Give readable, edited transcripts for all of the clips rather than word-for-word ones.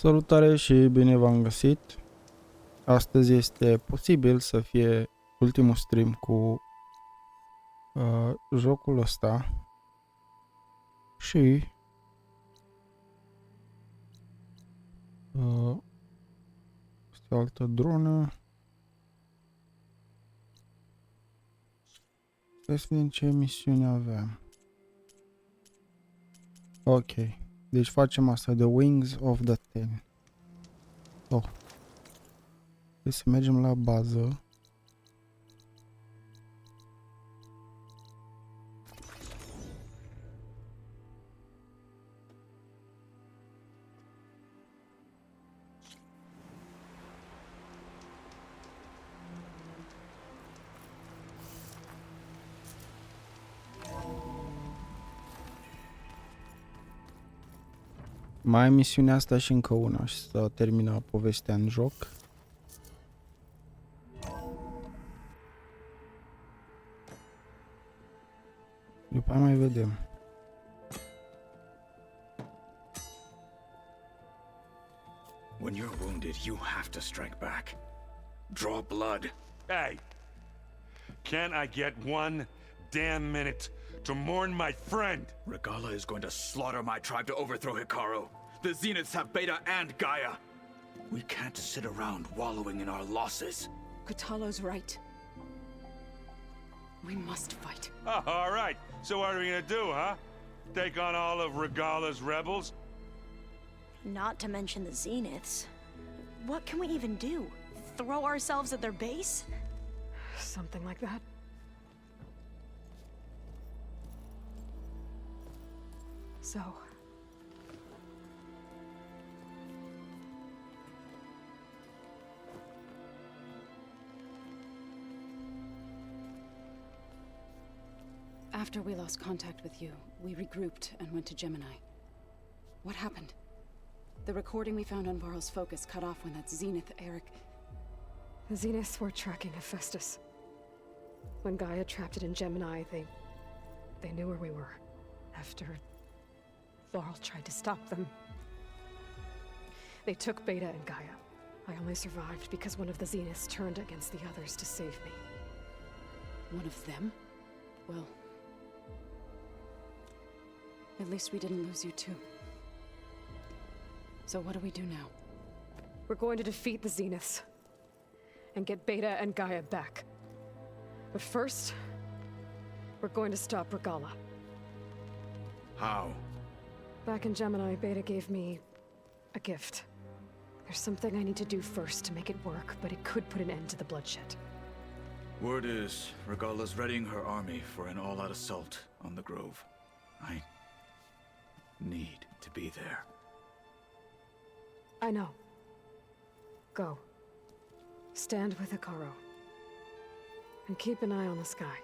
Salutare și bine v-am găsit! Astăzi este posibil să fie ultimul stream cu jocul ăsta și este o altă dronă. Hai să vedem ce misiune aveam. Ok, deci facem asta, The Wings of the Ten. Oh. Trebuie să mergem la bază. Mai am misiunea asta și încă una și să termină povestea în joc. După aia mai vedem. When you're wounded, you have to strike back. Draw blood. Hey! Can't I get one damn minute to mourn my friend? Regala is going to slaughter my tribe to overthrow Hikaru. The Zeniths have Beta and Gaia. We can't sit around wallowing in our losses. Katalo's right. We must fight. Oh, all right. So what are we gonna do, huh? Take on all of Regala's rebels? Not to mention the Zeniths. What can we even do? Throw ourselves at their base? Something like that. So... After we lost contact with you, we regrouped and went to Gemini. What happened? The recording we found on Varl's focus cut off when that Zenith Eric... The Zeniths were tracking Hephaestus. When Gaia trapped it in Gemini, they knew where we were. After Varl tried to stop them. They took Beta and Gaia. I only survived because one of the Zeniths turned against the others to save me. One of them? Well... At least we didn't lose you too. So what do we do now? We're going to defeat the Zeniths. And get Beta and Gaia back. But first, we're going to stop Regala. How? Back in Gemini, Beta gave me a gift. There's something I need to do first to make it work, but it could put an end to the bloodshed. Word is, Regala's readying her army for an all-out assault on the Grove. I need to be there. I know. Go. Stand with Hikaru. And keep an eye on the sky.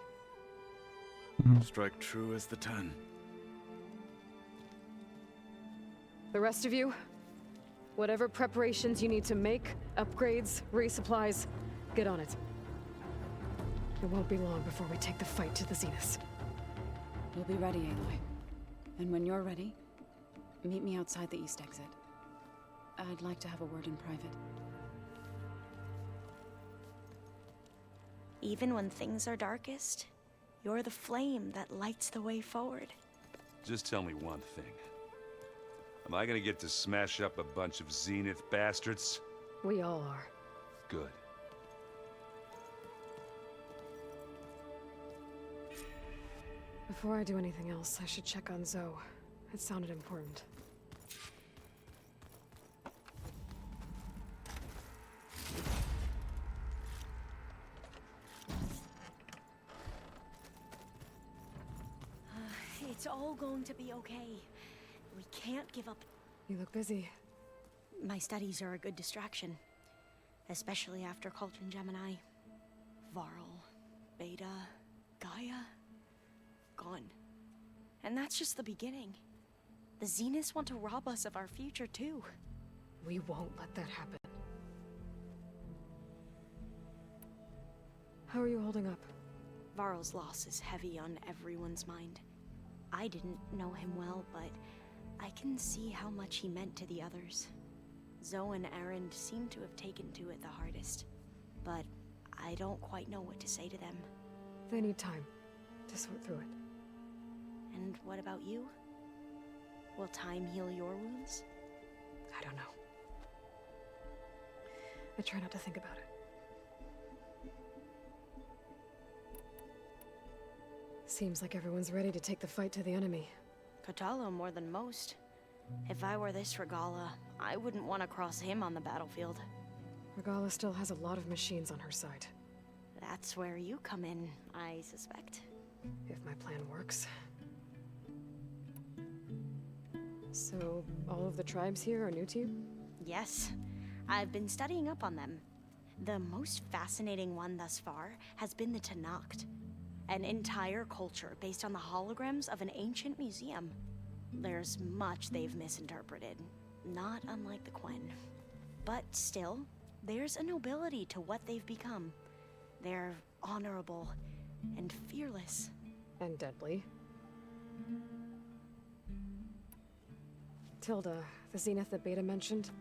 Strike true as the 10. The rest of you, whatever preparations you need to make, upgrades, resupplies, get on it. It won't be long before we take the fight to the Zeniths. We'll be ready, Aloy. And when you're ready, meet me outside the east exit. I'd like to have a word in private. Even when things are darkest, you're the flame that lights the way forward. Just tell me one thing. Am I gonna get to smash up a bunch of Zenith bastards? We all are. Good. Before I do anything else, I should check on Zoe. It sounded important. It's all going to be okay. We can't give up. You look busy. My studies are a good distraction. Especially after Cauldron Gemini. Varl, Beta, Gaia. Gone. And that's just the beginning. The Zeniths want to rob us of our future too. We won't let that happen. How are you holding up? Varl's loss is heavy on everyone's mind. I didn't know him well, but I can see how much he meant to the others. Zoe and Erend seem to have taken to it the hardest, but I don't quite know what to say to them. They need time to sort through it. And what about you? Will time heal your wounds? I don't know. I try not to think about it. Seems like everyone's ready to take the fight to the enemy. Kotallo more than most. If I were this Regala, I wouldn't want to cross him on the battlefield. Regala still has a lot of machines on her side. That's where you come in, I suspect. If my plan works. So, all of the tribes here are new to you? Yes, I've been studying up on them. The most fascinating one thus far has been the Tenakth, an entire culture based on the holograms of an ancient museum. There's much they've misinterpreted, not unlike the Quen. But still, there's a nobility to what they've become. They're honorable and fearless. And deadly. Tilda, the Zenith that Beta mentioned,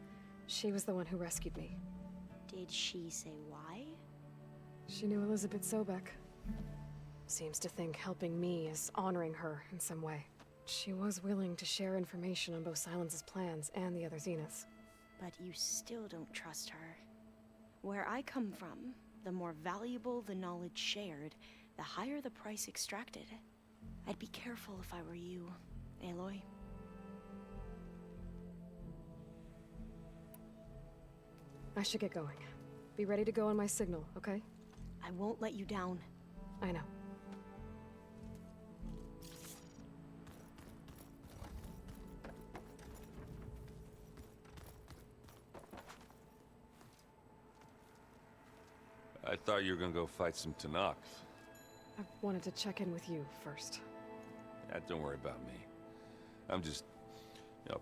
she was the one who rescued me. Did she say why? She knew Elizabeth Sobek. Seems to think helping me is honoring her in some way. She was willing to share information on both Silence's plans and the other Zeniths. But you still don't trust her. Where I come from, the more valuable the knowledge shared, the higher the price extracted. I'd be careful if I were you, Aloy. I should get going. Be ready to go on my signal, okay? I won't let you down. I know. I thought you were gonna go fight some Tenakth. I wanted to check in with you first. Don't worry about me. I'm just,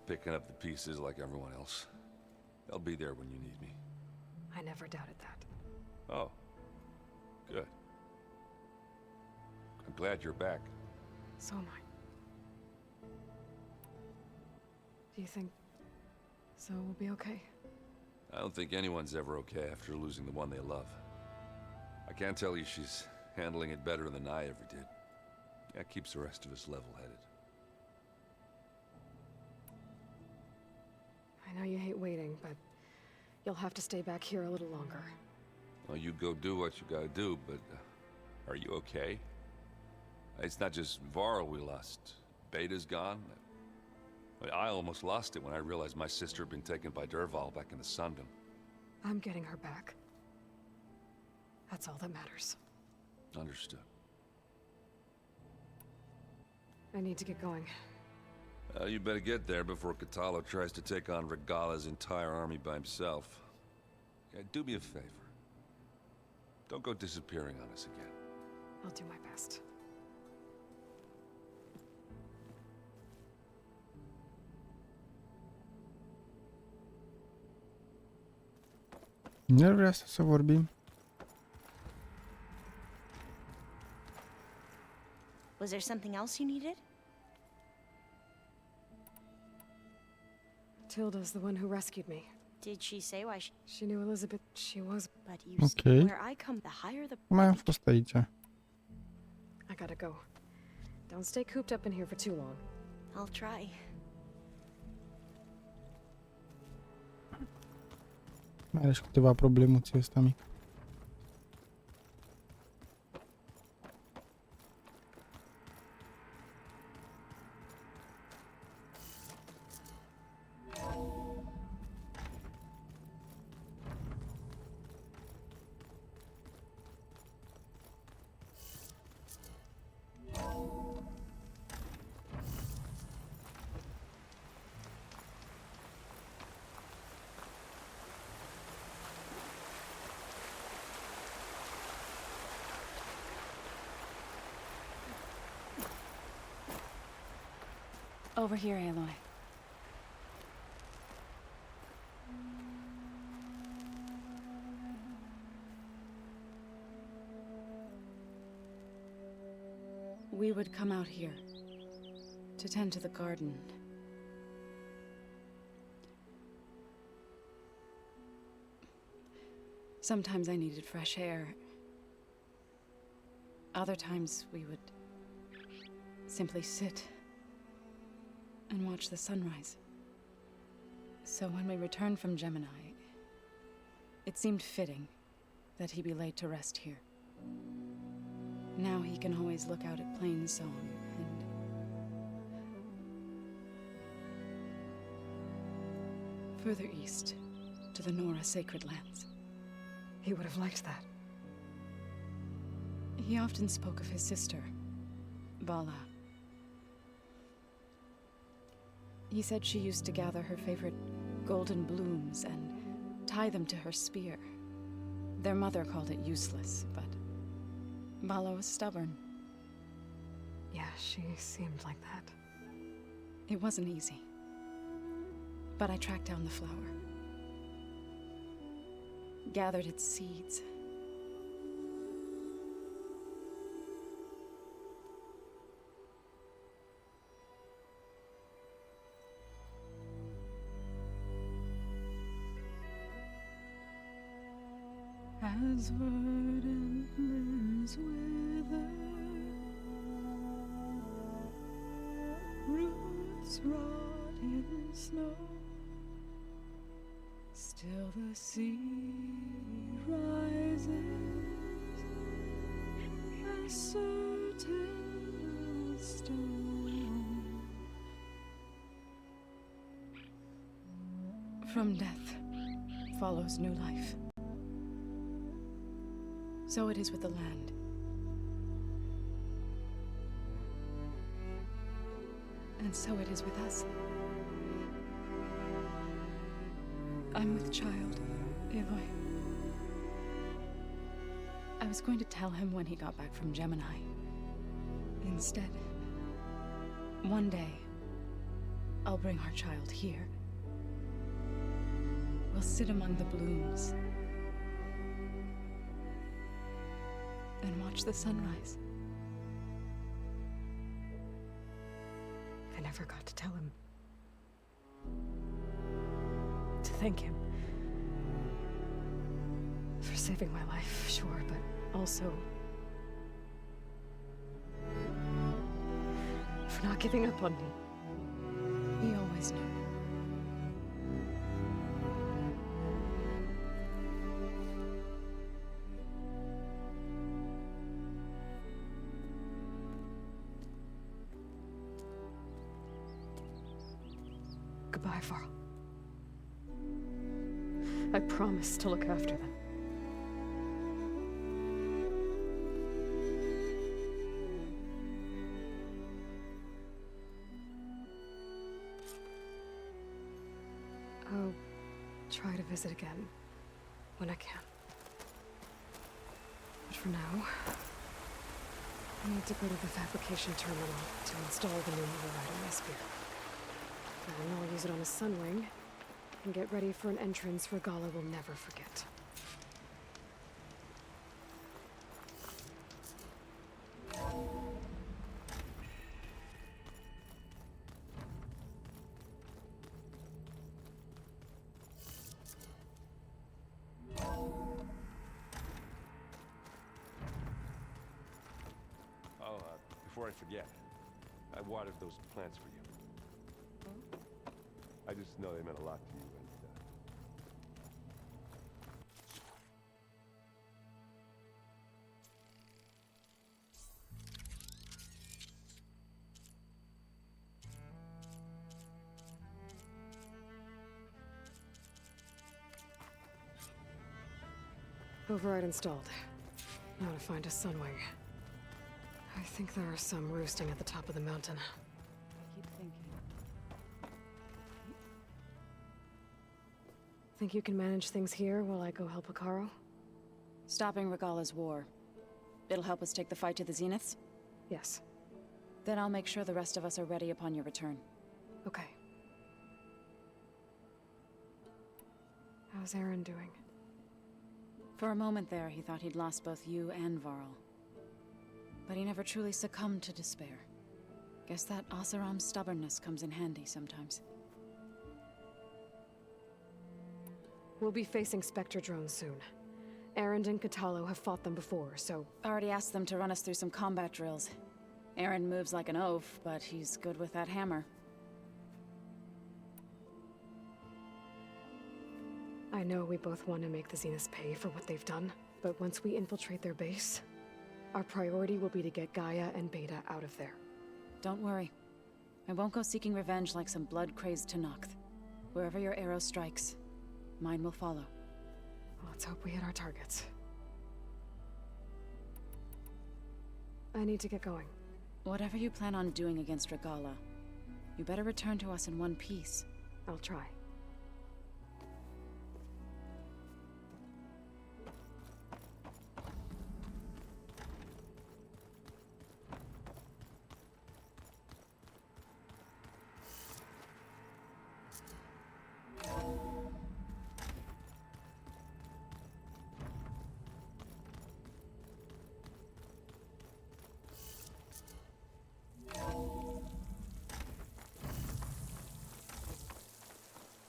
picking up the pieces like everyone else. I'll be there when you need me. I never doubted that. Oh. Good. I'm glad you're back. So am I. Do you think Zoe will be okay? I don't think anyone's ever okay after losing the one they love. I can't tell you she's handling it better than I ever did. That keeps the rest of us level-headed. I know you hate waiting, but you'll have to stay back here a little longer. Well, you go do what you gotta do, but are you okay? It's not just Varl we lost. Beta's gone. I almost lost it when I realized my sister had been taken by Dervahl back in the Sundom. I'm getting her back. That's all that matters. Understood. I need to get going. You better get there before Kotallo tries to take on Regala's entire army by himself. Yeah, do me a favor. Don't go disappearing on us again. I'll do my best. Nu vrea să vorbim. Was there something else you needed? Tilda's the one who rescued me. Did she say why She knew Elizabeth. She was... But you Okay. where I come, the higher the... Mai am fost aici. I gotta go. Don't stay cooped up in here for too long. I'll try. Mai are și câteva problemuțe ăsta mic. Over here, Aloy. We would come out here to tend to the garden. Sometimes I needed fresh air. Other times we would simply sit and watch the sunrise. So when we returned from Gemini, it seemed fitting that he be laid to rest here. Now he can always look out at Plainsong and... further east, to the Nora Sacred Lands. He would have liked that. He often spoke of his sister, Vala. He said she used to gather her favorite golden blooms and tie them to her spear. Their mother called it useless, but Vala was stubborn. Yeah, she seemed like that. It wasn't easy. But I tracked down the flower. Gathered its seeds. As verdant limbs wither, roots rot in snow, still the sea rises, as certain as stone. From death follows new life. So it is with the land. And so it is with us. I'm with child, Aloy. I was going to tell him when he got back from Gemini. Instead, one day, I'll bring our child here. We'll sit among the blooms and watch the sunrise. I never got to tell him. To thank him. For saving my life, sure, but also... for not giving up on me. He always knew. Goodbye, Varl. I promise to look after them. I'll try to visit again when I can. But for now, I need to go to the fabrication terminal to install the new override on my spear. Then I'll use it on a sunwing, and get ready for an entrance Regala will never forget. Before I forget, I watered those plants for you. I just know they meant a lot to you, and Override installed. Now to find a sunwing. I think there are some roosting at the top of the mountain. Keep thinking. Think you can manage things here while I go help Akaro? Stopping Regala's war. It'll help us take the fight to the Zeniths? Yes. Then I'll make sure the rest of us are ready upon your return. Okay. How's Aaron doing? For a moment there, he thought he'd lost both you and Varl. But he never truly succumbed to despair. Guess that Oseram's stubbornness comes in handy sometimes. We'll be facing Spectre drones soon. Erend and Katalo have fought them before, so... Already asked them to run us through some combat drills. Aaron moves like an oaf, but he's good with that hammer. I know we both want to make the Zeniths pay for what they've done, but once we infiltrate their base, our priority will be to get Gaia and Beta out of there. Don't worry. I won't go seeking revenge like some blood-crazed Tenakth. Wherever your arrow strikes, mine will follow. Let's hope we hit our targets. I need to get going. Whatever you plan on doing against Regala, you better return to us in one piece. I'll try.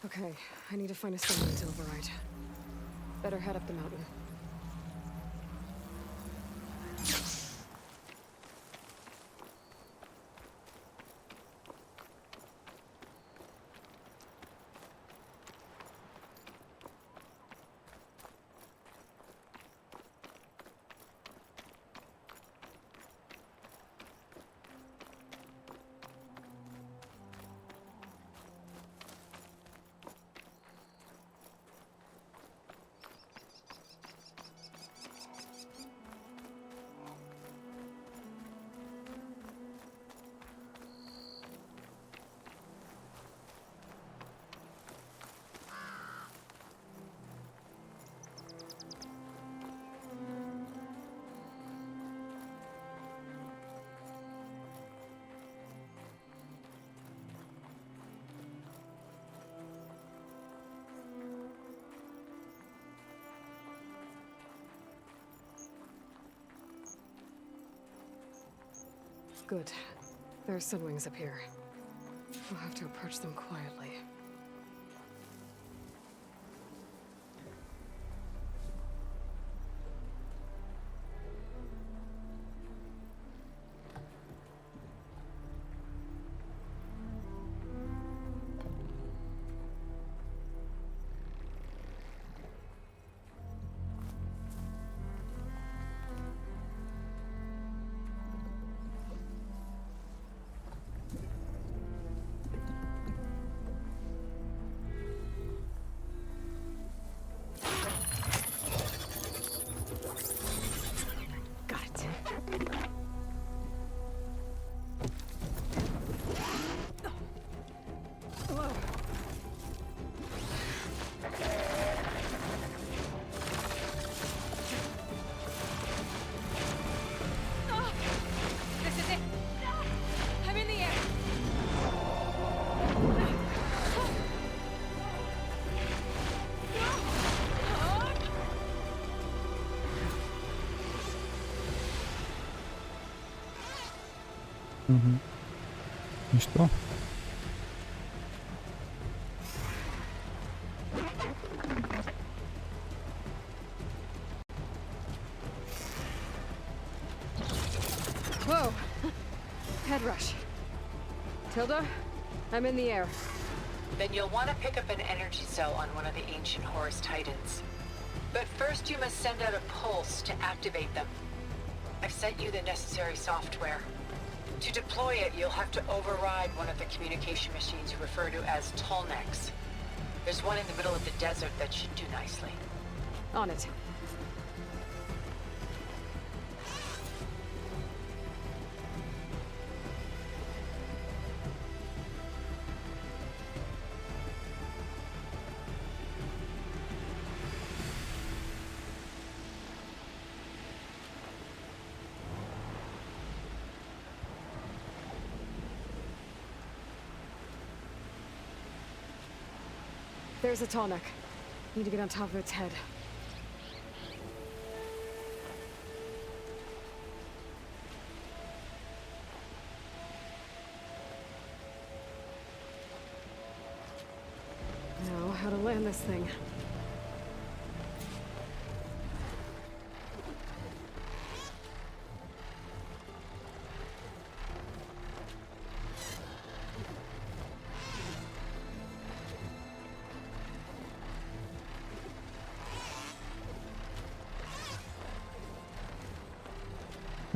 Okay, I need to find a sunlight to override. Better head up the mountain. Good. There are sunwings up here. We'll have to approach them quietly. Mișto. Whoa! Head rush. Tilda, I'm in the air. Then you'll want to pick up an energy cell on one of the ancient Horus Titans. But first you must send out a pulse to activate them. I've sent you the necessary software. To deploy it, you'll have to override one of the communication machines you refer to as Tolnecs. There's one in the middle of the desert that should do nicely. On it. There's a Tolnec. Need to get on top of its head. Now, how to land this thing.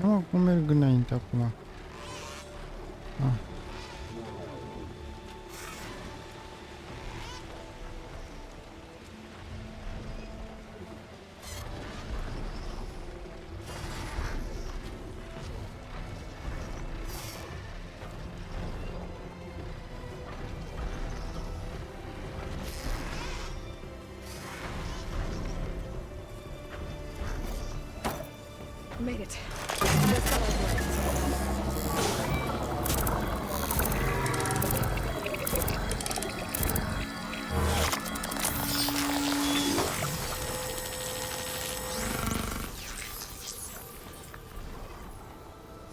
Mă, cum merg înainte acum? Ah. Made it. This fellow works.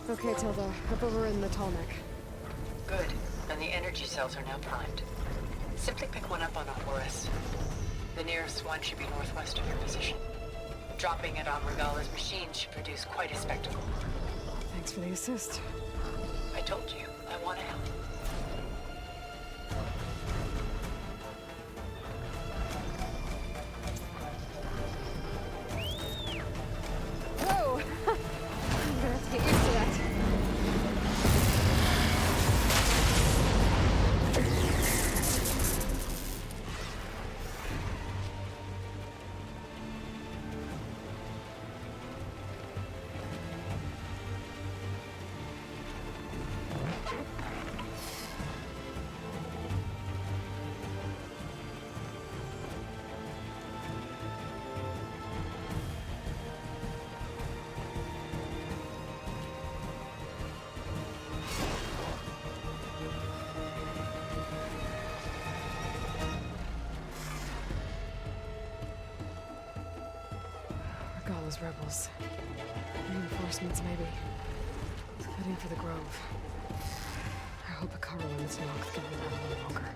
Okay, Tilda. Up over in the tall neck. Good. And the energy cells are now primed. Simply pick one up on a Horus. The nearest one should be northwest of your position. Dropping it on Regalla's machine should produce quite a spectacle. Thanks for the assist. I told you, I want to help. Whoa! I'm gonna have to get used to that. Regalla's rebels. Reinforcements, maybe. Heading for the Grove. I hope Akaro and this Noct can hold out a little longer.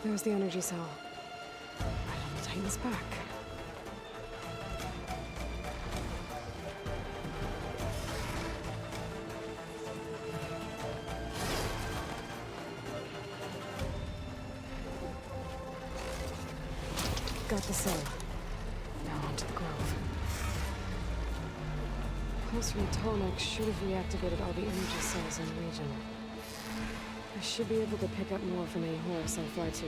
There's the energy cell. Right on the Titan's back. Got the cell. Now onto the Grove. Pulse from Tolnek should have reactivated all the energy cells in the region. I should be able to pick up more from any Horus I fly to.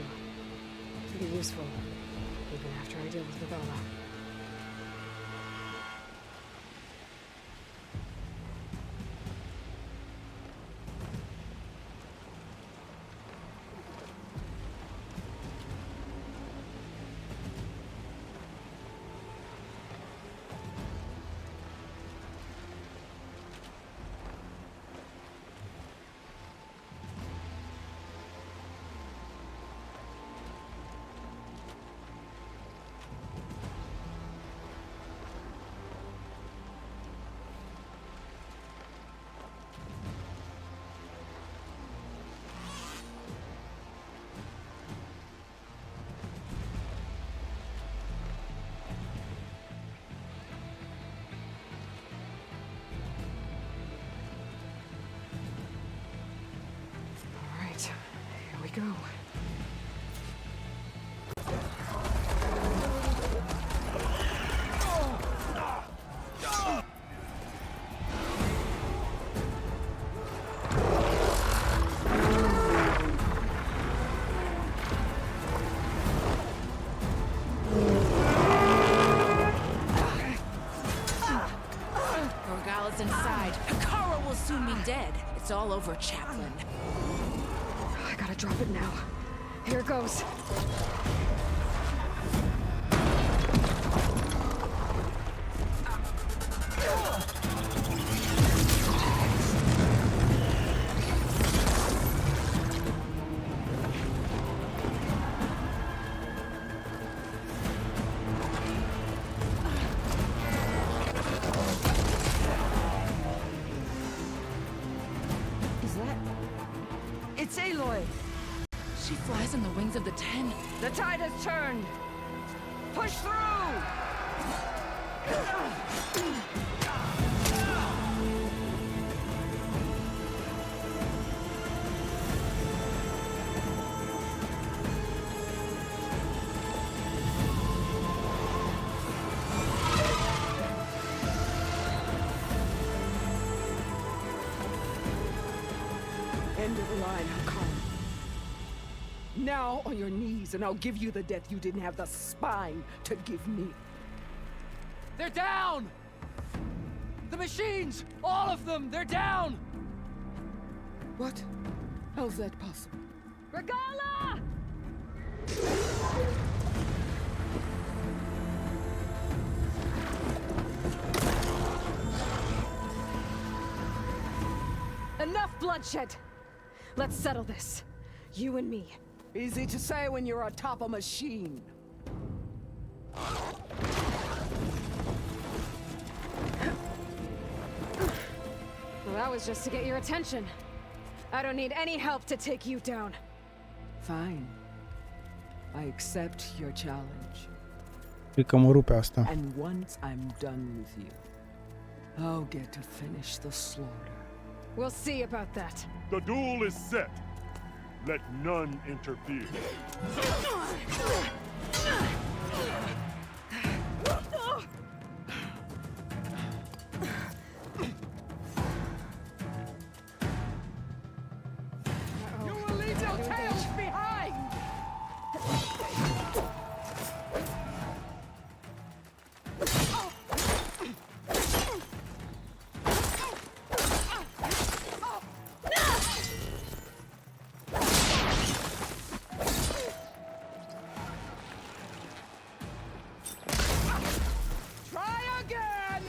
Pretty useful, even after I deal with Regalla. Here we go. Regalla's inside. Akara will soon be dead. It's all over, Chaplain. I gotta drop it now. Here goes. Is that... It's Aloy! She flies on the wings of the Ten. The tide has turned. Push through! End of the line, Hakari. Now on your knees, and I'll give you the death you didn't have the spine to give me. They're down! The machines! All of them! They're down! What? How's that possible? Regala! Enough bloodshed! Let's settle this. You and me. Easy to say when you're atop a machine. Well, that was just to get your attention. I don't need any help to take you down. Fine. I accept your challenge. Cred că mă rupe asta. And once I'm done with you, I'll get to finish the slaughter. We'll see about that. The duel is set. Let none interfere. You will leave your tails behind! Try again!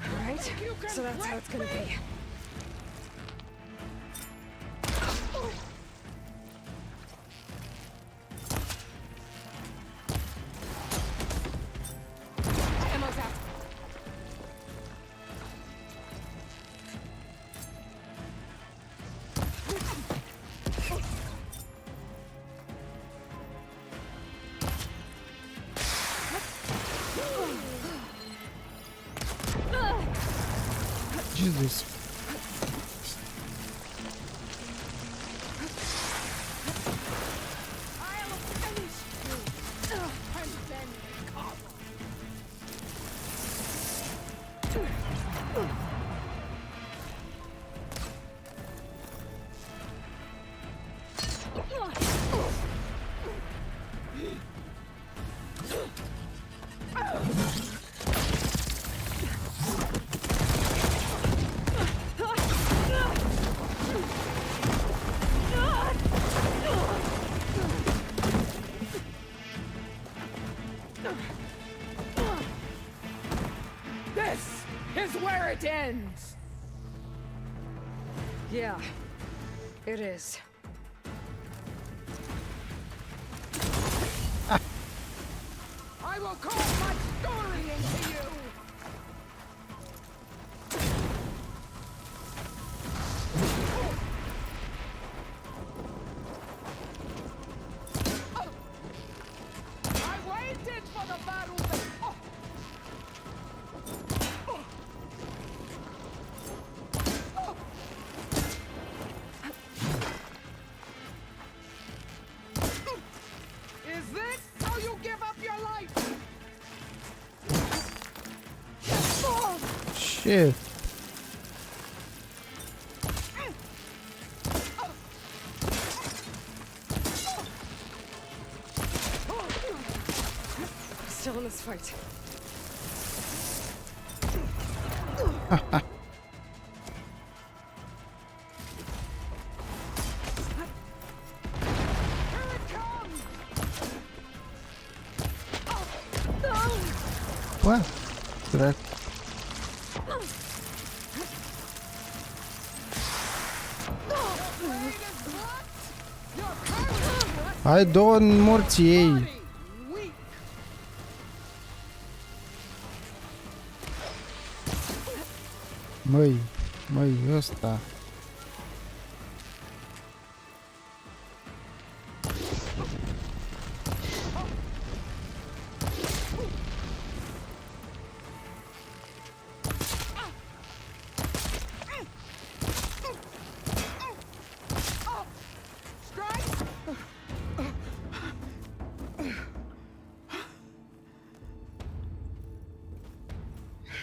Alright, so that's how it's gonna be. Ammo's out. Jesus. I'll finish you! And then recover! This is where it ends! Yeah, it is. I will carve my story into you! I waited for the battle that... Is this how you give up your life? shit. Still in this fight. What? Drac. Hai două în morții ei. Măi, ăsta.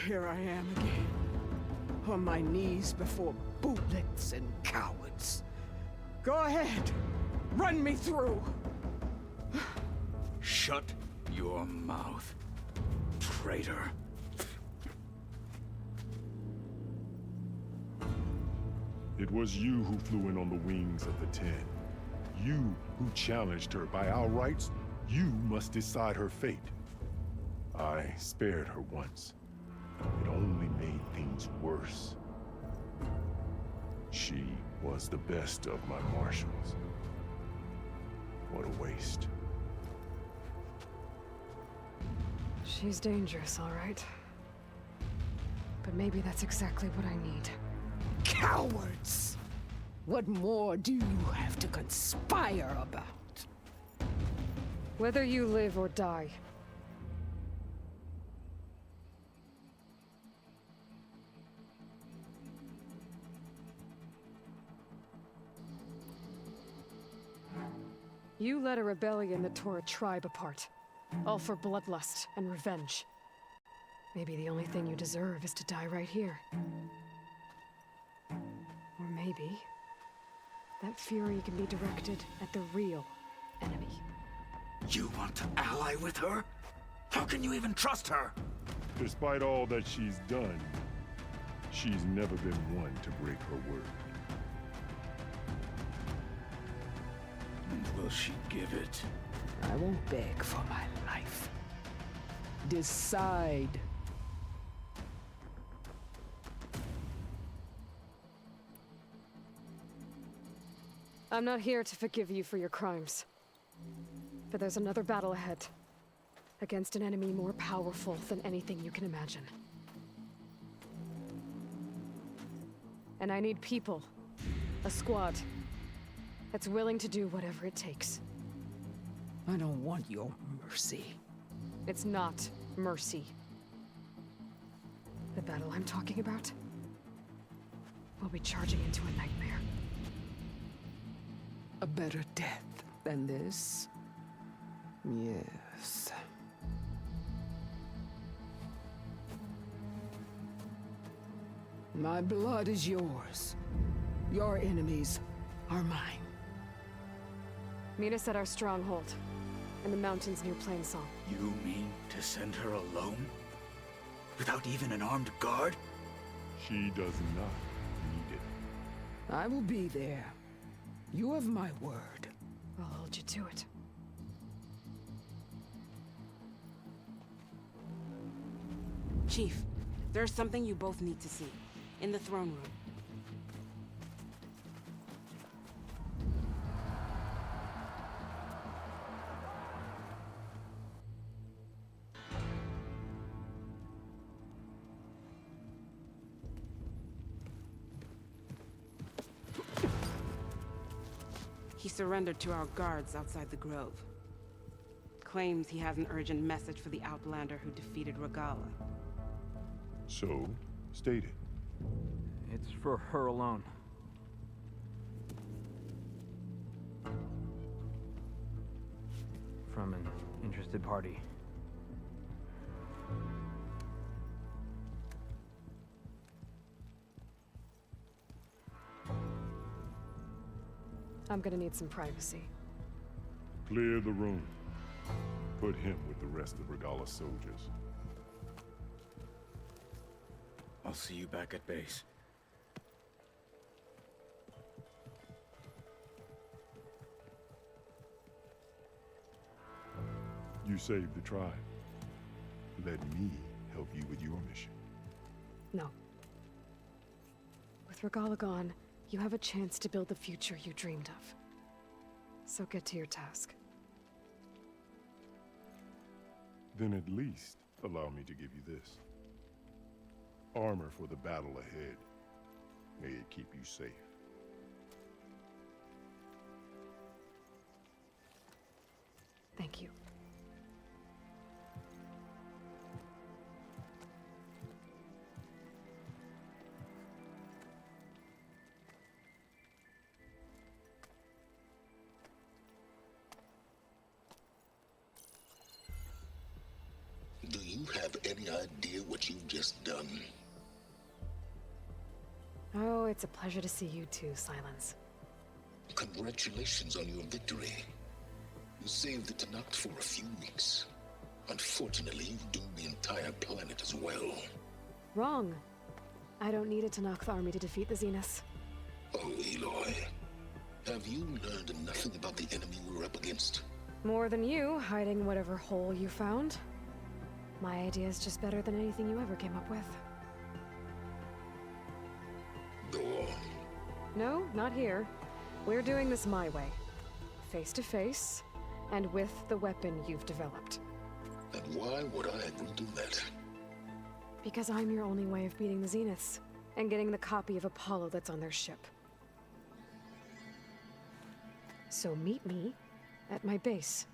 Here I am again, on my knees before bootlets and cowards. Go ahead, run me through. Shut your mouth, traitor. It was you who flew in on the wings of the Ten. You who challenged her. By our rights, you must decide her fate. I spared her once. It only made things worse. She was the best of my marshals. What a waste. She's dangerous, all right. But maybe that's exactly what I need. Cowards! What more do you have to conspire about? Whether you live or die. You led a rebellion that tore a tribe apart. All for bloodlust and revenge. Maybe the only thing you deserve is to die right here. Or maybe that fury can be directed at the real enemy. You want to ally with her? How can you even trust her? Despite all that she's done, she's never been one to break her word. And will she give it? I won't beg for my life. Decide. I'm not here to forgive you for your crimes. But there's another battle ahead. Against an enemy more powerful than anything you can imagine. And I need people. A squad. That's willing to do whatever it takes. I don't want your mercy. It's not mercy. The battle I'm talking about will be charging into a nightmare. A better death than this? Yes. My blood is yours. Your enemies are mine. Meet us at our stronghold, in the mountains near Plainsong. You mean to send her alone? Without even an armed guard? She does not need it. I will be there. You have my word. I'll hold you to it. Chief, there's something you both need to see. In the throne room. He surrendered to our guards outside the grove. Claims he has an urgent message for the Outlander who defeated Regala. So, state it. It's for her alone. From an interested party. I'm gonna need some privacy. Clear the room. Put him with the rest of Regalla's soldiers. I'll see you back at base. You saved the tribe. Let me help you with your mission. No. With Regalla gone, you have a chance to build the future you dreamed of. So get to your task. Then at least allow me to give you this. Armor for the battle ahead. May it keep you safe. Thank you. Do you have any idea what you've just done? Oh, it's a pleasure to see you too, Silence. Congratulations on your victory. You saved the Tanakh for a few weeks. Unfortunately, you've doomed the entire planet as well. Wrong. I don't need a Tanakh army to defeat the Zeniths. Oh, Aloy. Have you learned nothing about the enemy we're up against? More than you, hiding whatever hole you found. My idea is just better than anything you ever came up with. Go on. No, not here. We're doing this my way. Face to face, and with the weapon you've developed. And why would I agree to that? Because I'm your only way of beating the Zeniths, and getting the copy of Apollo that's on their ship. So meet me at my base.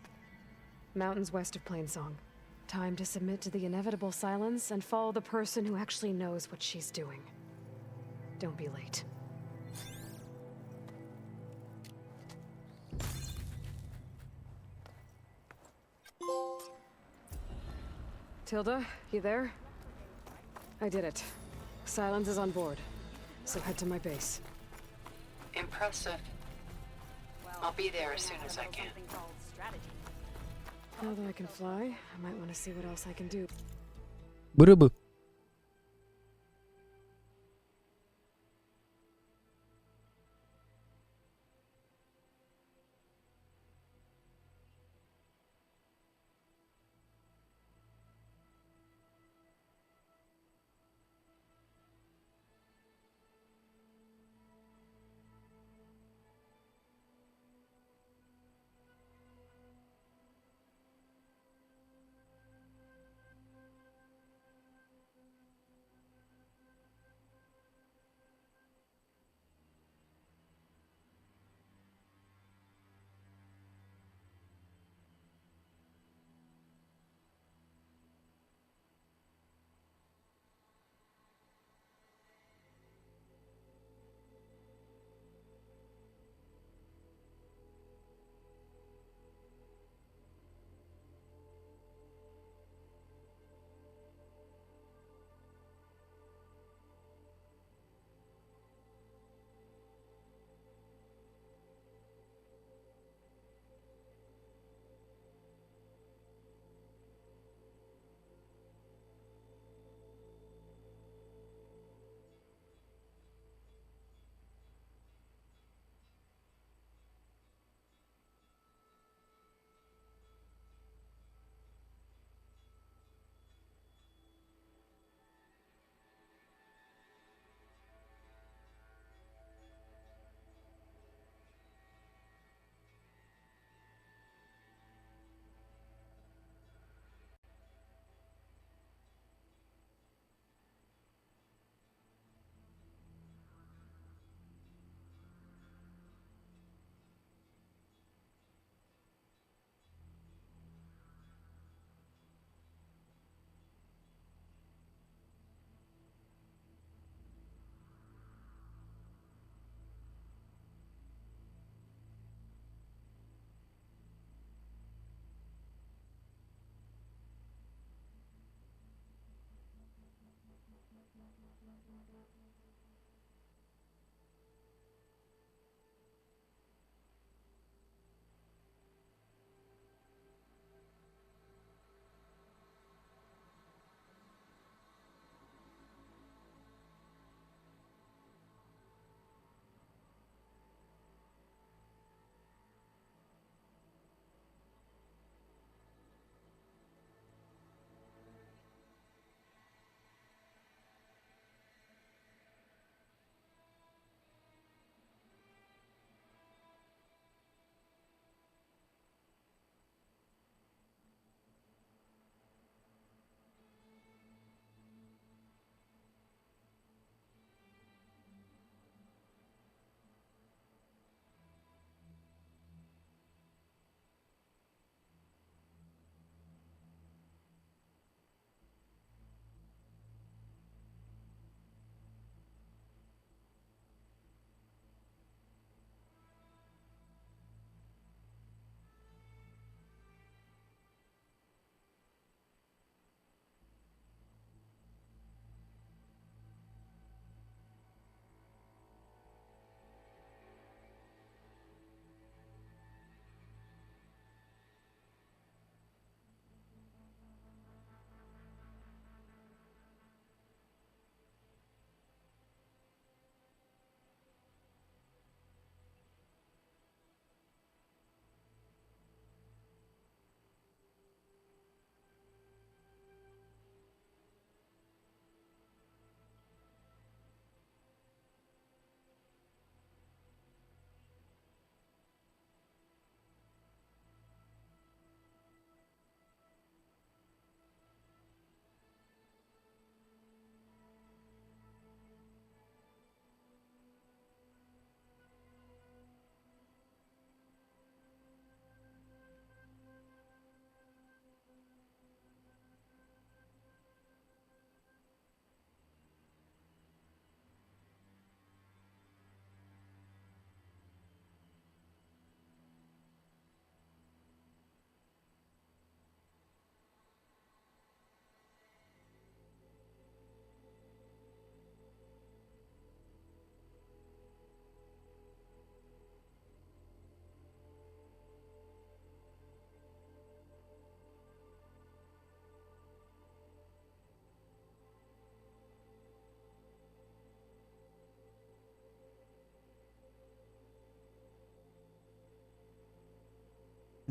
Mountains west of Plainsong. Time to submit to the inevitable silence and follow the person who actually knows what she's doing. Don't be late. Tilda, you there? I did it. Silence is on board, so head to my base. Impressive. I'll be there as soon as I can. Now that I can fly, I might want to see what else I can do. Bırı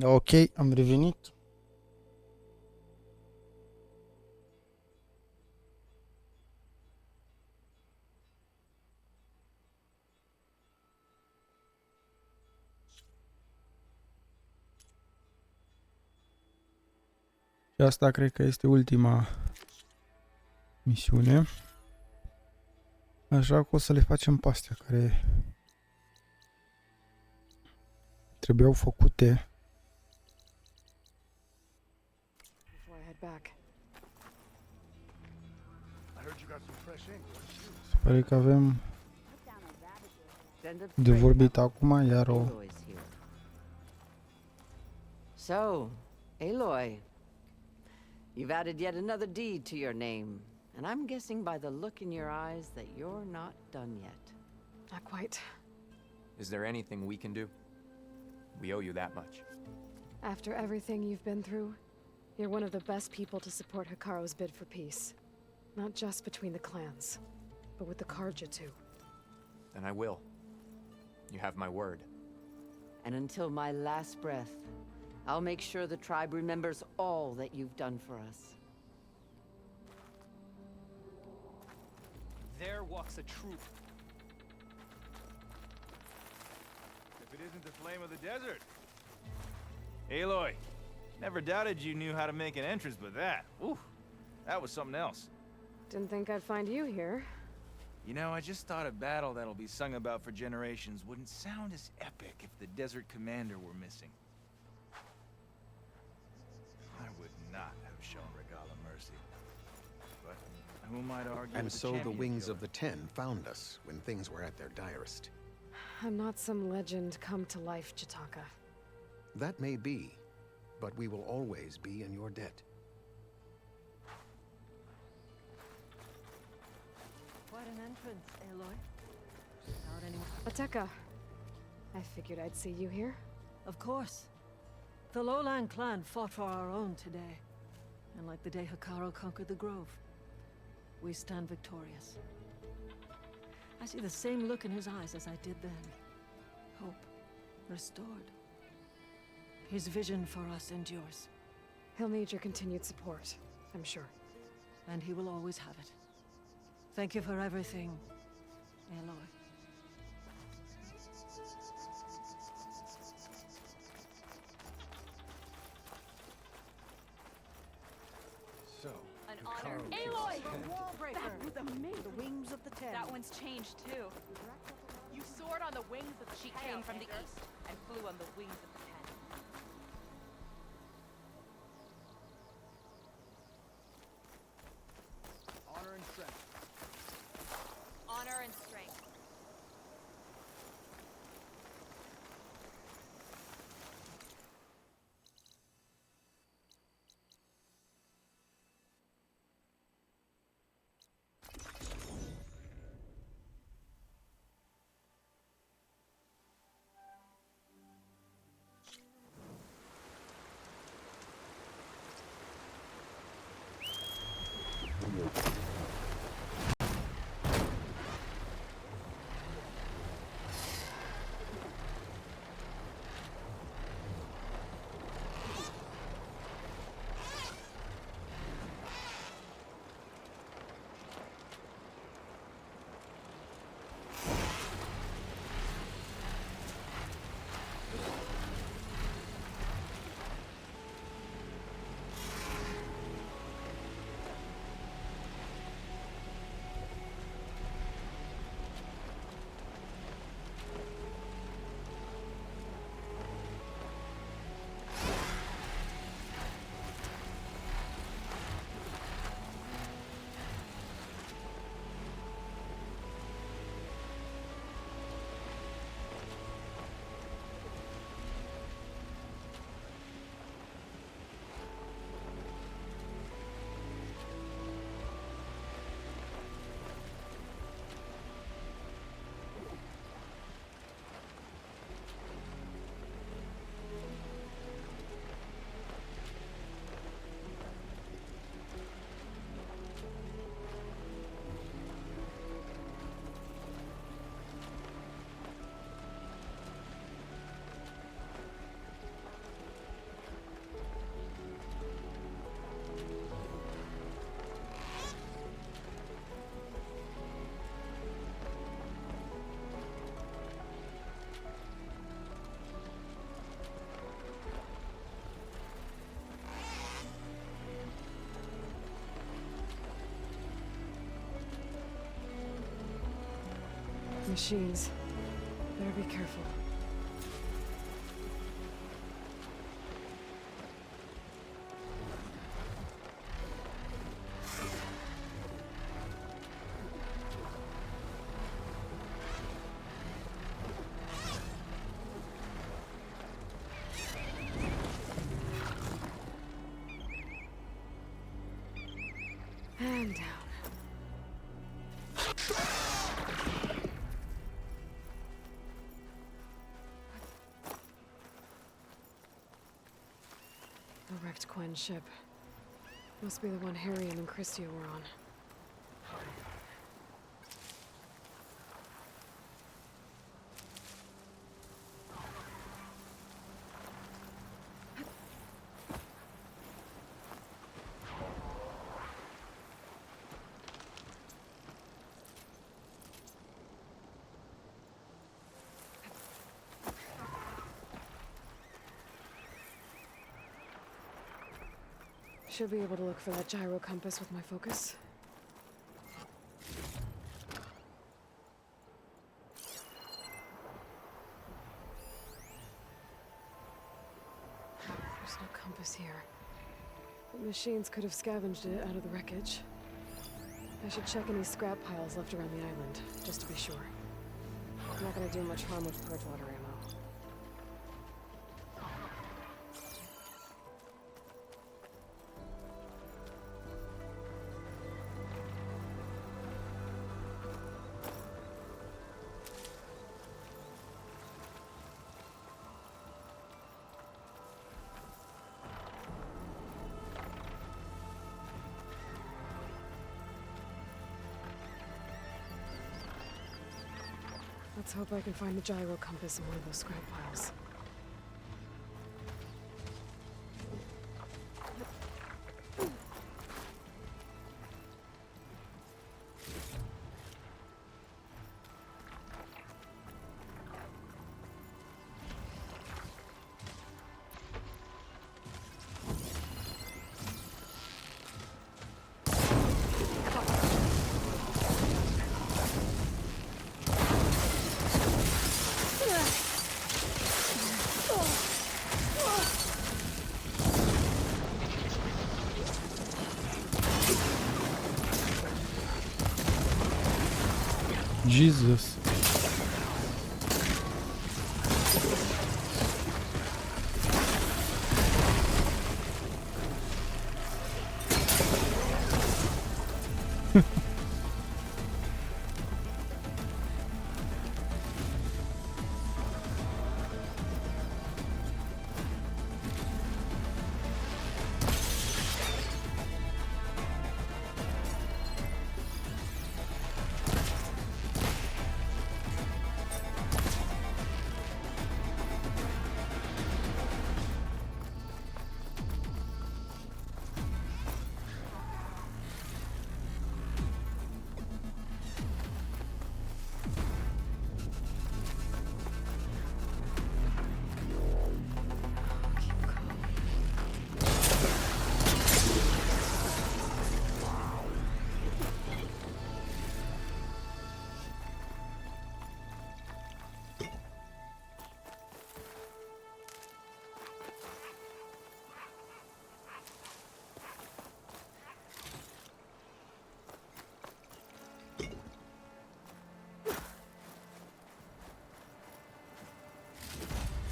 Ok, am revenit. Și asta cred că este ultima misiune. Așa că o să le facem pe astea care trebuiau făcute. Se pare că avem de vorbit acum, iar o... So, Aloy, you've added yet another deed to your name, and I'm guessing by the look in your eyes that you're not done yet. Not quite. Is there anything we can do? We owe you that much. After everything you've been through, you're one of the best people to support Hikaru's bid for peace. Not just between the clans, but with the Karja too. Then I will. You have my word. And until my last breath, I'll make sure the tribe remembers all that you've done for us. There walks a troop. If it isn't the flame of the desert. Aloy, never doubted you knew how to make an entrance, but that, ooh, that was something else. Didn't think I'd find you here. You know, I just thought a battle that'll be sung about for generations wouldn't sound as epic if the desert commander were missing. I would not have shown Regala mercy. But who am I to argue And with the so the champion Wings killer? of the Ten found us when things were at their direst. I'm not some legend come to life, Chitaka. That may be, but we will always be in your debt. Quite an entrance, Aloy. Without any... Ateka. I figured I'd see you here. Of course. The Lowland clan fought for our own today. And like the day Hikaru conquered the Grove, we stand victorious. I see the same look in his eyes as I did then. Hope restored. His vision for us endures. He'll need your continued support, I'm sure. And he will always have it. Thank you for everything, Aloy. So, An honor. Aloy! Wallbreaker! That was amazing. The wings of the ten. That one's changed too. You soared on the wings of the She came from the east and flew on the wings of the ten. Honor and strength. Honor and strength. Machines. Better be careful. And down. The wrecked Quen ship. Must be the one Harriam and Christia were on. Should be able to look for that gyro compass with my focus. There's no compass here. The machines could have scavenged it out of the wreckage. I should check any scrap piles left around the island, just to be sure. I'm not gonna do much harm with purge water ammo. Let's hope I can find the gyro compass in one of those scrap piles. Jesus.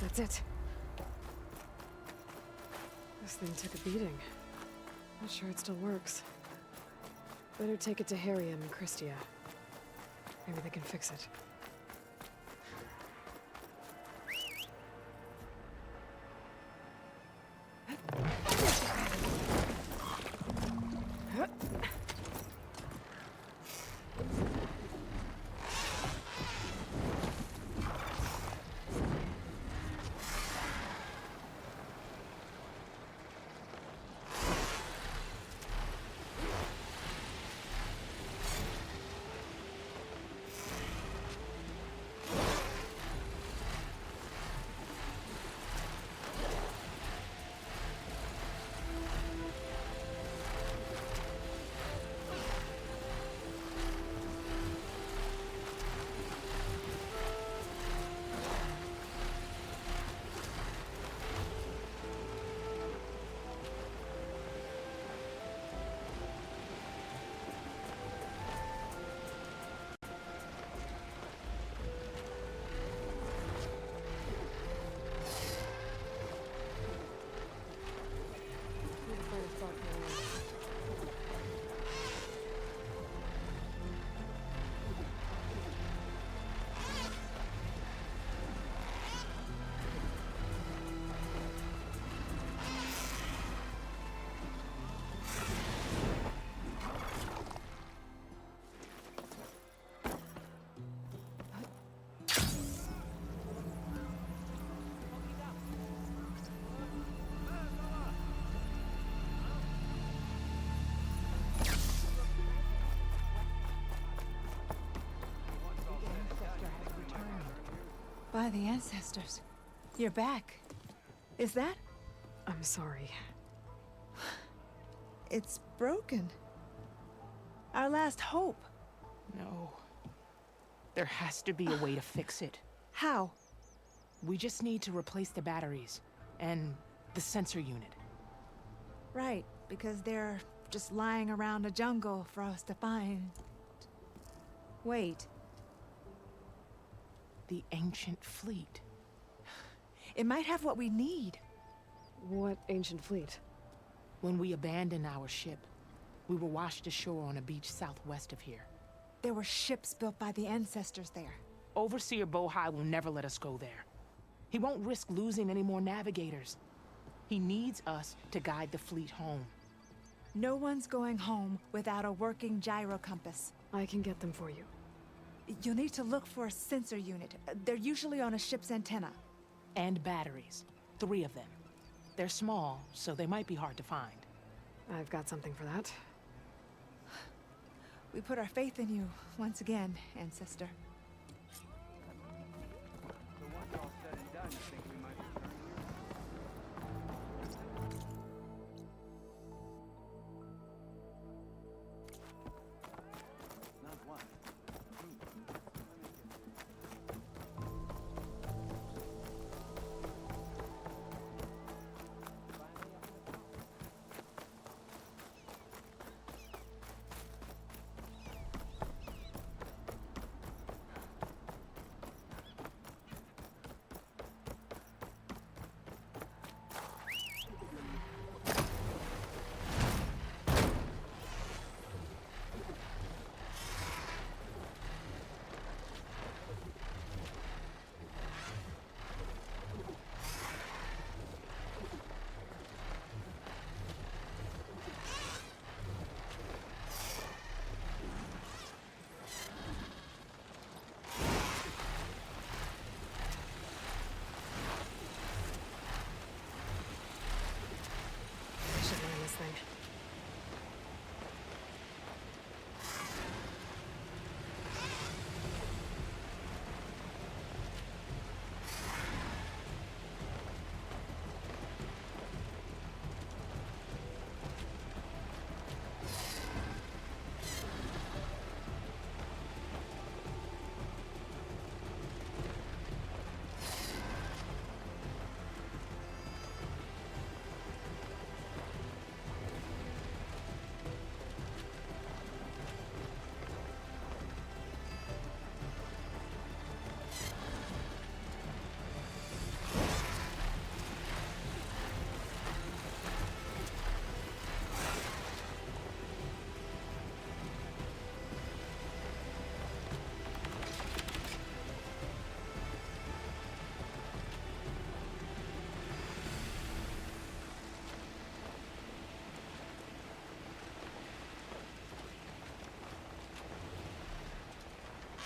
That's it. This thing took a beating. Not sure it still works. Better take it to Harriam and Christia. Maybe they can fix it. by the ancestors. You're back. Is that? I'm sorry. It's broken. Our last hope. No. There has to be a way to fix it. How? We just need to replace the batteries and the sensor unit. Right, because they're just lying around a jungle for us to find. Wait. The ancient fleet. It might have what we need. What ancient fleet? When we abandoned our ship, we were washed ashore on a beach southwest of here. There were ships built by the ancestors there. Overseer Bohai will never let us go there. He won't risk losing any more navigators. He needs us to guide the fleet home. No one's going home without a working gyro compass. I can get them for you. You'll need to look for a sensor unit. They're usually on a ship's antenna. And batteries. 3 of them. They're small, so they might be hard to find. I've got something for that. We put our faith in you once again, Ancestor. So once all said and done, you think we might return here? Not one.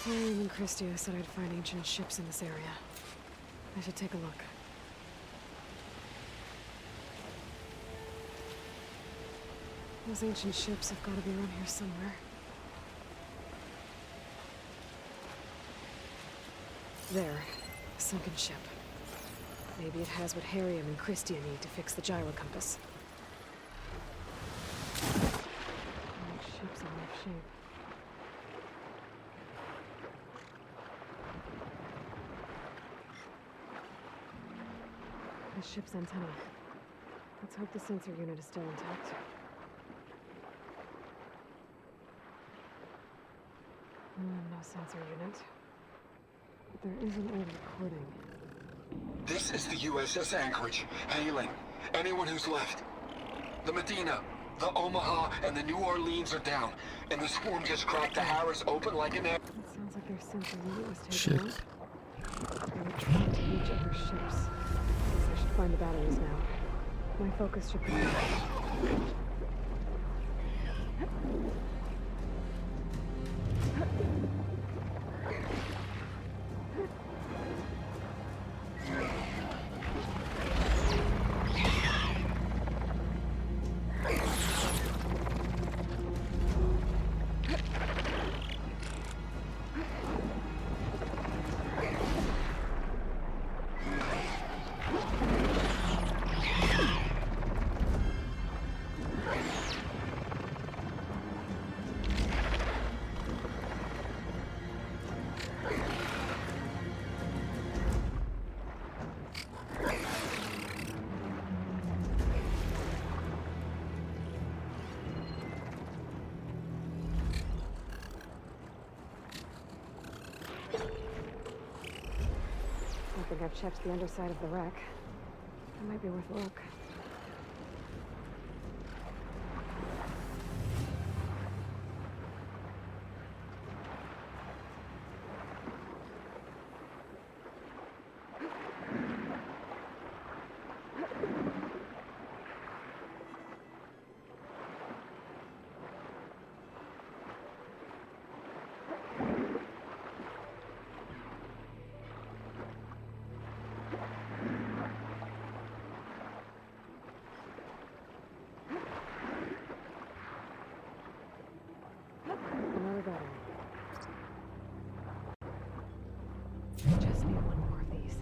William and Christia said I'd find ancient ships in this area. I should take a look. Those ancient ships have got to be around here somewhere. There. A sunken ship. Maybe it has what Harriam and Christia need to fix the gyro compass. That ship's in rough shape. The ship's antenna. Let's hope the sensor unit is still intact. No sensor unit. But there is an old recording. This is the USS Anchorage. Hailing. Anyone who's left. The Medina, the Omaha, and the New Orleans are down. And the swarm just cracked the Harris open like an egg. It sounds like their sensor unit was taken out. They were trying to reach other ships. Guess I should find the batteries now. My focus should be... I've checked the underside of the wreck. That might be worth a look. Another battery. Just need one more of these.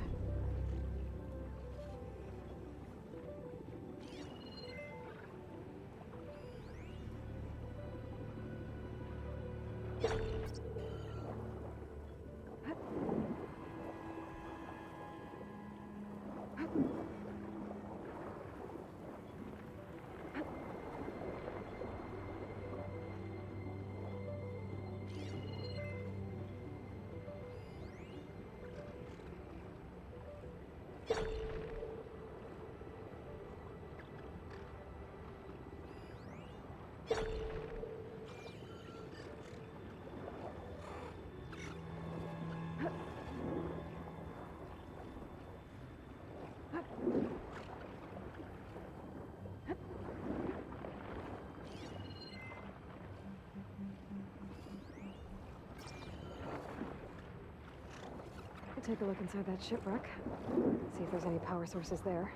Take a look inside that shipwreck. See if there's any power sources there.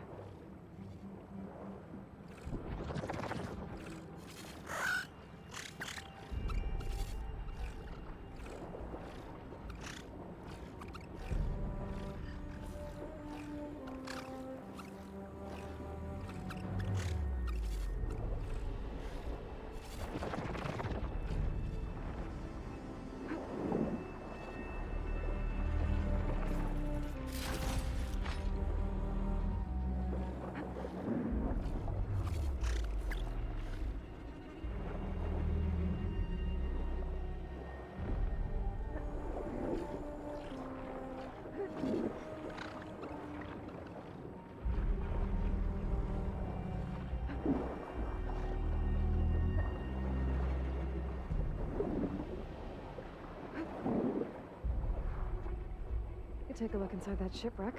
Take a look inside that shipwreck.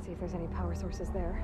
See if there's any power sources there.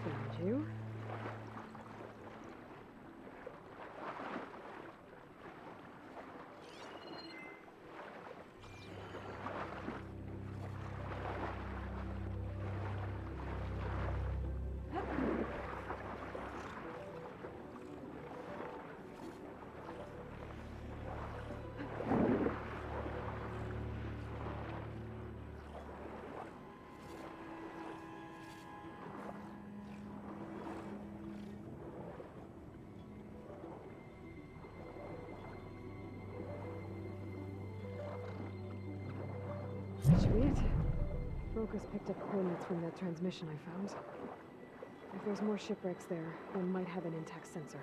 Found you. That should be it. Brokers picked up coordinates from that transmission I found. If there's more shipwrecks there, one might have an intact sensor.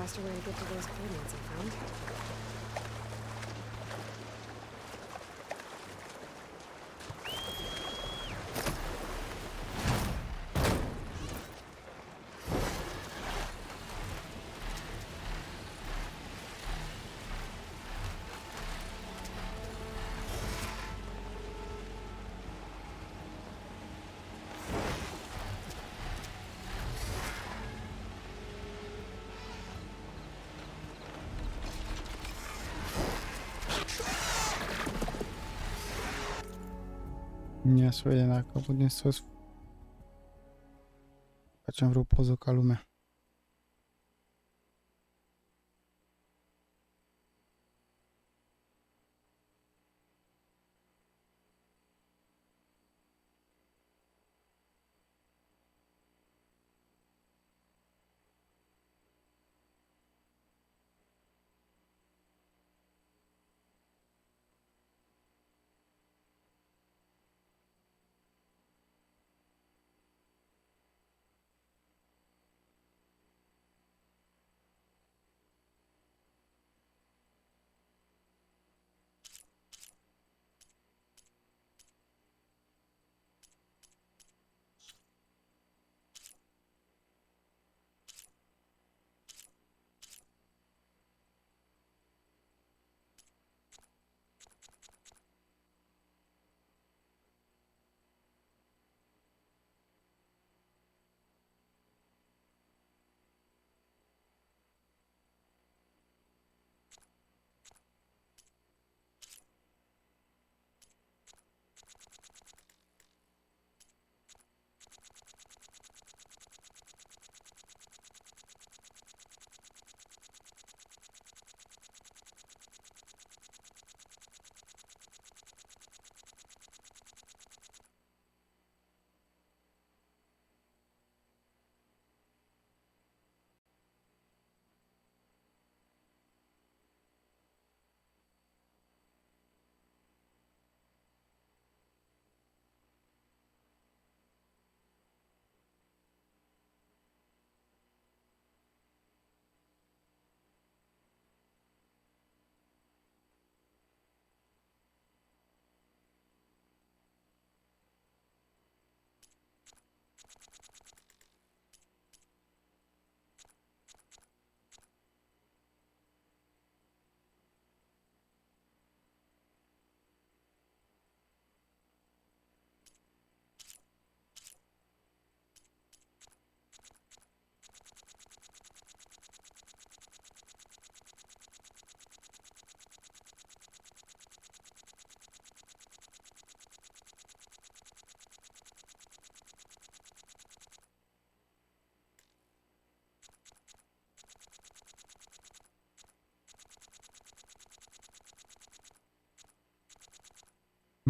faster way to get to those coordinates I found. Ia să vedem dacă putem să facem vreo poză ca lumea.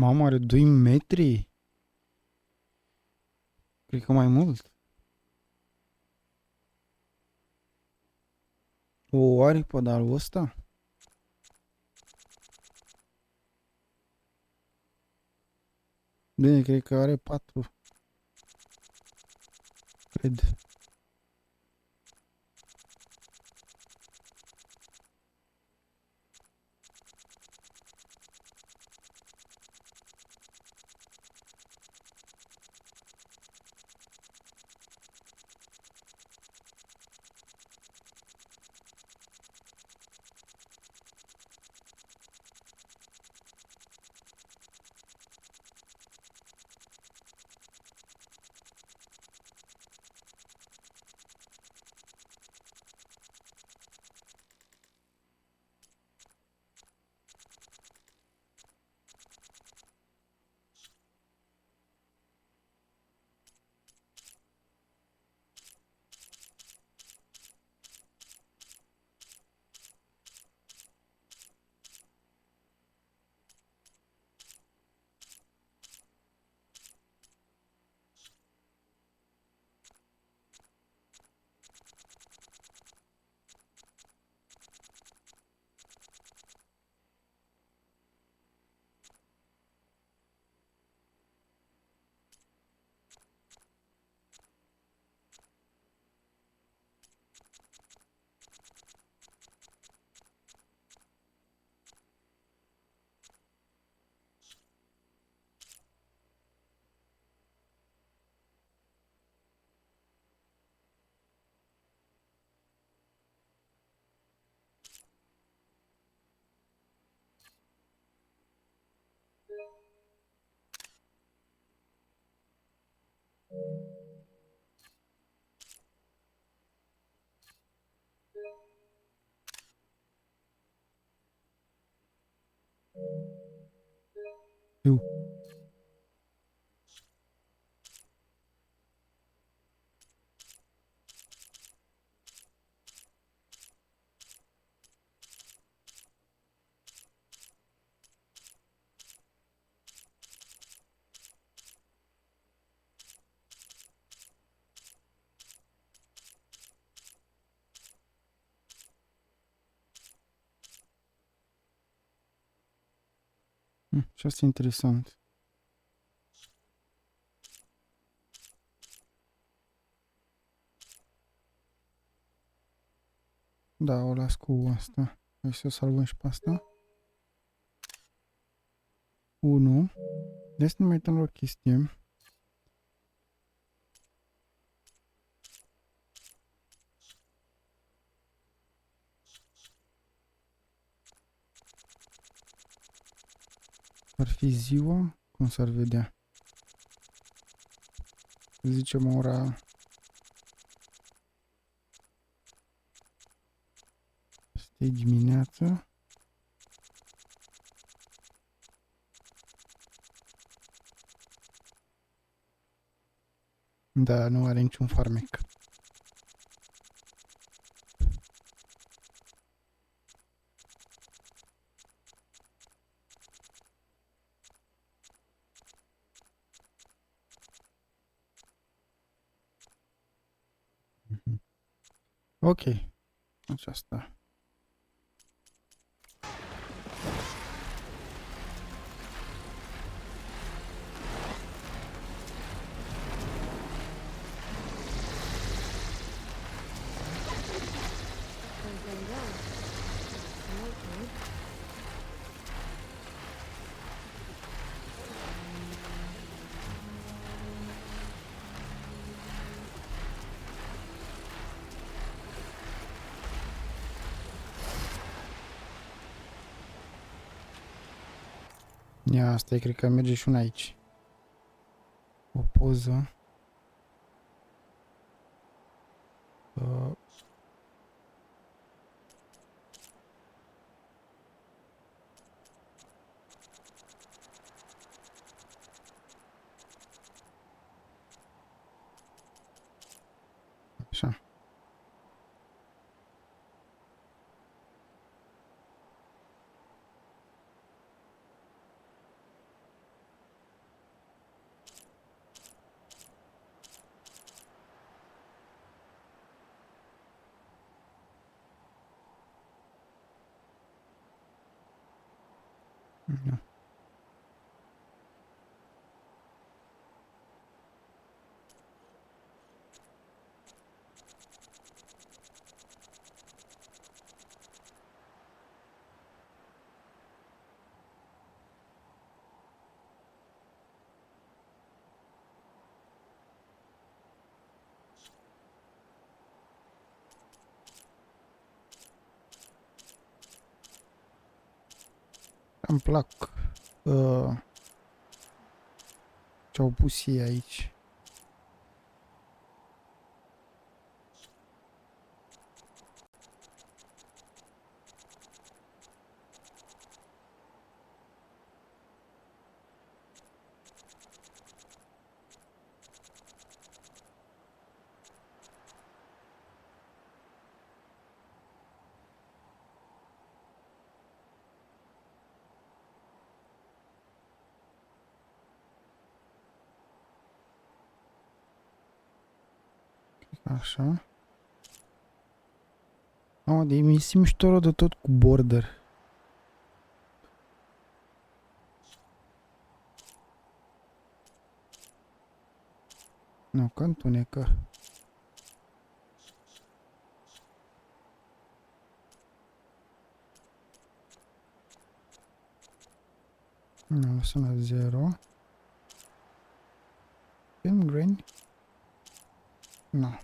Mamă, are 2 metri? Cred că mai mult. O are pedalul ăsta? Bine, cred că are 4. Cred. Iu. Și asta e interesant. Da, o las cu asta. Hai să o salvăm și pe asta. 1. De să ne mai uităm la o chestie. Ar fi ziua? Cum s-ar vedea? Zicem ora... Asta e dimineața. Da, nu are niciun farmec. Ok. Aceasta. Ia, asta e, cred că merge și una aici. O poză. Așa. Da. Îmi plac ce-au pus ei aici. Așa. Mamă, de mi se mișto de tot cu border. Nu, că întunecă. Nu, lăsăm la 0. Film green? Nu.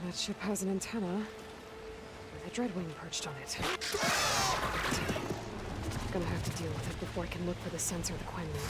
And that ship has an antenna with a dreadwing perched on it. Gonna have to deal with it before I can look for the sensor the Quen need.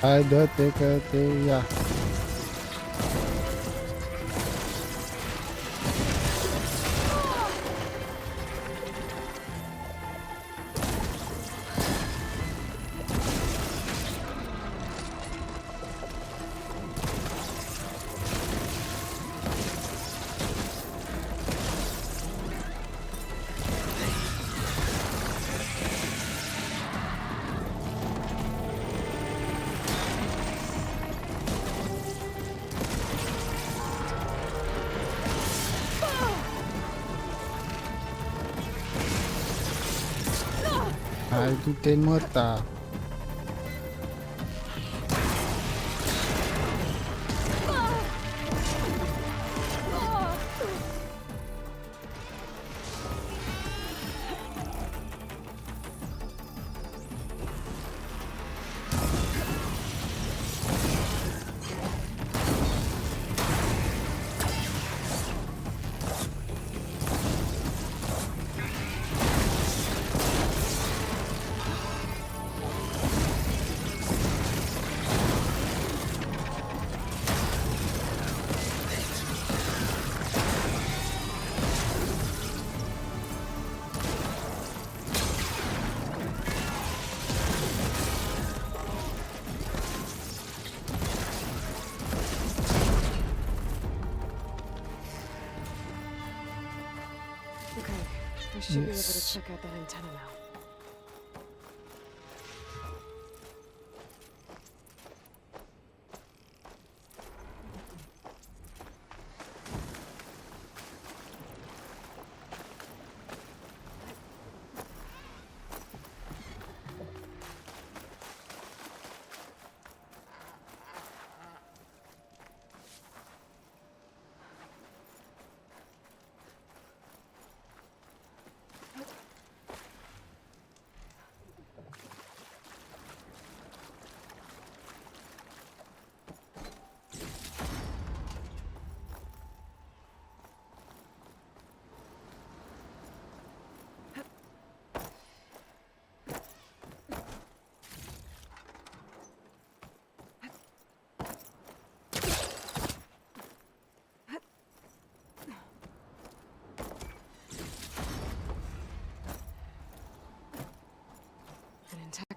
Hai, dă-te că te ia. Hai, du-te în mărta. Should be able to check out that antenna now.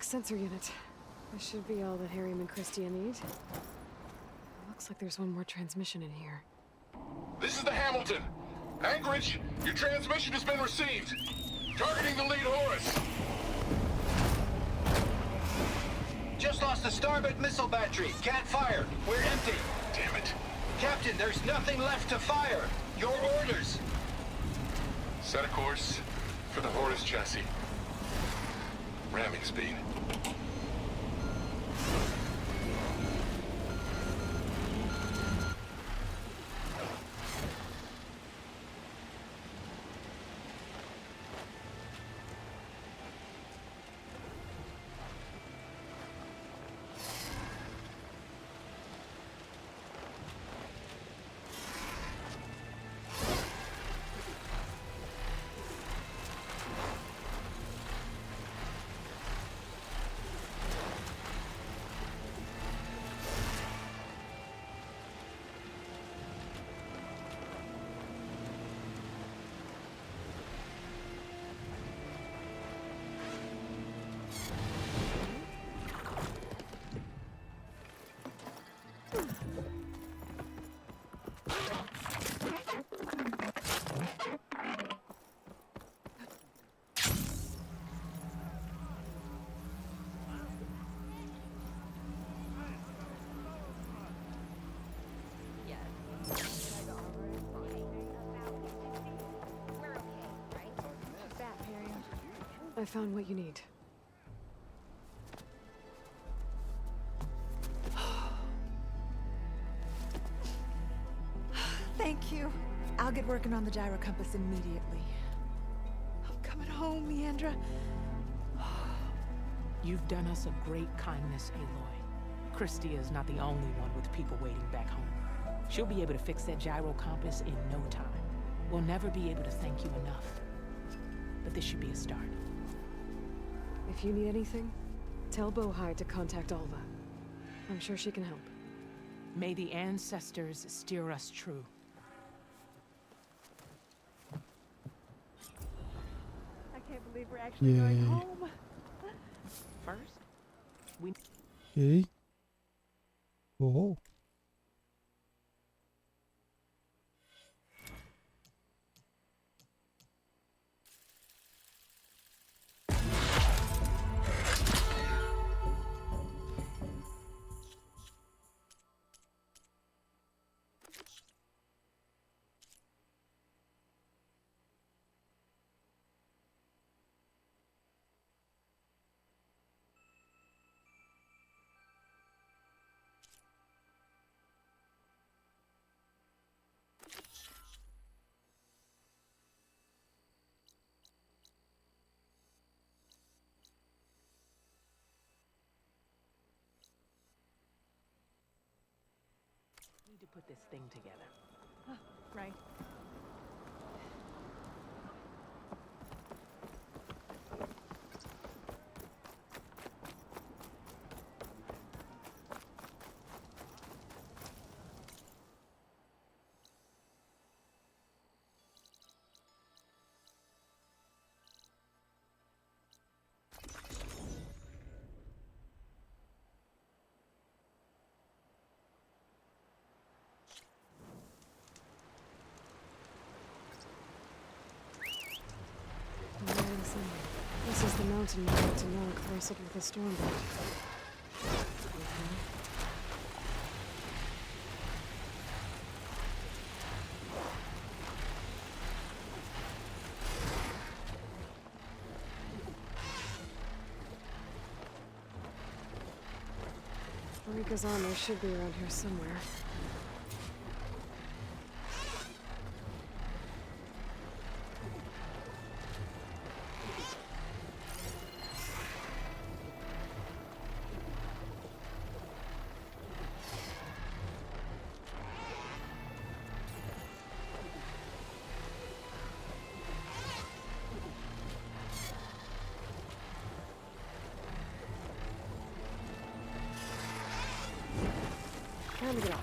Sensor unit. This should be all that Harry and Christia need. Looks like there's one more transmission in here. This is the Hamilton. Anchorage, your transmission has been received. Targeting the lead Horus. Just lost the starboard missile battery. Can't fire. We're empty. Damn it. Captain, there's nothing left to fire. Your orders. Set a course for the Horus chassis. Ramming speed. I found what you need. Thank you. I'll get working on the gyro compass immediately. I'm coming home, Leandra. You've done us a great kindness, Aloy. Christia is not the only one with people waiting back home. She'll be able to fix that gyro compass in no time. We'll never be able to thank you enough. But this should be a start. If you need anything, tell Bohai to contact Alva. I'm sure she can help. May the ancestors steer us true. I can't believe we're actually going Yay. home. First, we... Okay. Oh. need to put this thing together. Right. This is the mountain we went to Nunk wrestled with a storm bird. Marika's armor should be around here somewhere. Time to get off.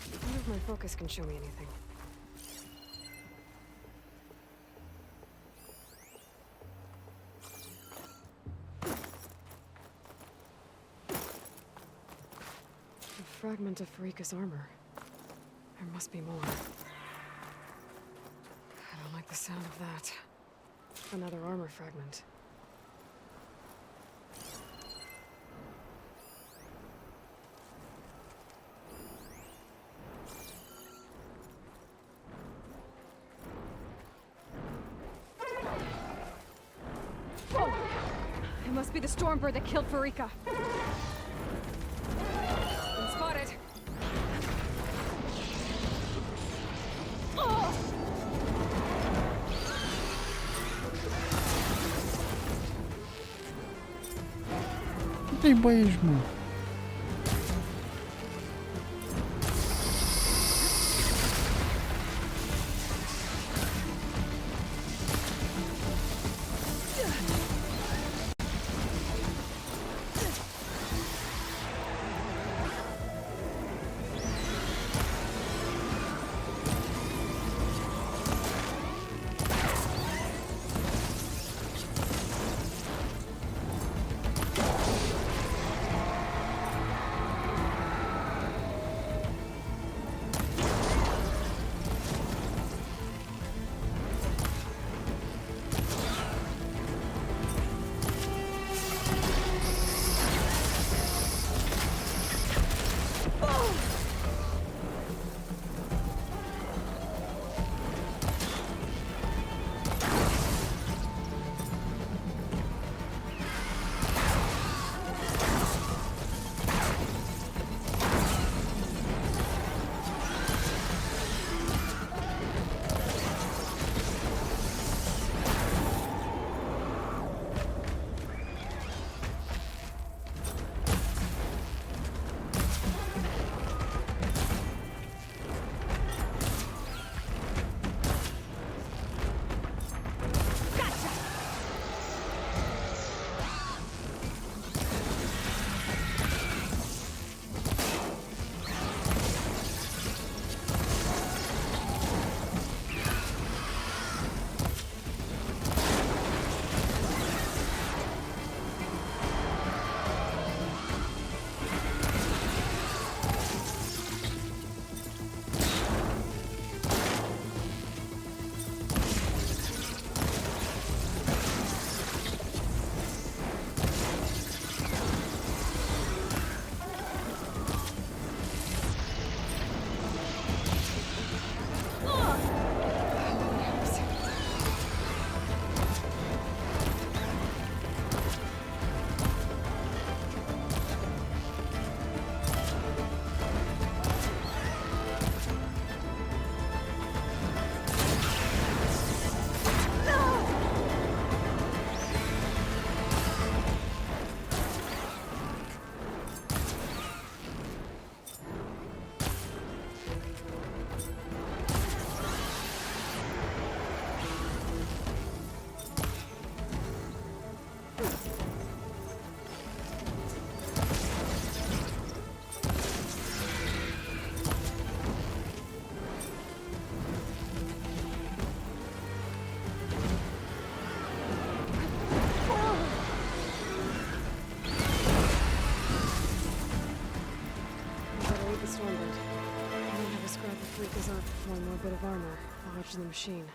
I wonder if my focus can show me anything. A fragment of Farika's armor. There must be more. I don't like the sound of that. Another armor fragment. It must be the Stormbird that killed Farika. Been spotted. Oh! Ce-i bă ești, mă? One more bit of armor. I'll reach the machine.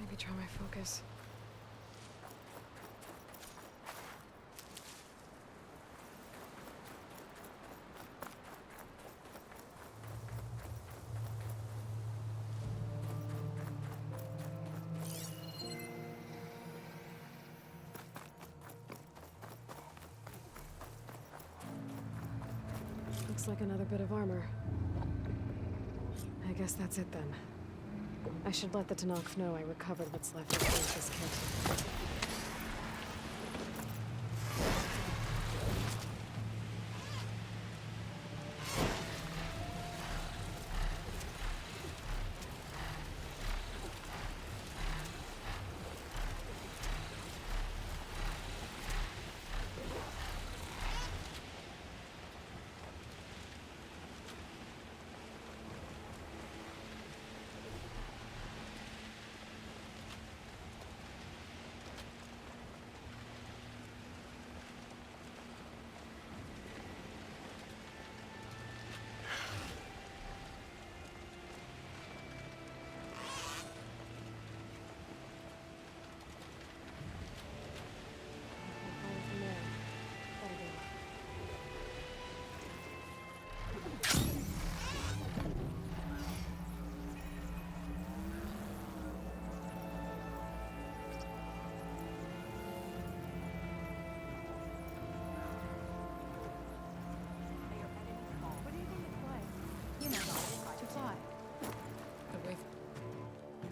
Maybe try my focus. Looks like another bit of armor. I guess that's it then. I should let the Tanakh know I recovered what's left of this kit.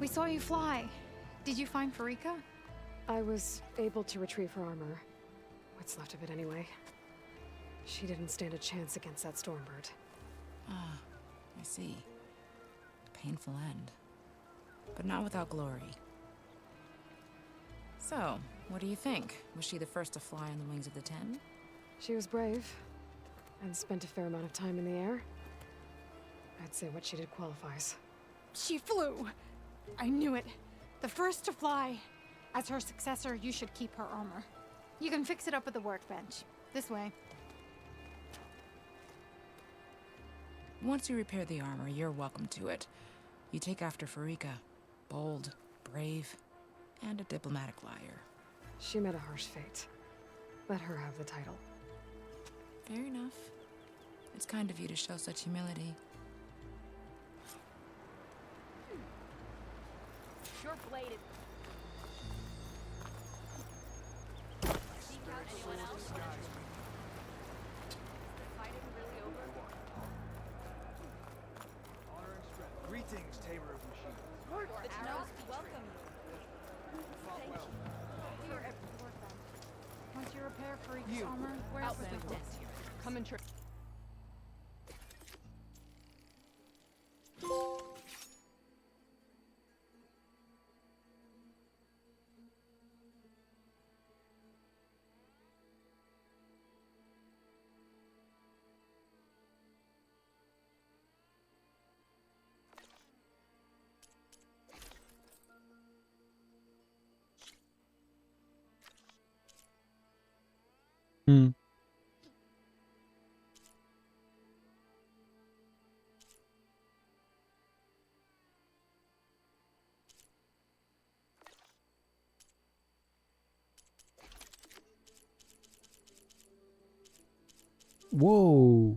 We saw you fly. Did you find Farika? I was able to retrieve her armor. What's left of it anyway. She didn't stand a chance against that Stormbird. Ah, I see. Painful end. But not without glory. So, what do you think? Was she the first to fly on the wings of the Ten? She was brave, and spent a fair amount of time in the air. I'd say what she did qualifies. She flew! I knew it. The first to fly. As her successor, you should keep her armor. You can fix it up at the workbench. This way. Once you repair the armor, you're welcome to it. You take after Farika. Bold, brave, and a diplomatic liar. She met a harsh fate. Let her have the title. Fair enough. It's kind of you to show such humility. Your blade is... Seek out anyone else? Is the fighting really over? Honor and strength. Greetings, tamer of machines. The Arrows welcome you. Fought well. For every workbench. Once you repair Freak's You. armor, where's the Outland desk here. Come and try. Hmm. Whoa.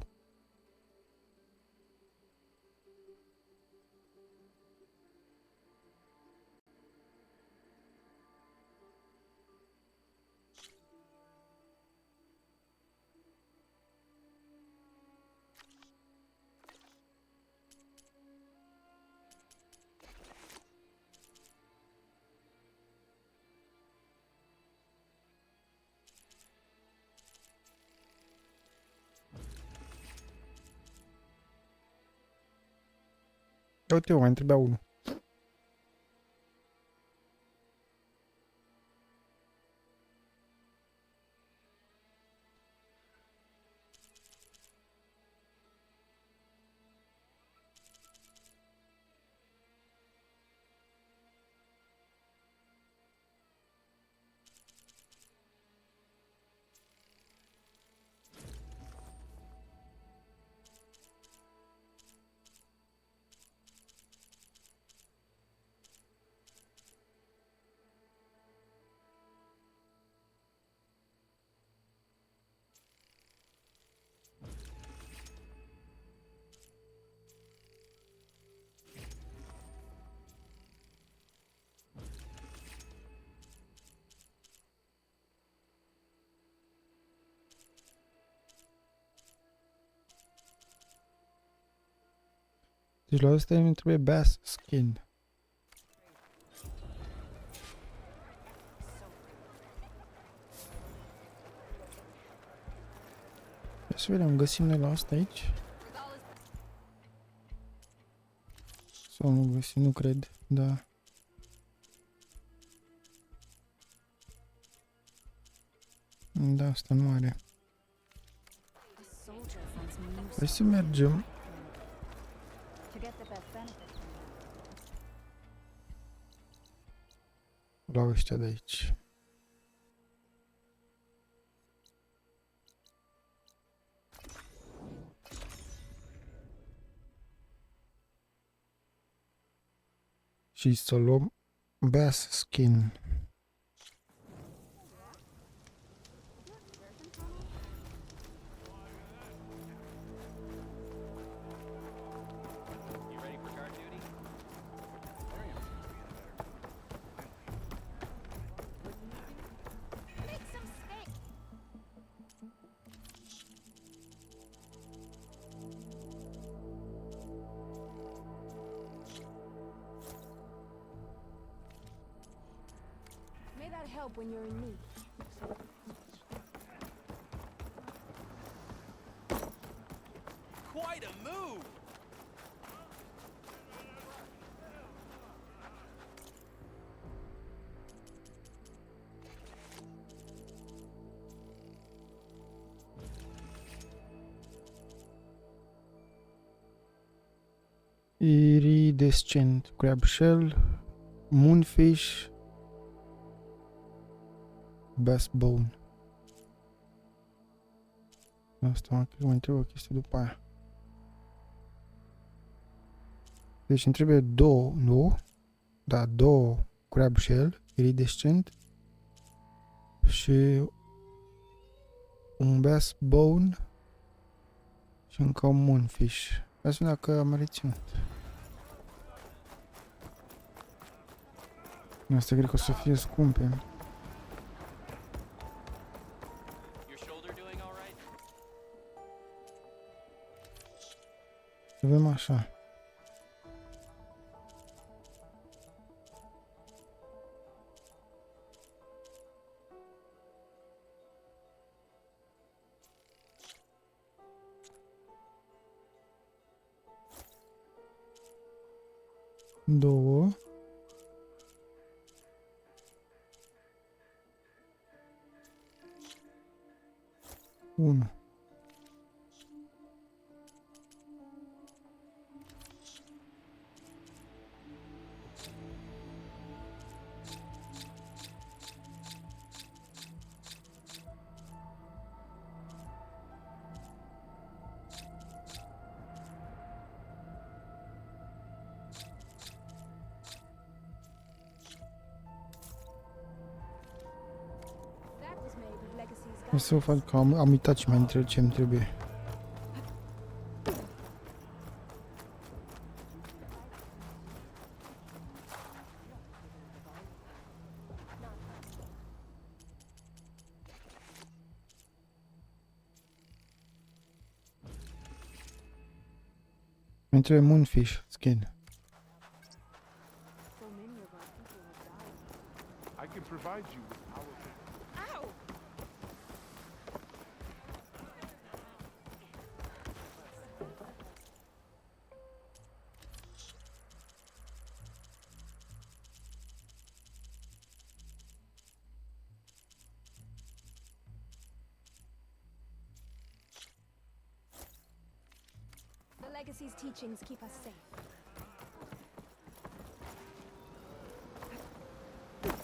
Uite, mai trebuia unul. Deci la ăsta îmi trebuie bass skin. Ia să vedem, găsim noi la asta aici? Sau nu găsim, nu cred, da. Da, asta nu are. Hai să mergem. La ăștia de aici. Și să luăm bass skin. help when you're in need. Quite a move! Iridescent, crab shell, moonfish, bass bone. Asta mai trebuie o chestie după aia. Deci îmi trebuie două, nu? Da, două crab shell, iridescent și un bass bone și încă un moonfish. Hai să vedem dacă am reținut. Asta cred că o să fie scumpe. Your shoulder doing all right? Avem așa. Două. Unu. O să fac că am uitat și mai întreb ce îmi trebuie. Îmi trebuie moonfish skin. I can provide you with powerful. Ow! The Legacy's teachings keep us safe.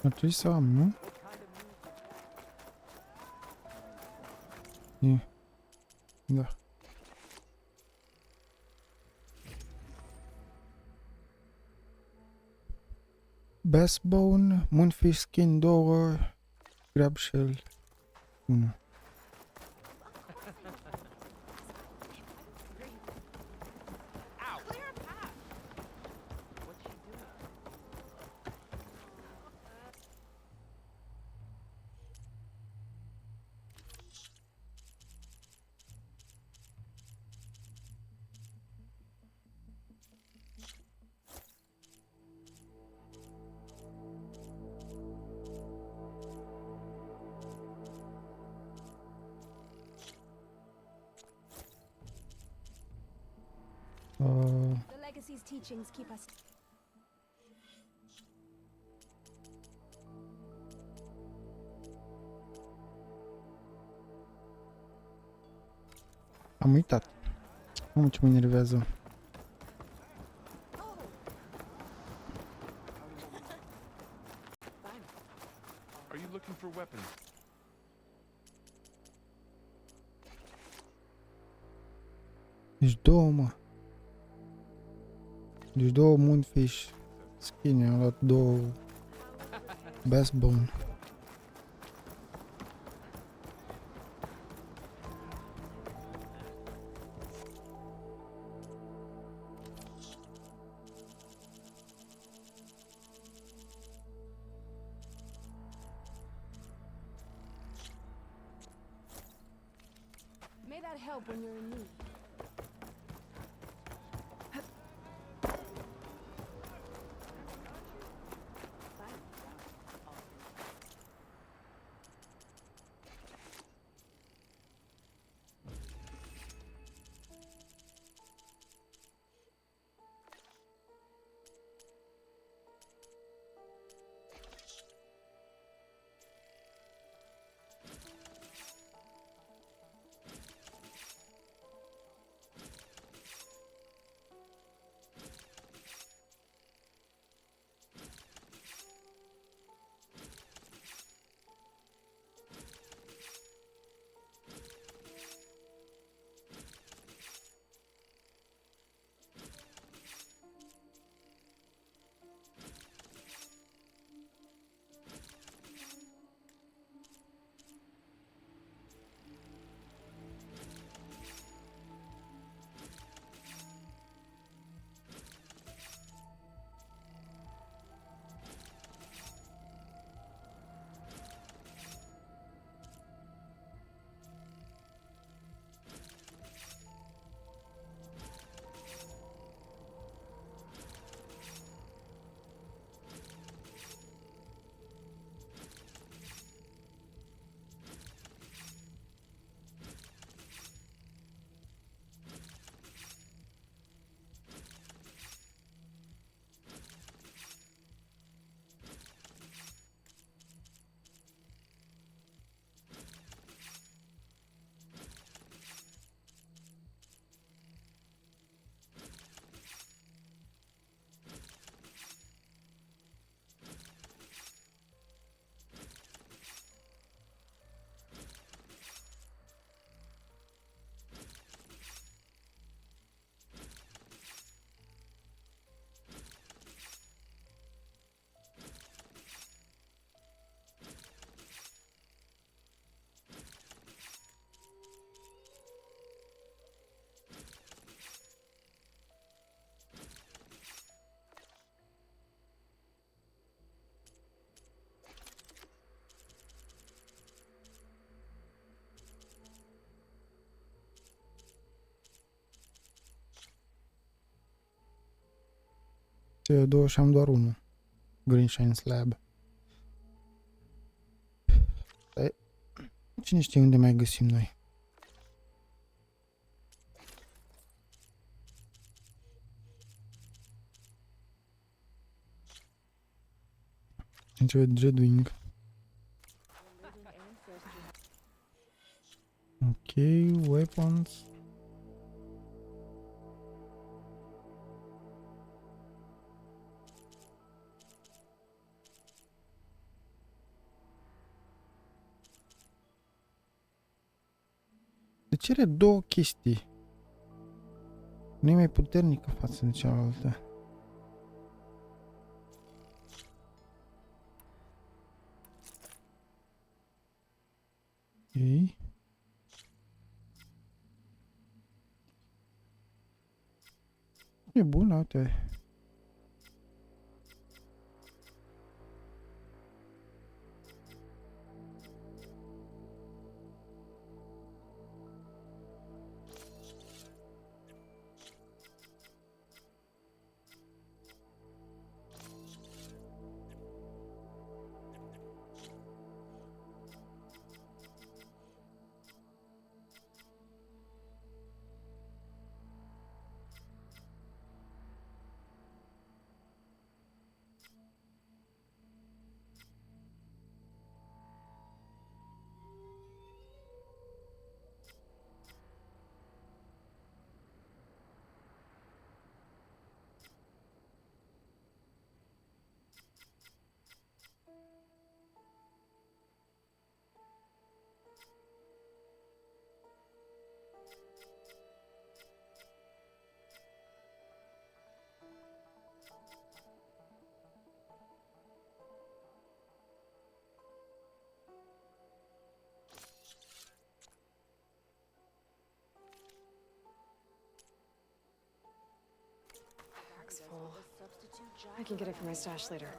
Ar trebui să am, nu? E. Da. Bass bone, moonfish skin 2, crab shell 1. Clear a path! The Legacy's teachings keep us. Am uitat. Mamă, ce mă enervează. Are you looking for weapons? Deci două, mă. Deci două moonfish skin, am luat două bass bone. May that help when you're in need. două și am doar unul. Green Shine Slab. Cine știe unde mai găsim noi? Enjoy Dreadwing. Ok, weapons. Deci are două chestii. Nu e mai puternică față de cealaltă. Ok. E bună, uite. Back's full. I can get it from my stash later.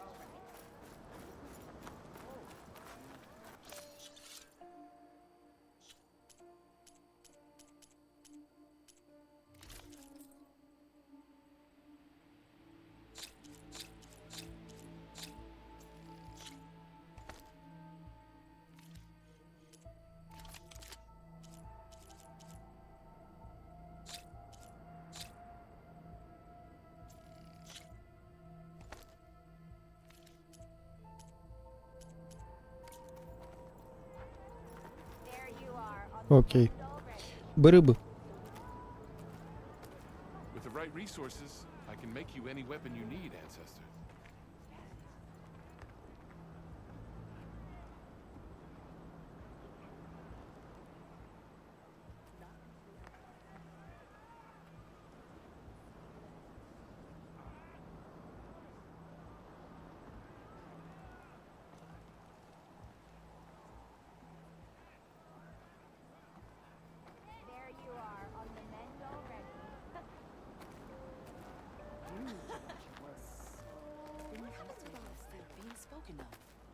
Ok. Bărâbă. With the right resources, I can make you any weapon you need, Ancestor.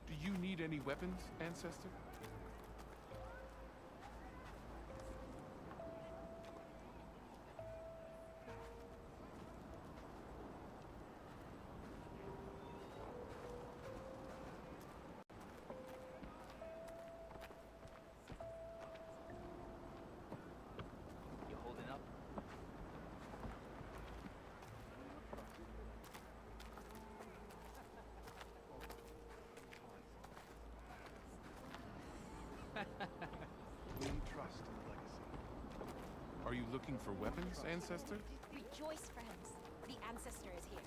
Do you need any weapons, Ancestor? You holding up? We trust in legacy. Are you looking for weapons, Ancestor? Rejoice, friends. The ancestor is here.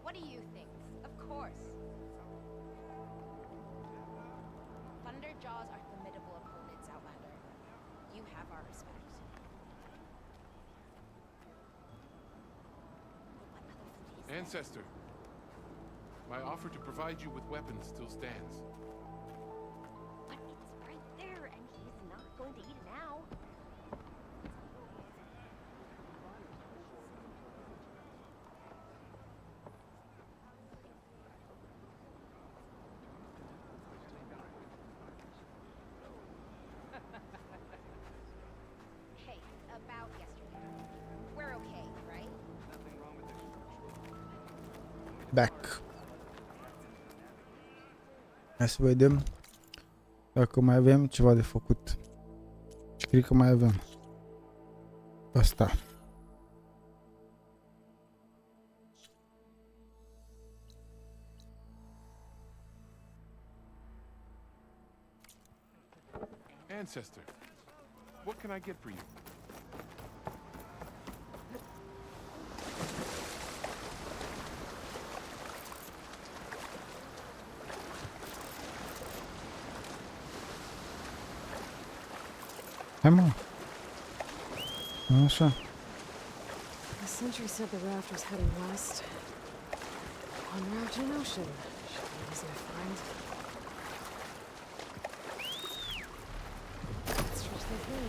What do you think? Of course. Thunderjaws are formidable opponents, Outlander. You have our respect. Ancestor, my offer to provide you with weapons still stands. But it's right there, and he's not going to eat it now. back. Hai să vedem dacă mai avem ceva de făcut. Și cred că mai avem. Asta. Ancestor, what can I get for you? Hai mă. Așa. The sentry said the raft was heading west. On route to an ocean. Should be easy to find. Stretch that way.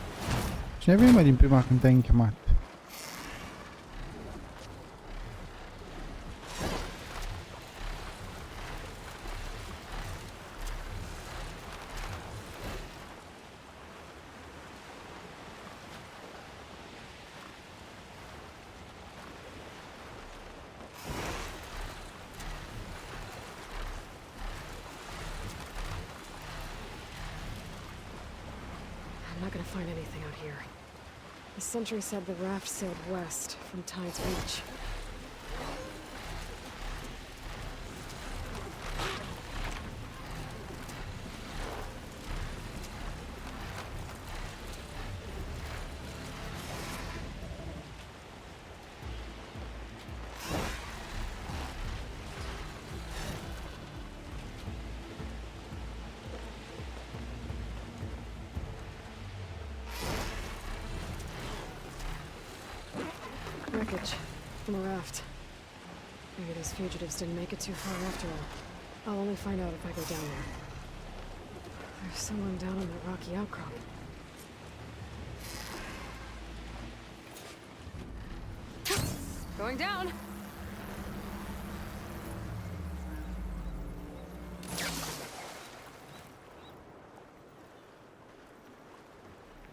Cine vine din prima când te-ai închemat? I'm not gonna find anything out here. The sentry said the raft sailed west from Tide's Reach. Wreckage from a raft. Maybe those fugitives didn't make it too far after all. I'll only find out if I go down there. There's someone down on that rocky outcrop. Going down!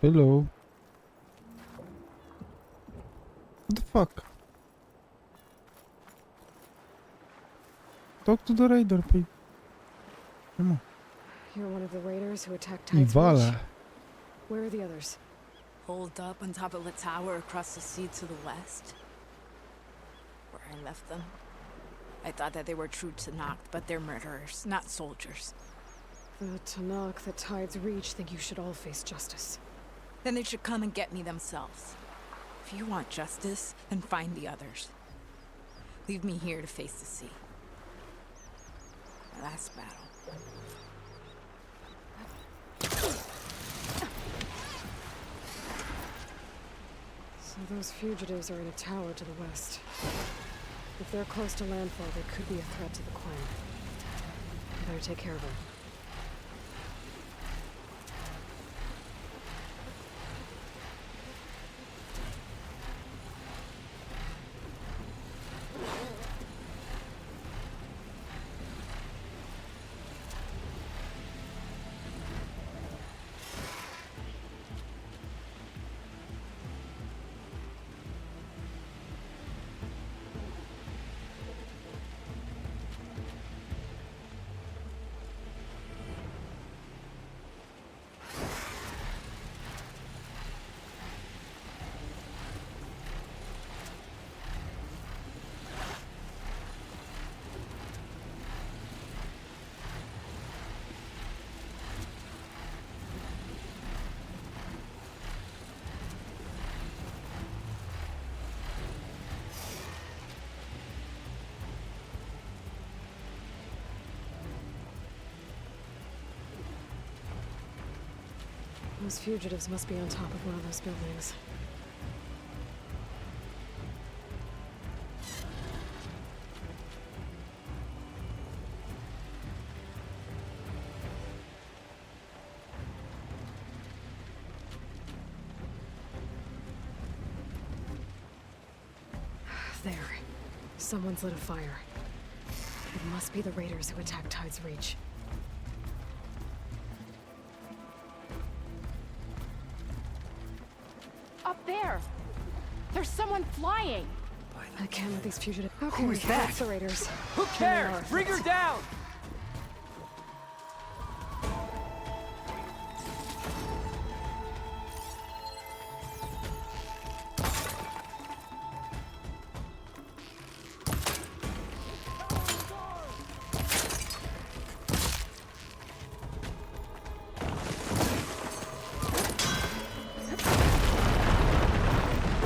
Hello. What the fuck? Talk to the raider, please. Come on. You're one of the raiders who attacked Tide's Reach. Ivala. Where are the others? Holed up on top of a tower across the sea to the west. Where I left them. I thought that they were true Tanakh, but they're murderers, not soldiers. The Tanakh that Tide's Reach think you should all face justice. Then they should come and get me themselves. If you want justice, then find the others. Leave me here to face the sea. My last battle. So those fugitives are in a tower to the west. If they're close to landfall, they could be a threat to the Queen. I better take care of them. Those fugitives must be on top of one of those buildings. There. Someone's lit a fire. It must be the raiders who attacked Tide's Reach. Up there! There's someone flying! I can't let these fugitives. Okay, Who is that? that's the raiders. Who cares? Bring her down!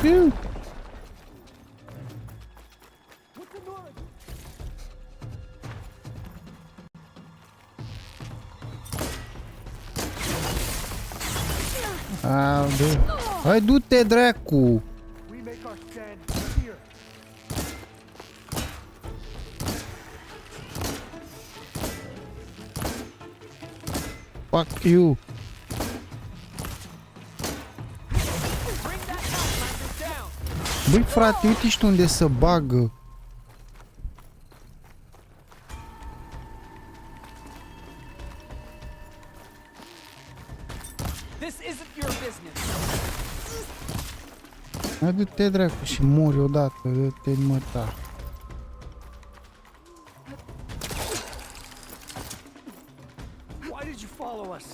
Phew. Hai, du-te, dracu! We make our stand here. Fuck you! Băi, frate, uite și tu unde se bagă. This isn't your business. Hai, du-te, dracu, și mori odată, du-te în măta. Why did you follow us?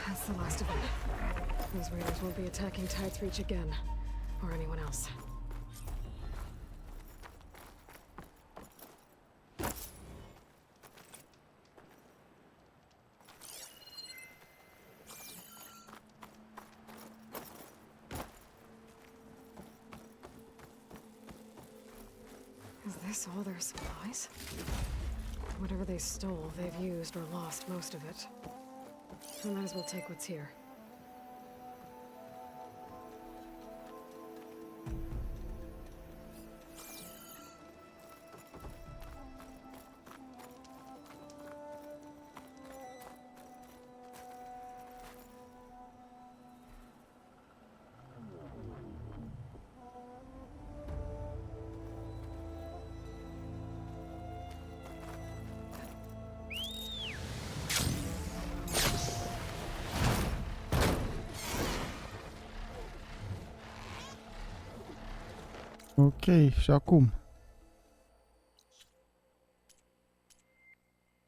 That's the last of them. Those raiders won't be attacking Tide's Reach again, or anyone else. Is this all their supplies? Whatever they stole, they've used or lost most of it. We might as well take what's here. Ok, și acum?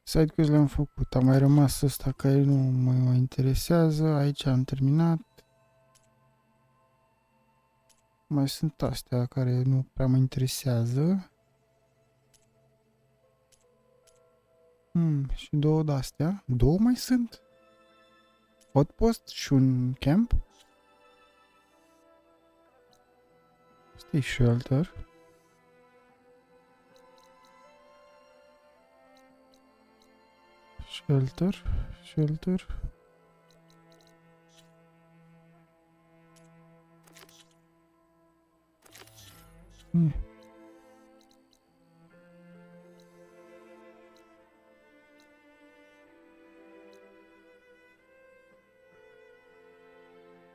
Side quest le-am făcut, a mai rămas ăsta care nu mă interesează, aici am terminat. Mai sunt astea care nu prea mă interesează. Și două de-astea. Două mai sunt? Outpost și un camp? Asta-i shelter. Shelter.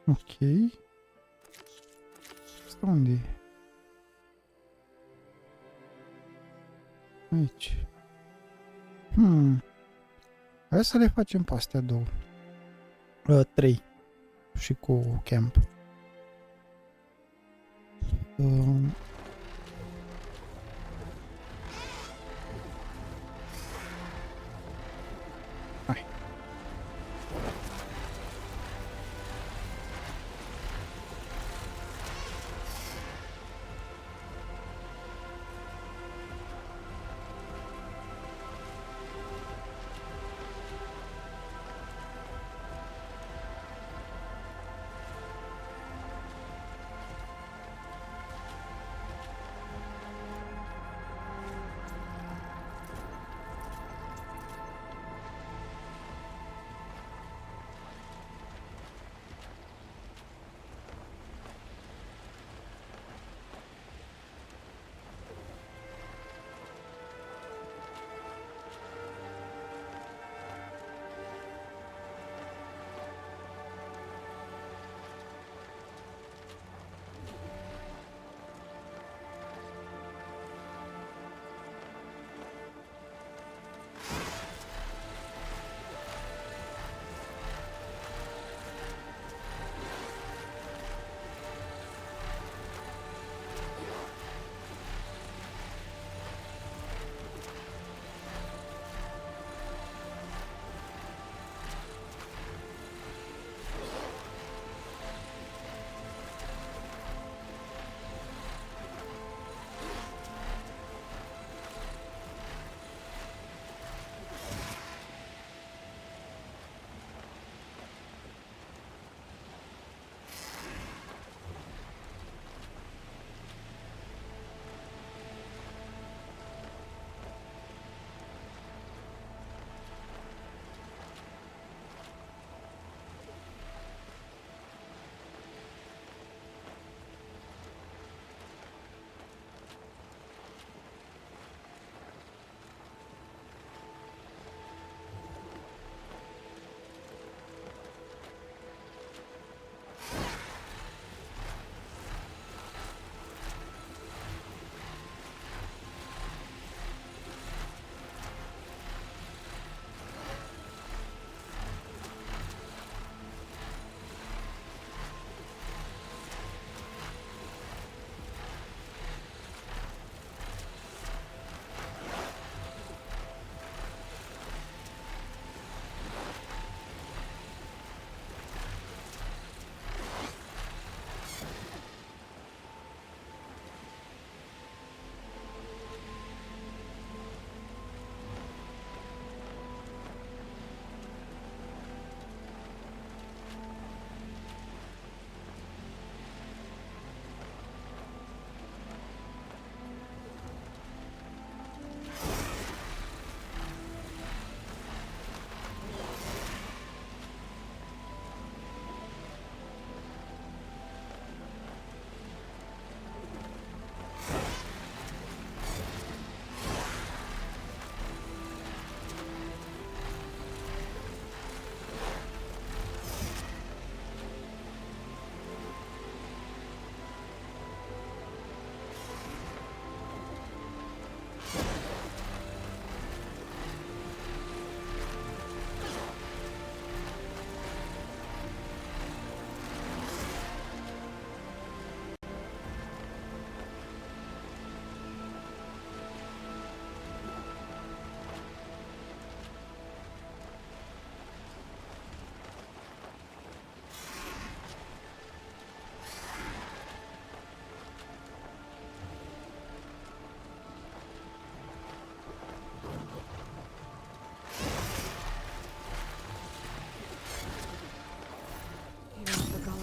Ok. Asta unde e? Aici. Hai să le facem pe astea două. 3. Și cu camp. Hai.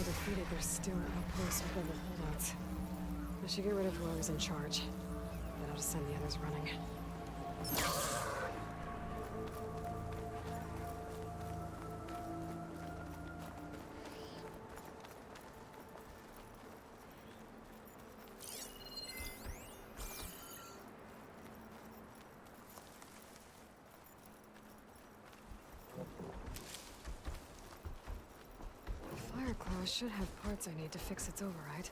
Defeated, there's still outposts with the holdouts. I should get rid of whoever's in charge. Then I'll just send the others running. I should have parts I need to fix its override.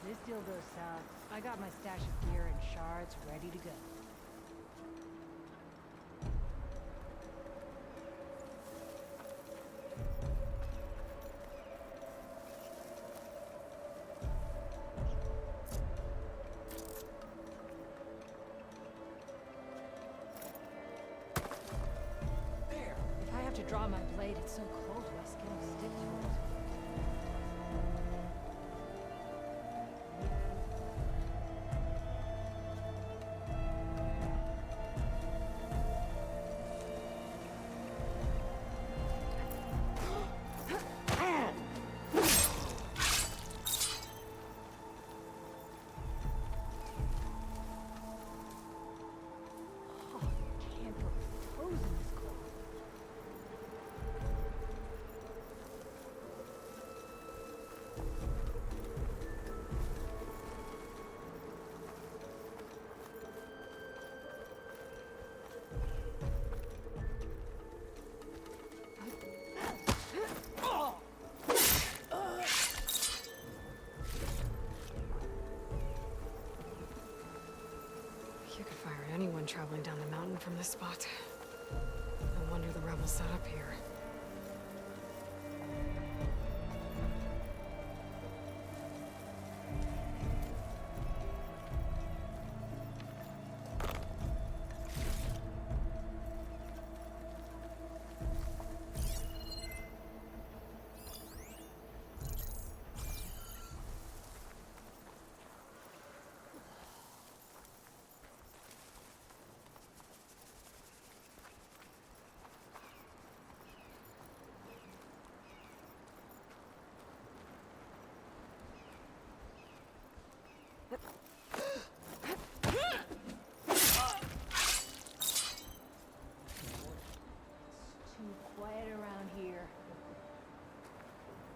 This deal goes south. I got my stash of gear and shards ready to go. There! If I have to draw my blade, it's so cold my skin will stick to it. You could fire at anyone traveling down the mountain from this spot. No wonder the rebels set up here.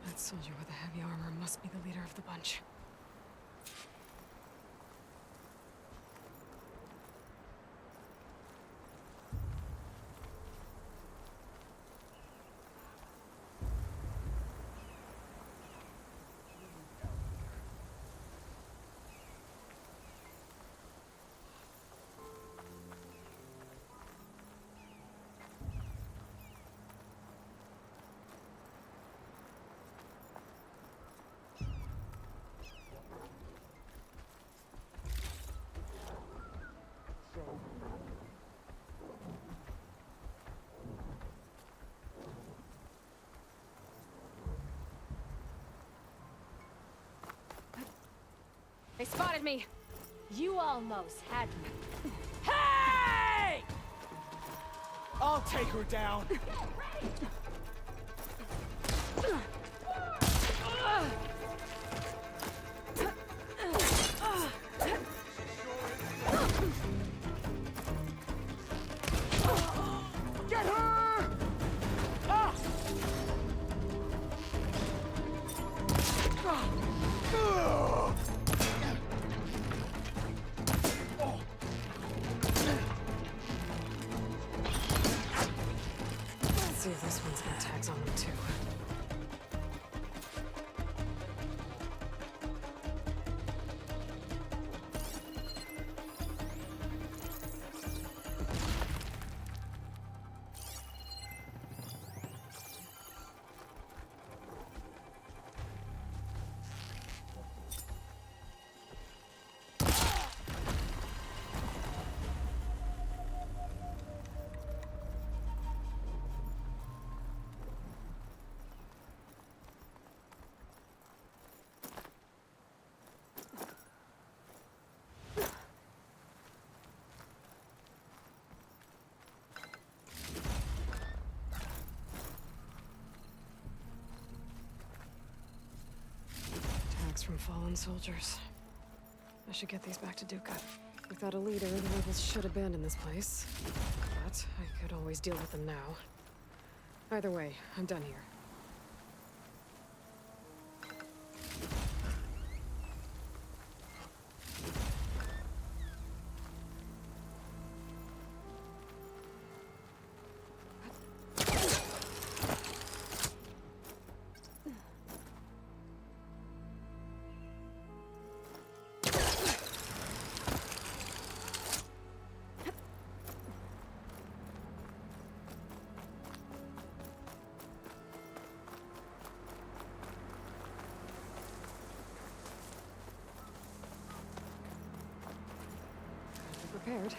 That soldier with the heavy armor must be the leader of the bunch. They spotted me! You almost had me. Hey! I'll take her down. artifacts from fallen soldiers. I should get these back to Duca. Without a leader, the rebels should abandon this place. But I could always deal with them now. Either way, I'm done here. Prepared.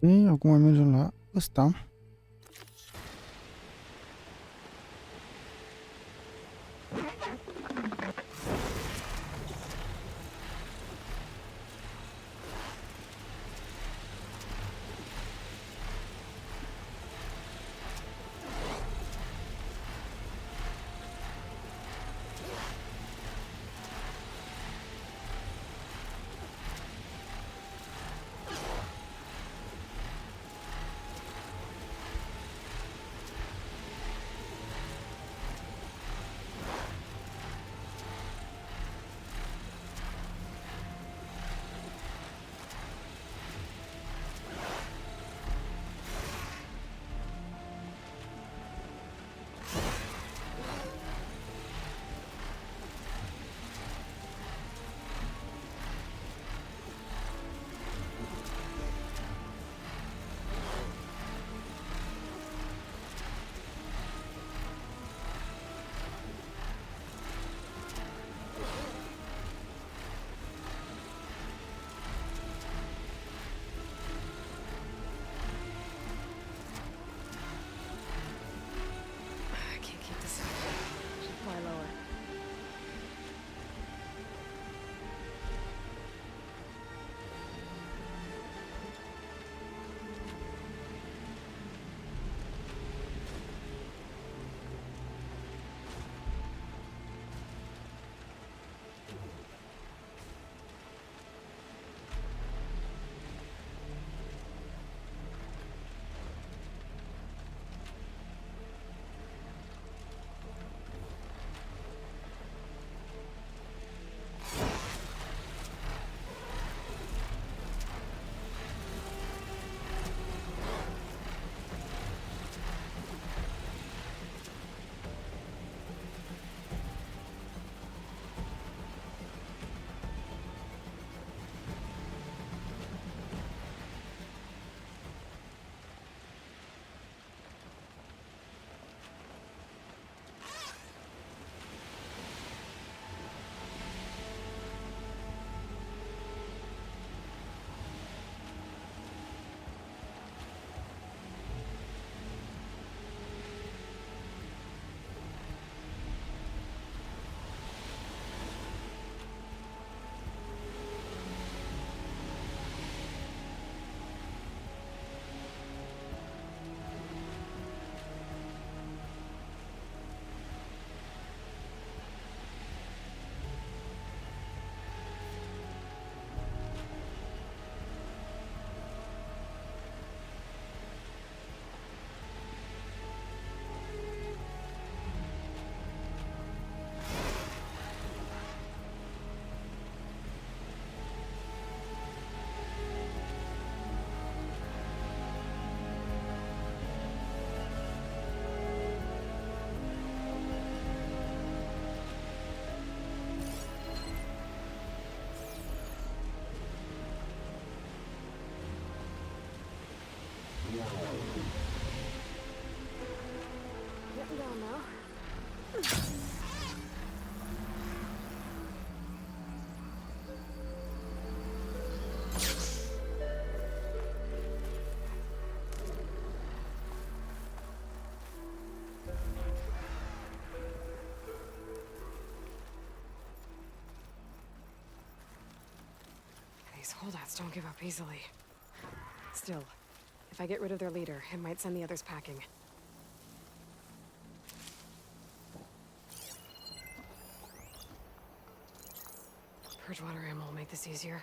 Ok, acum mergem la ăsta. Getting down now. These holdouts don't give up easily. Still, if I get rid of their leader, it might send the others packing. Purge water ammo will make this easier.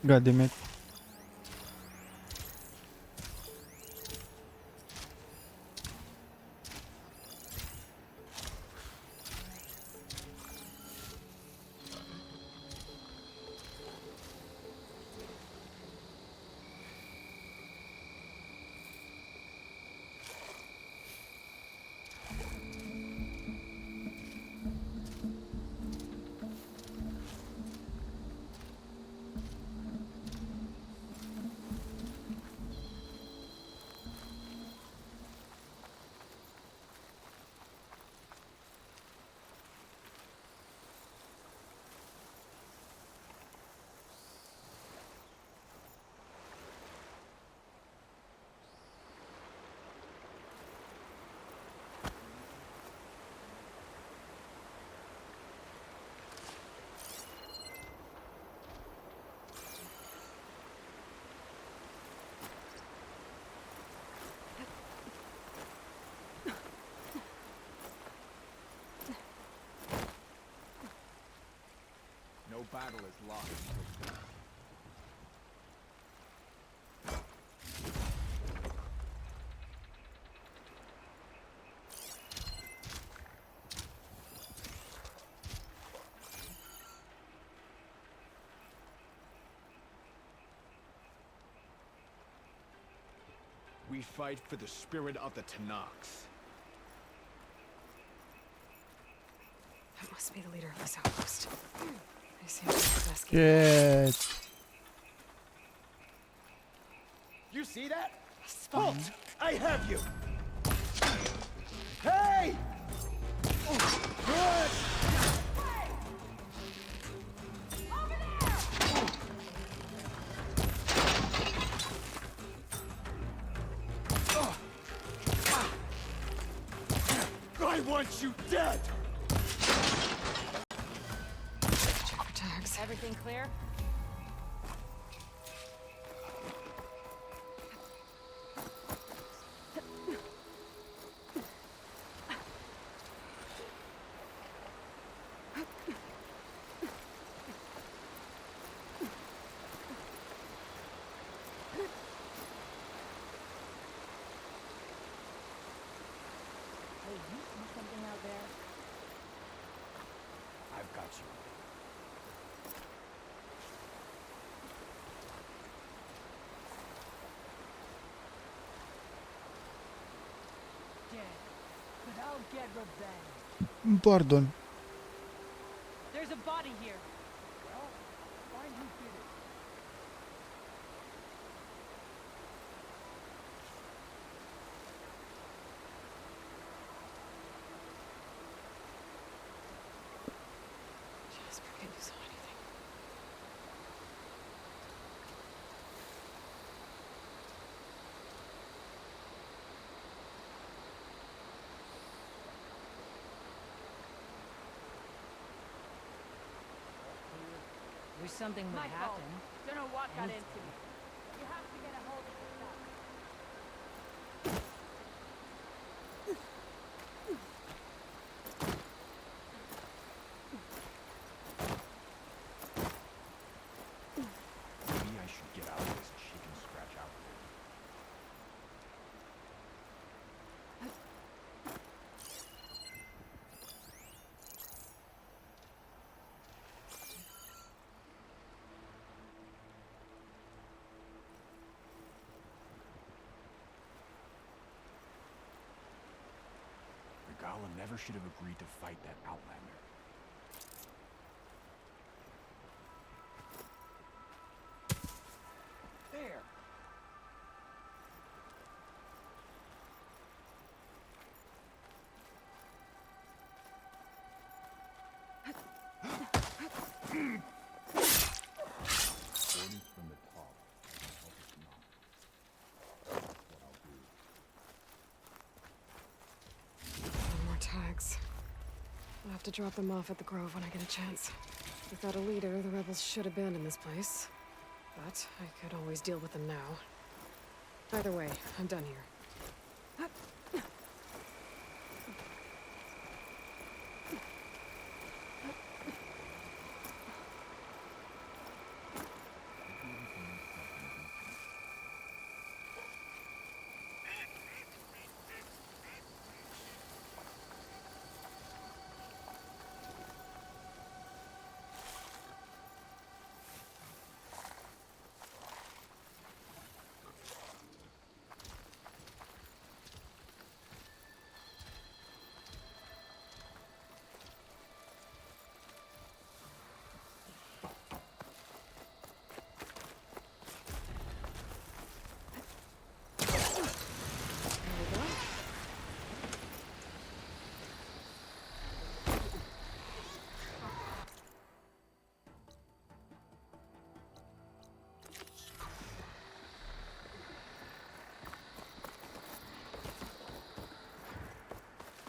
God damn it. No battle is lost. We fight for the spirit of the Tanakhs. That must be the leader of this outpost. They seem to be the best game. Shit. You see that? Halt! I have you! Hey! Good! I want you dead! Check for tags. Everything clear? I've got you. Dead. But I'll get revenge. Pardon. There's a body here. Well, find who did it. Just forget you saw anything. Wish something would My fault. happen. Don't know what got Anything. into me. You have to get a hold of this stuff. Maybe I should get out of this chicken scratch outfit. Regala never should have agreed to fight that Outlander. There! to drop them off at the Grove when I get a chance. Without a leader, the rebels should abandon this place. But I could always deal with them now. Either way, I'm done here.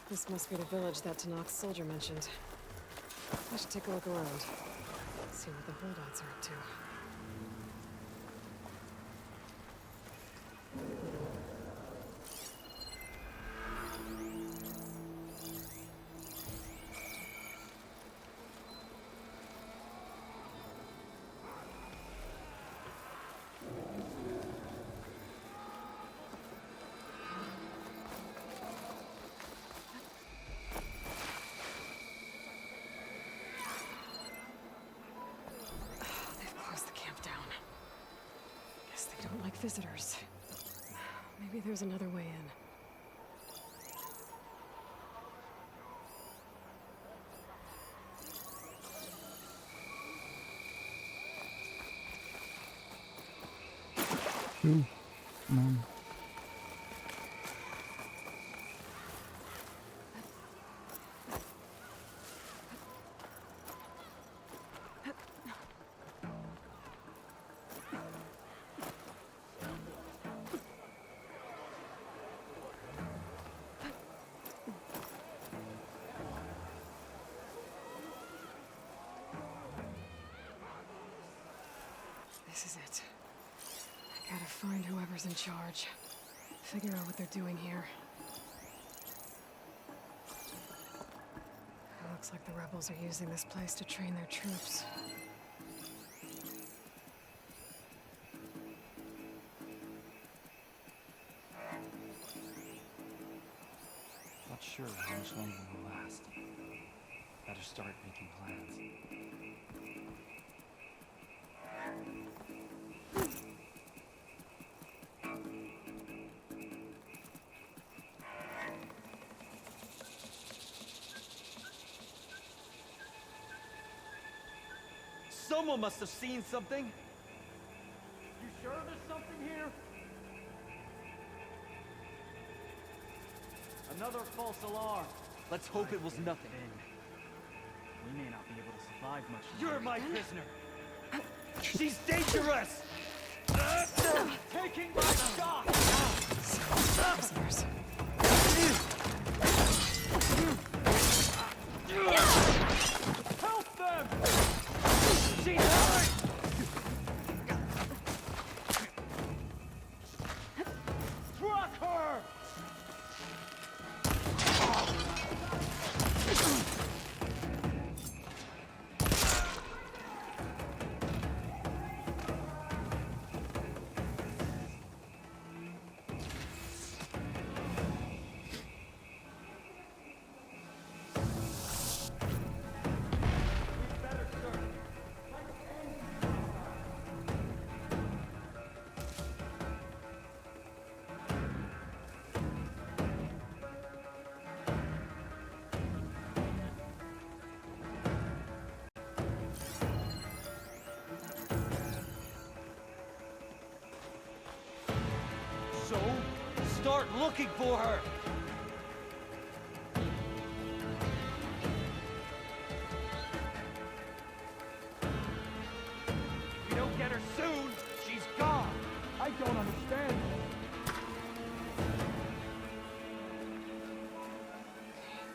This must be the village that Tanak's soldier mentioned. I should take a look around. See what the holdouts are up to. Visitors. Maybe there's another way in. Ooh, man. This is it. I gotta find whoever's in charge. Figure out what they're doing here. It looks like the rebels are using this place to train their troops. Not sure how much longer will last. Better start making plans. Someone must have seen something. You sure there's something here? Another false alarm. Let's hope it was nothing. We may not be able to survive much longer. You're my prisoner. She's dangerous. Taking my shot. Prisoners. Help them! She's hurt! Truck her! So, start looking for her! If we don't get her soon, she's gone! I don't understand.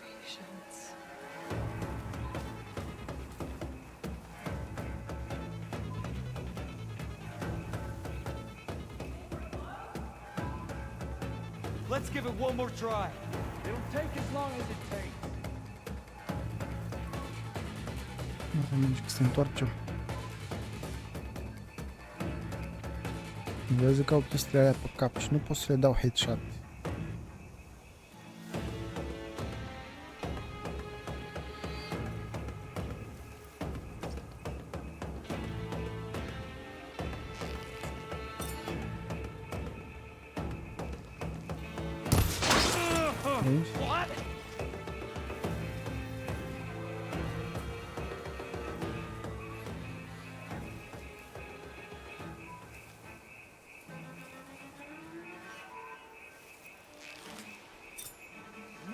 Patience. Let's give it one more try. It'll take as long as it takes. Merge că se întoarce. Vezi că au chestiile alea pe cap și nu pot să le dau headshot. What?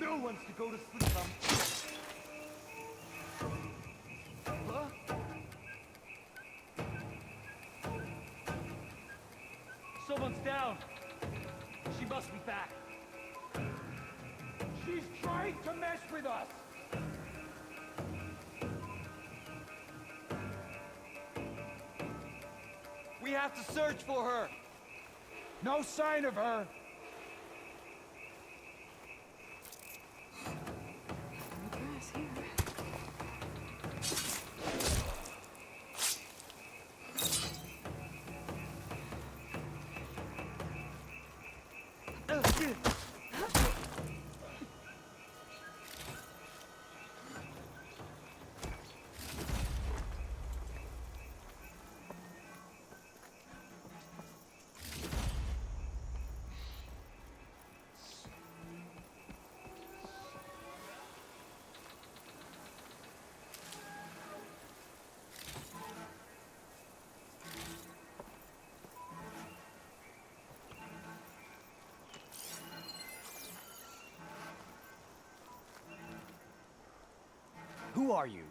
No one's to go to sleep. Huh? Someone's down. She must be back. She's trying to mess with us! We have to search for her! No sign of her! Who are you?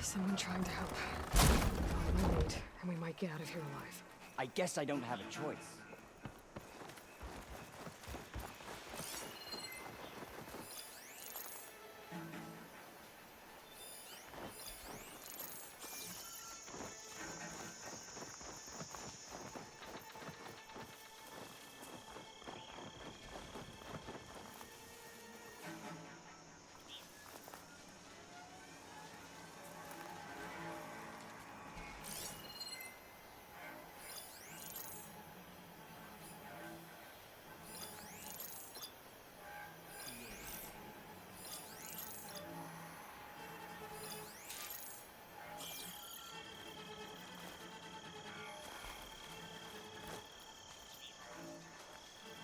Someone trying to help. Follow my lead, and we might get out of here alive. I guess I don't have a choice.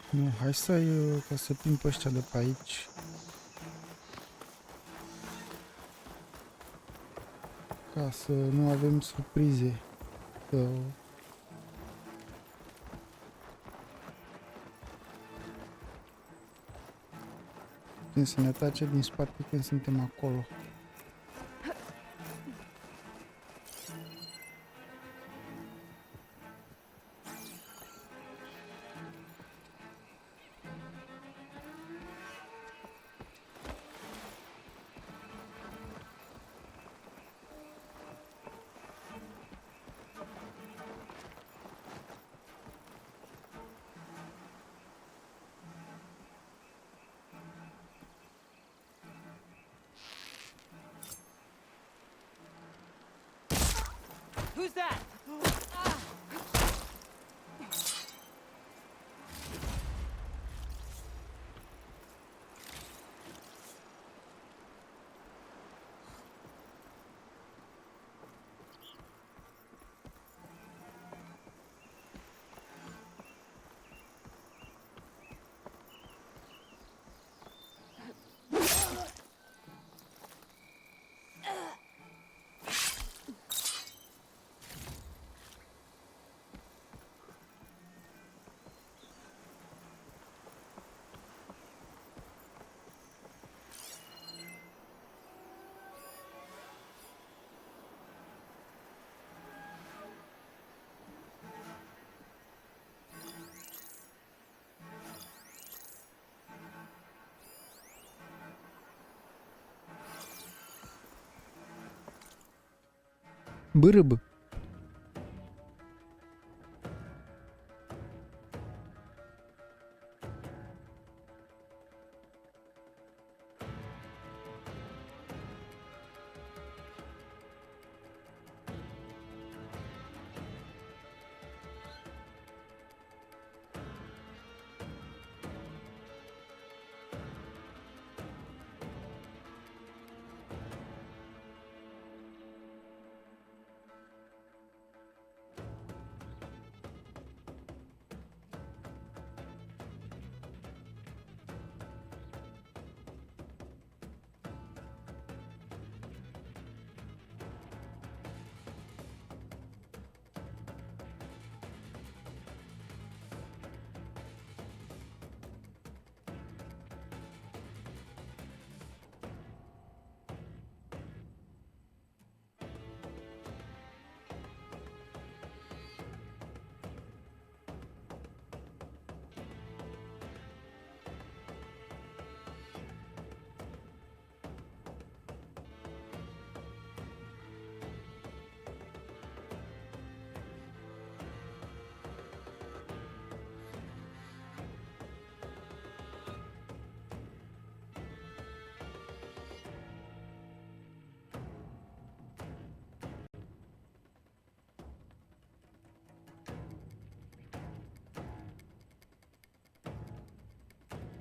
Nu, hai să-i căsătim pe ăștia de pe aici. Ca să nu avem surprize. Să... Când să ne atace din spate când suntem acolo. Who's that? Bârâbă.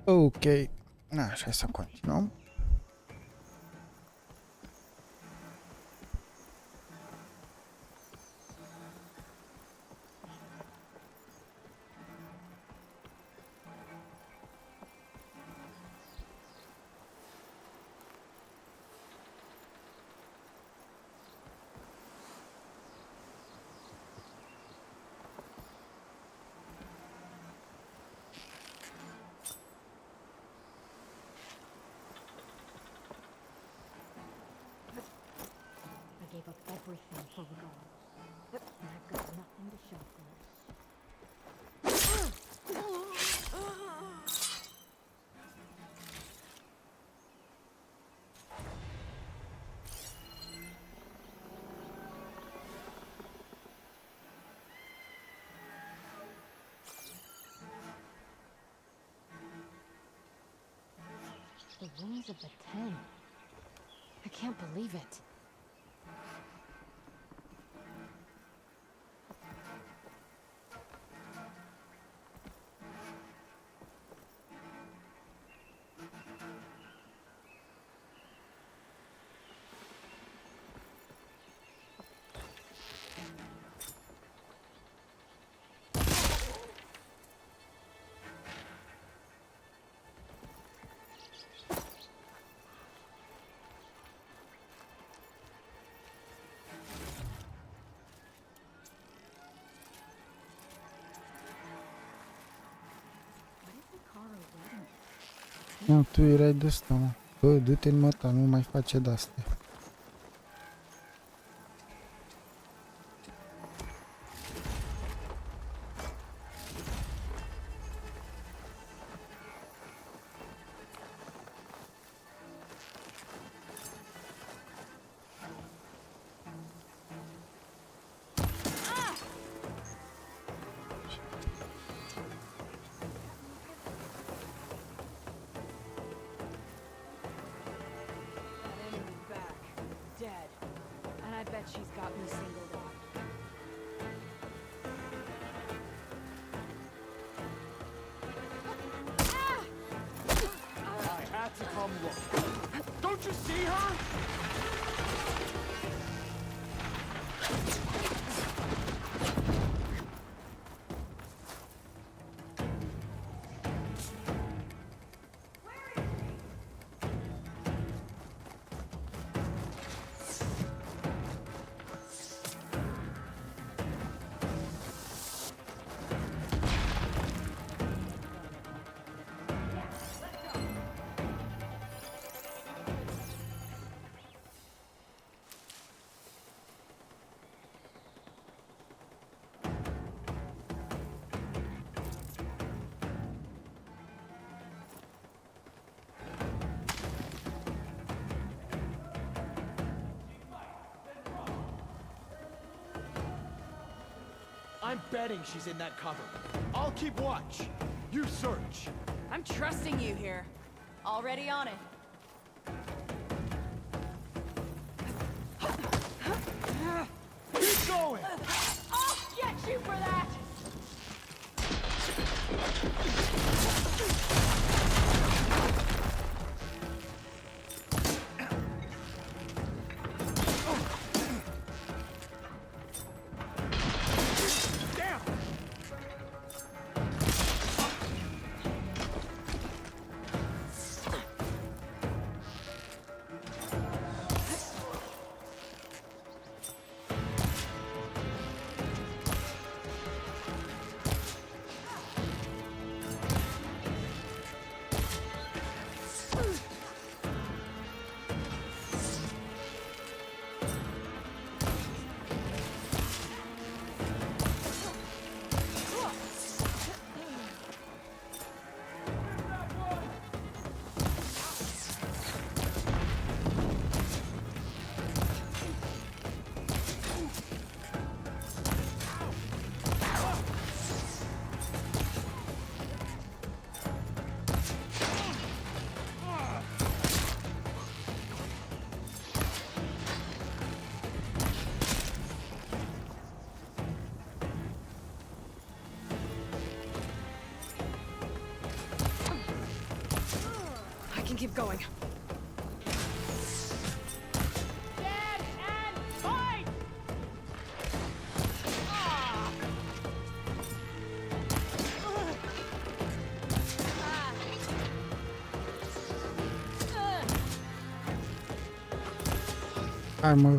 Ok. Așa, să continuăm. I gave up everything for regard. And I've got nothing to show for it. The wings of the Ten. I can't believe it. Nu, tu erai de asta, mă. Bă, du-te în măta, nu mai face de-astea. She's got me singled out. I had to come look. Don't you see her? I'm betting she's in that cover. I'll keep watch. You search. I'm trusting you here. Already on it. Keep going! I'll get you for that! can keep going. Stand and fight! Ah! Hai mă.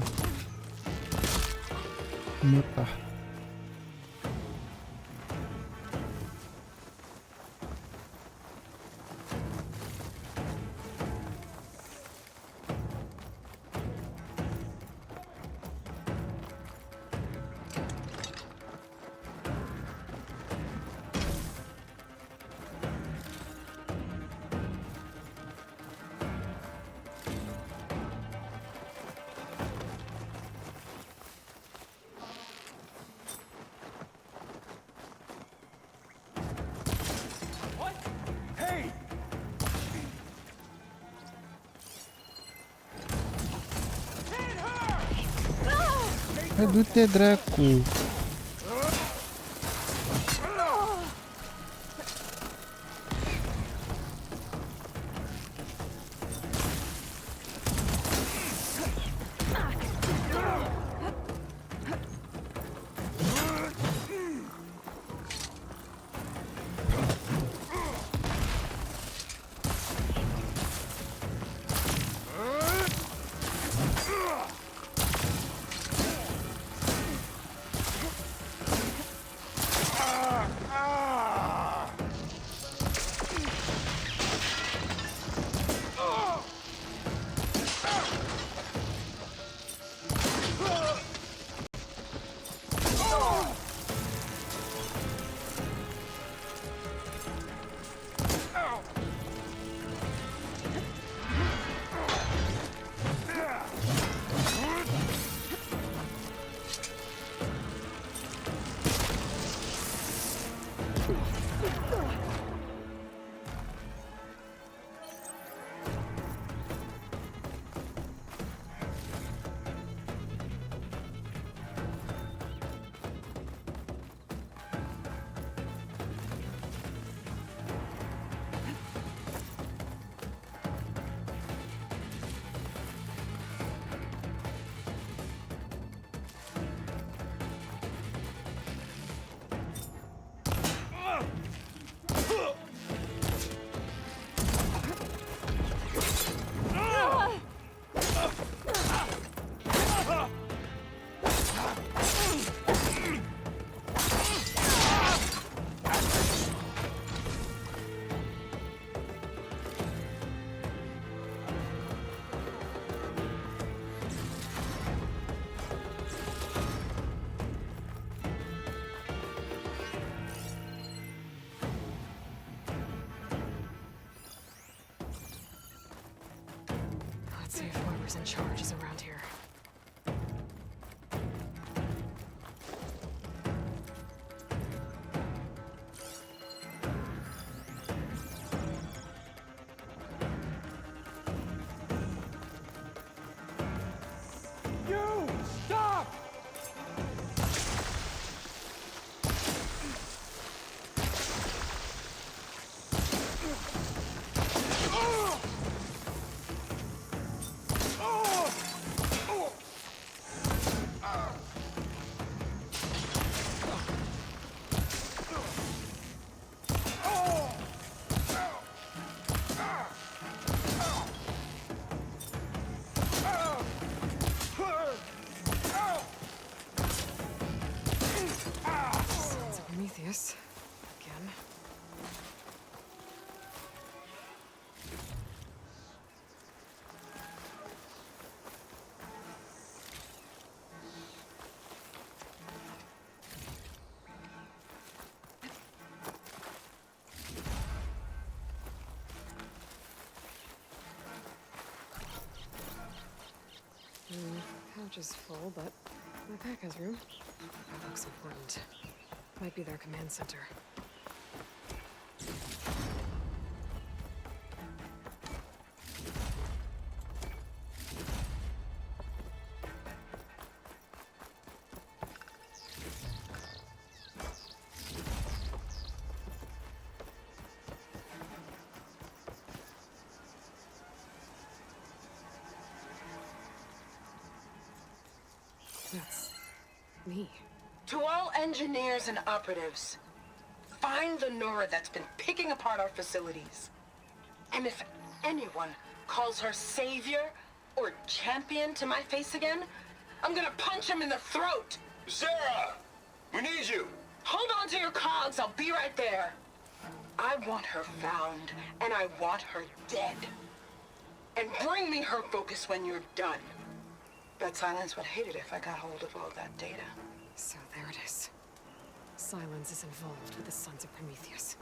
Muta. Hey! Hai, du-te, dracu! Let's see if whoever's in charge is around here. You! Stop! Sons of Prometheus. Again. Pouch is full, but my pack has room. That looks important. Might be their command center. me? To all engineers and operatives, find the Nora that's been picking apart our facilities. And if anyone calls her savior or champion to my face again, I'm gonna punch him in the throat! Sarah! We need you! Hold on to your cogs, I'll be right there. I want her found, and I want her dead. And bring me her focus when you're done. Bet Silence would hate it if I got hold of all that data. So there it is. Silence is involved with the Sons of Prometheus.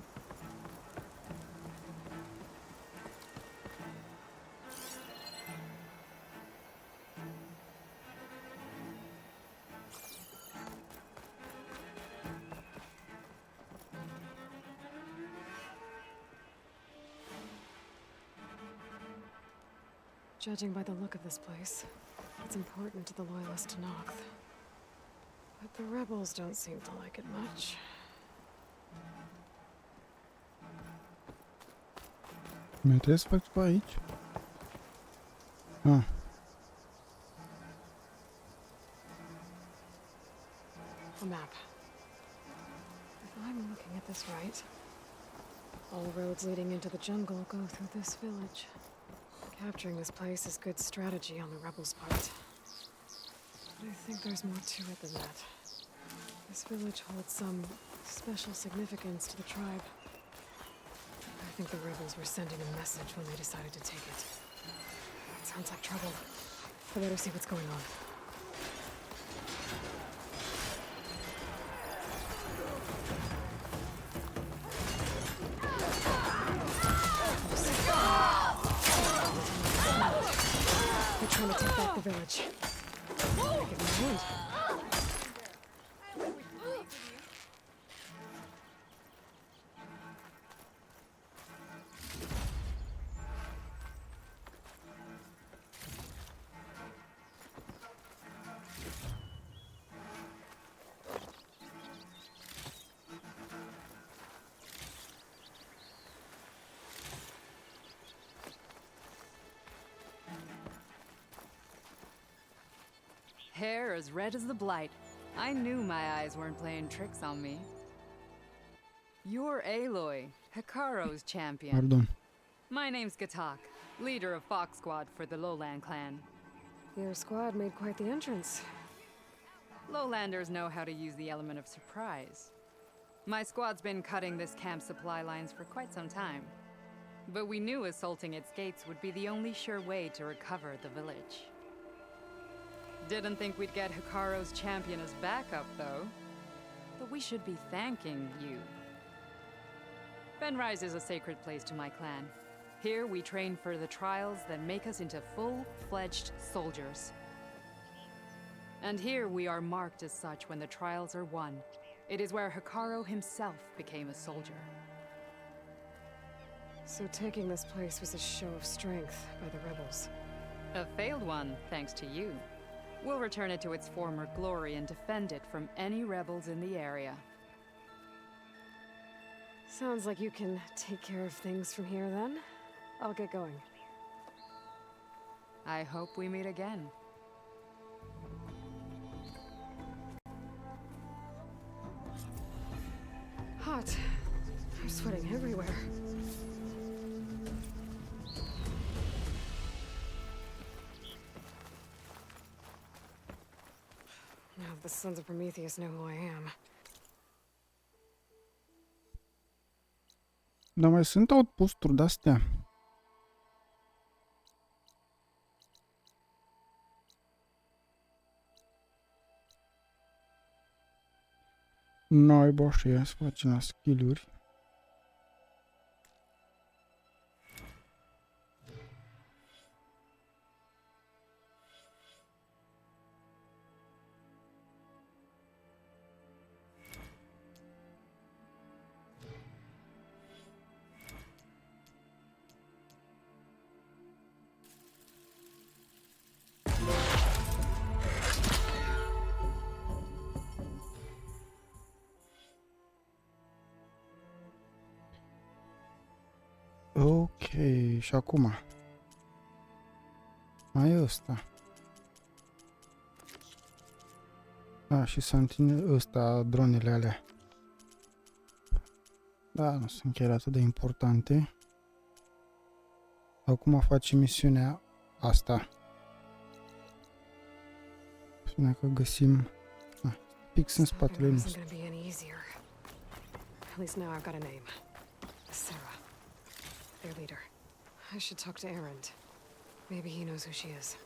Judging by the look of this place, it's important to the loyalists to Noct. But the rebels don't seem to like it much. Mai trebuie să fac ceva aici? Ah. A map. If I'm looking at this right, all roads leading into the jungle go through this village. Capturing this place is good strategy on the rebels' part. But I think there's more to it than that. This village holds some special significance to the tribe. I think the rebels were sending a message when they decided to take it. That sounds like trouble. I better see what's going on. They're trying to take back the village. I get my hand. Hair as red as the blight. I knew my eyes weren't playing tricks on me. You're Aloy, Hikaro's champion. Pardon. My name's Gatak, leader of Fox Squad for the Lowland clan. Your squad made quite the entrance. Lowlanders know how to use the element of surprise. My squad's been cutting this camp supply lines for quite some time. But we knew assaulting its gates would be the only sure way to recover the village. Didn't think we'd get Hikaro's champion as backup, though. But we should be thanking you. Benrise is a sacred place to my clan. Here we train for the trials that make us into full-fledged soldiers. And here we are marked as such when the trials are won. It is where Hikaro himself became a soldier. So taking this place was a show of strength by the rebels. A failed one, thanks to you. We'll return it to its former glory and defend it from any rebels in the area. Sounds like you can take care of things from here then. I'll get going. I hope we meet again. Hot. I'm sweating everywhere. Now the Sons of Prometheus know who I am. Dar mai sunt outpost-uri de-astea. Noi, boșie, ia să facem la skill-uri. Ok, și acum mai e ăsta. Și sentinel ăsta, dronele alea. Da, nu sunt chiar atât de importante. Acum facem misiunea asta. Spune că găsim fix în spatele nostru. At least now I've got a name. Sarah, their leader. I should talk to Erend. Maybe he knows who she is.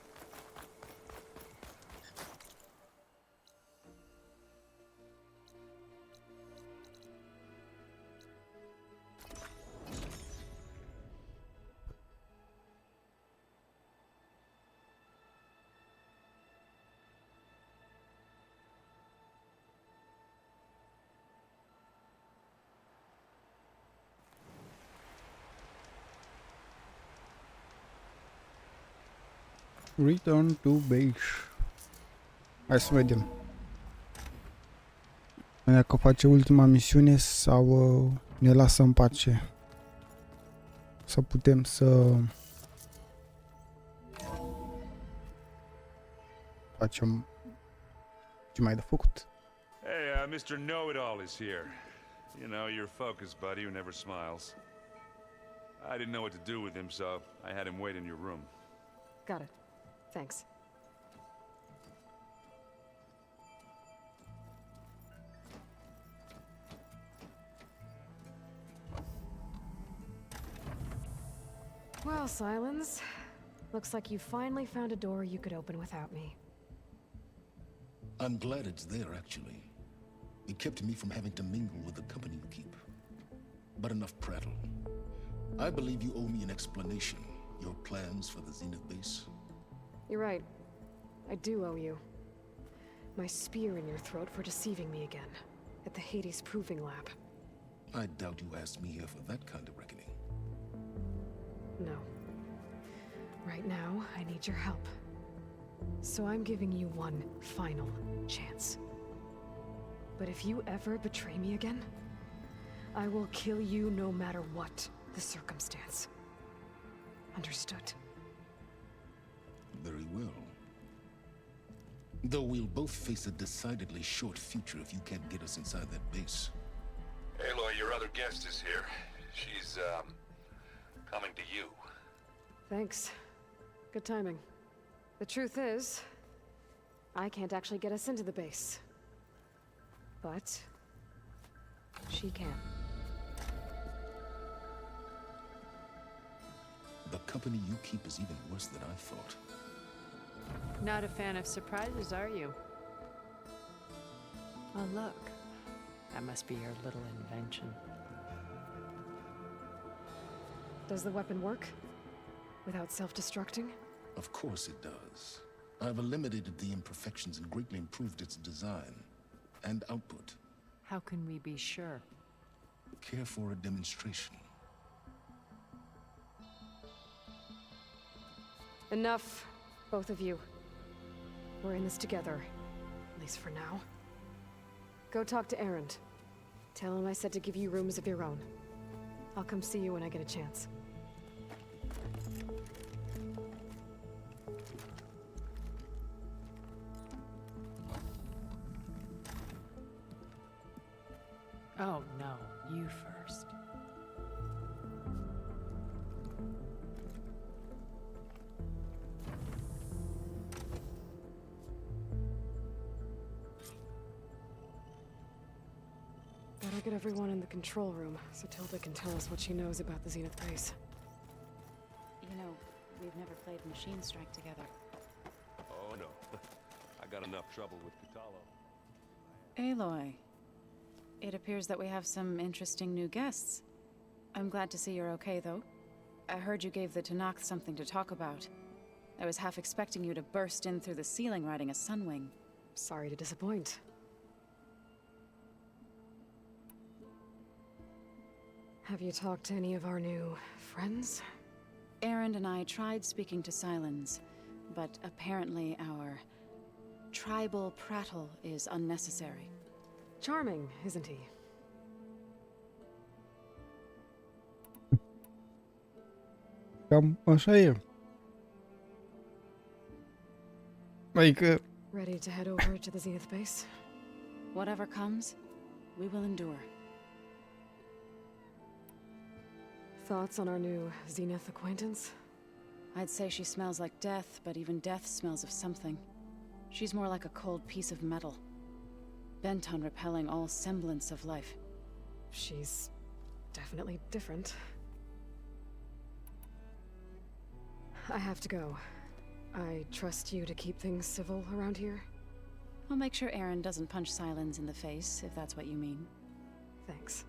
Return to base. Hai să vedem. Dacă face ultima misiune sau ne lasă în pace. Să putem să facem ce mai de făcut. Hey, Mr. Know-It-All is here. You know, your focus buddy who never smiles. I didn't know what to do with him, so I had him wait in your room. Got it. Thanks. Well, Silence. Looks like you finally found a door you could open without me. I'm glad it's there, actually. It kept me from having to mingle with the company you keep. But enough prattle. I believe you owe me an explanation. Your plans for the Zenith base? You're right. I do owe you. My spear in your throat for deceiving me again. At the Hades Proving Lab. I doubt you asked me here for that kind of reckoning. No. Right now, I need your help. So I'm giving you one final chance. But if you ever betray me again, I will kill you no matter what the circumstance. Understood? Very well. Though we'll both face a decidedly short future if you can't get us inside that base. Aloy, your other guest is here. She's, coming to you. Thanks. Good timing. The truth is, I can't actually get us into the base. But she can. The company you keep is even worse than I thought. Not a fan of surprises, are you? Oh, look. That must be your little invention. Does the weapon work? Without self-destructing? Of course it does. I've eliminated the imperfections and greatly improved its design and output. How can we be sure? Care for a demonstration? Enough, both of you. We're in this together, at least for now. Go talk to Erend. Tell him I said to give you rooms of your own. I'll come see you when I get a chance. Oh, no. You first. Better get everyone in the control room so Tilda can tell us what she knows about the Zenith base. You know, we've never played Machine Strike together. Oh, no. I got enough trouble with Catalo. Aloy, it appears that we have some interesting new guests. I'm glad to see you're okay, though. I heard you gave the Tenakth something to talk about. I was half expecting you to burst in through the ceiling riding a sunwing. Sorry to disappoint. Have you talked to any of our new friends? Erend and I tried speaking to Silence, but apparently our tribal prattle is unnecessary. Charming, isn't he? Cam așa e. Adică Ready to head over to the Zenith base? Whatever comes, we will endure. Thoughts on our new Zenith acquaintance? I'd say she smells like death, but even death smells of something. She's more like a cold piece of metal, bent on repelling all semblance of life. She's definitely different. I have to go. I trust you to keep things civil around here? I'll make sure Aaron doesn't punch Silence in the face, if that's what you mean. Thanks.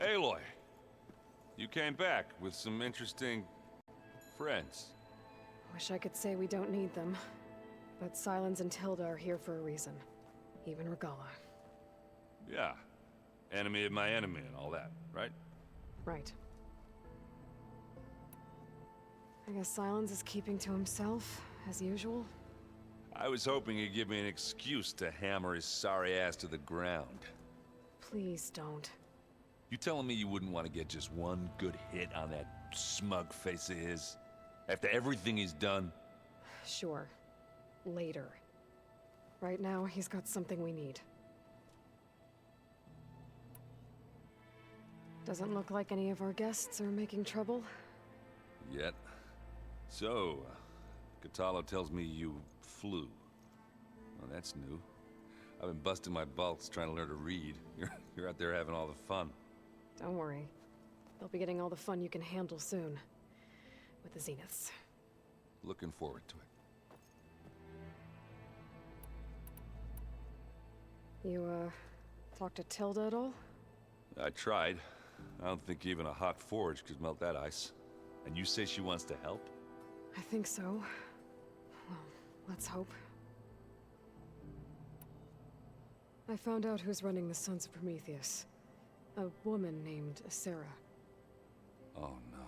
Aloy, you came back with some interesting friends. Wish I could say we don't need them, but Silence and Tilda are here for a reason. Even Regala. Yeah. Enemy of my enemy and all that, right? Right. I guess Silence is keeping to himself, as usual. I was hoping he'd give me an excuse to hammer his sorry ass to the ground. Please don't. You telling me you wouldn't want to get just one good hit on that smug face of his? After everything he's done? Sure. Later. Right now, he's got something we need. Doesn't look like any of our guests are making trouble. Yet. So, Katalo tells me you flew. Well, that's new. I've been busting my balls trying to learn to read. You're out there having all the fun. Don't worry. They'll be getting all the fun you can handle soon. With the Zeniths. Looking forward to it. You, talked to Tilda at all? I tried. I don't think even a hot forge could melt that ice. And you say she wants to help? I think so. Well, let's hope. I found out who's running the Sons of Prometheus. A woman named Sarah. Oh no.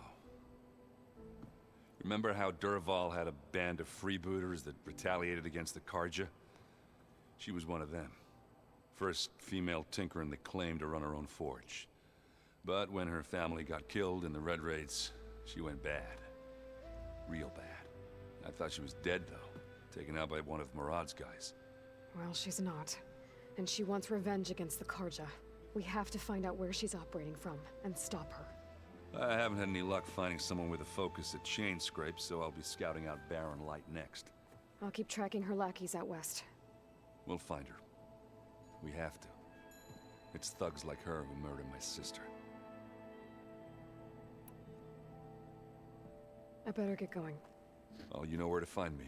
Remember how Durval had a band of freebooters that retaliated against the Karja? She was one of them. First female tinker in the claim to run her own forge. But when her family got killed in the Red Raids, she went bad. Real bad. I thought she was dead, though. Taken out by one of Murad's guys. Well, she's not. And she wants revenge against the Karja. We have to find out where she's operating from, and stop her. I haven't had any luck finding someone with a focus at chain scrapes, so I'll be scouting out Baron Light next. I'll keep tracking her lackeys out west. We'll find her. We have to. It's thugs like her who murdered my sister. I better get going. Oh, you know where to find me.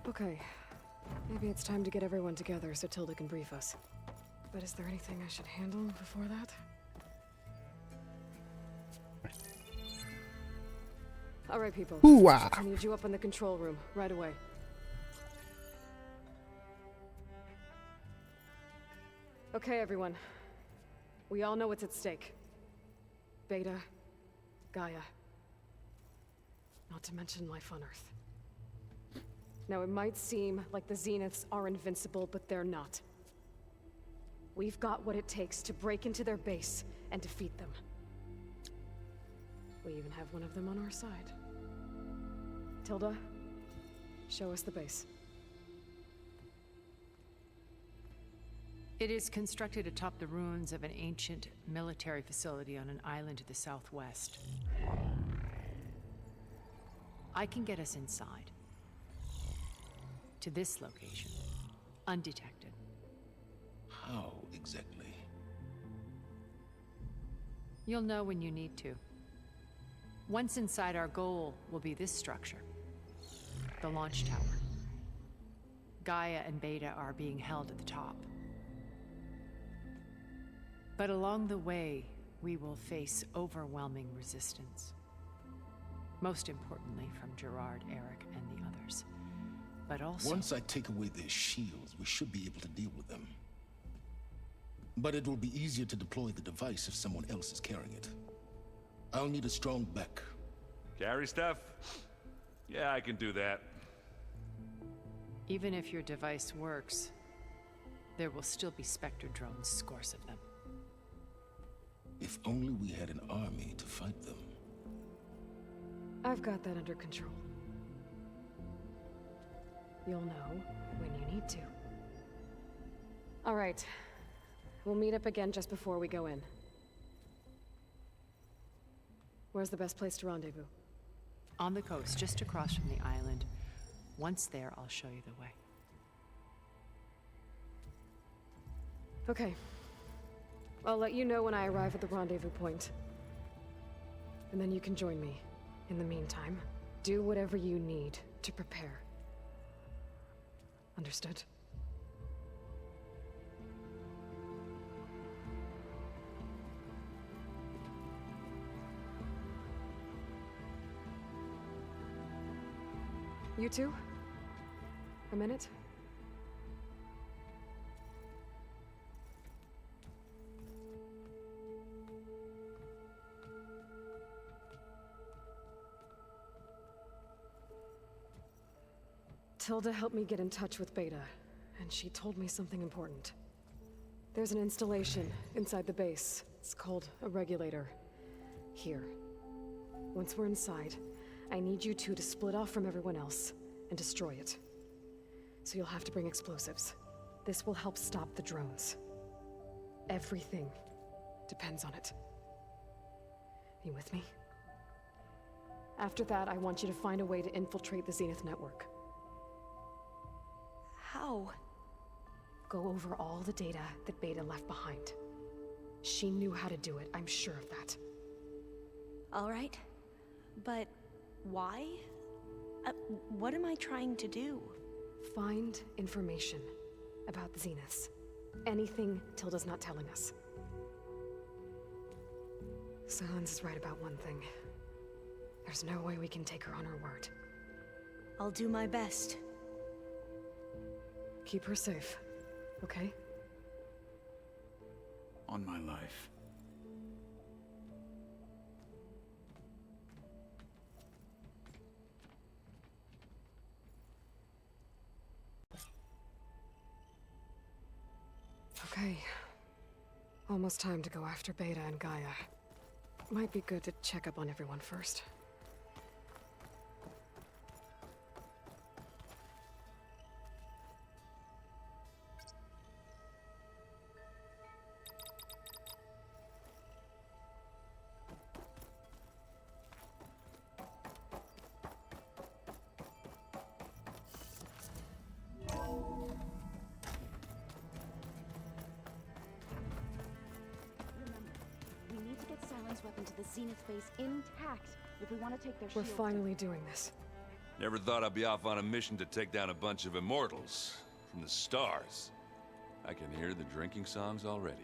Okay. Maybe it's time to get everyone together so Tilda can brief us. But is there anything I should handle before that? All right, people. Hoo-ah. I need you up in the control room right away. Okay, everyone. We all know what's at stake. Beta, Gaia. Not to mention life on Earth. Now, it might seem like the Zeniths are invincible, but they're not. We've got what it takes to break into their base and defeat them. We even have one of them on our side. Tilda, show us the base. It is constructed atop the ruins of an ancient military facility on an island to the southwest. I can get us inside. To this location, undetected. How exactly? You'll know when you need to. Once inside, our goal will be this structure. The launch tower. Gaia and Beta are being held at the top. But along the way, we will face overwhelming resistance. Most importantly, from Gerard, Eric, and the others. But also... Once I take away their shields, we should be able to deal with them. But it will be easier to deploy the device if someone else is carrying it. I'll need a strong back. Carry stuff? Yeah, I can do that. Even if your device works, there will still be Spectre drones, scores of them. If only we had an army to fight them. I've got that under control. You'll know when you need to. All right. We'll meet up again just before we go in. Where's the best place to rendezvous? On the coast, just across from the island. Once there, I'll show you the way. Okay. I'll let you know when I arrive at the rendezvous point. And then you can join me. In the meantime, do whatever you need to prepare. Understood? You two? A minute? Tilda helped me get in touch with Beta, and she told me something important. There's an installation inside the base. It's called a regulator. Here. Once we're inside, I need you two to split off from everyone else and destroy it. So you'll have to bring explosives. This will help stop the drones. Everything depends on it. You with me? After that, I want you to find a way to infiltrate the Zenith network. How? Go over all the data that Beta left behind. She knew how to do it, I'm sure of that. All right. But why? What am I trying to do? Find information about the Zeniths. Anything Tilda's not telling us. Sans is right about one thing. There's no way we can take her on her word. I'll do my best. Keep her safe, okay? On my life. Okay. Almost time to go after Beta and Gaia. Might be good to check up on everyone first. We need to get Silence Weapon to the Zenith base intact if we want to take their We're shields. finally doing this. Never thought I'd be off on a mission to take down a bunch of immortals from the stars. I can hear the drinking songs already.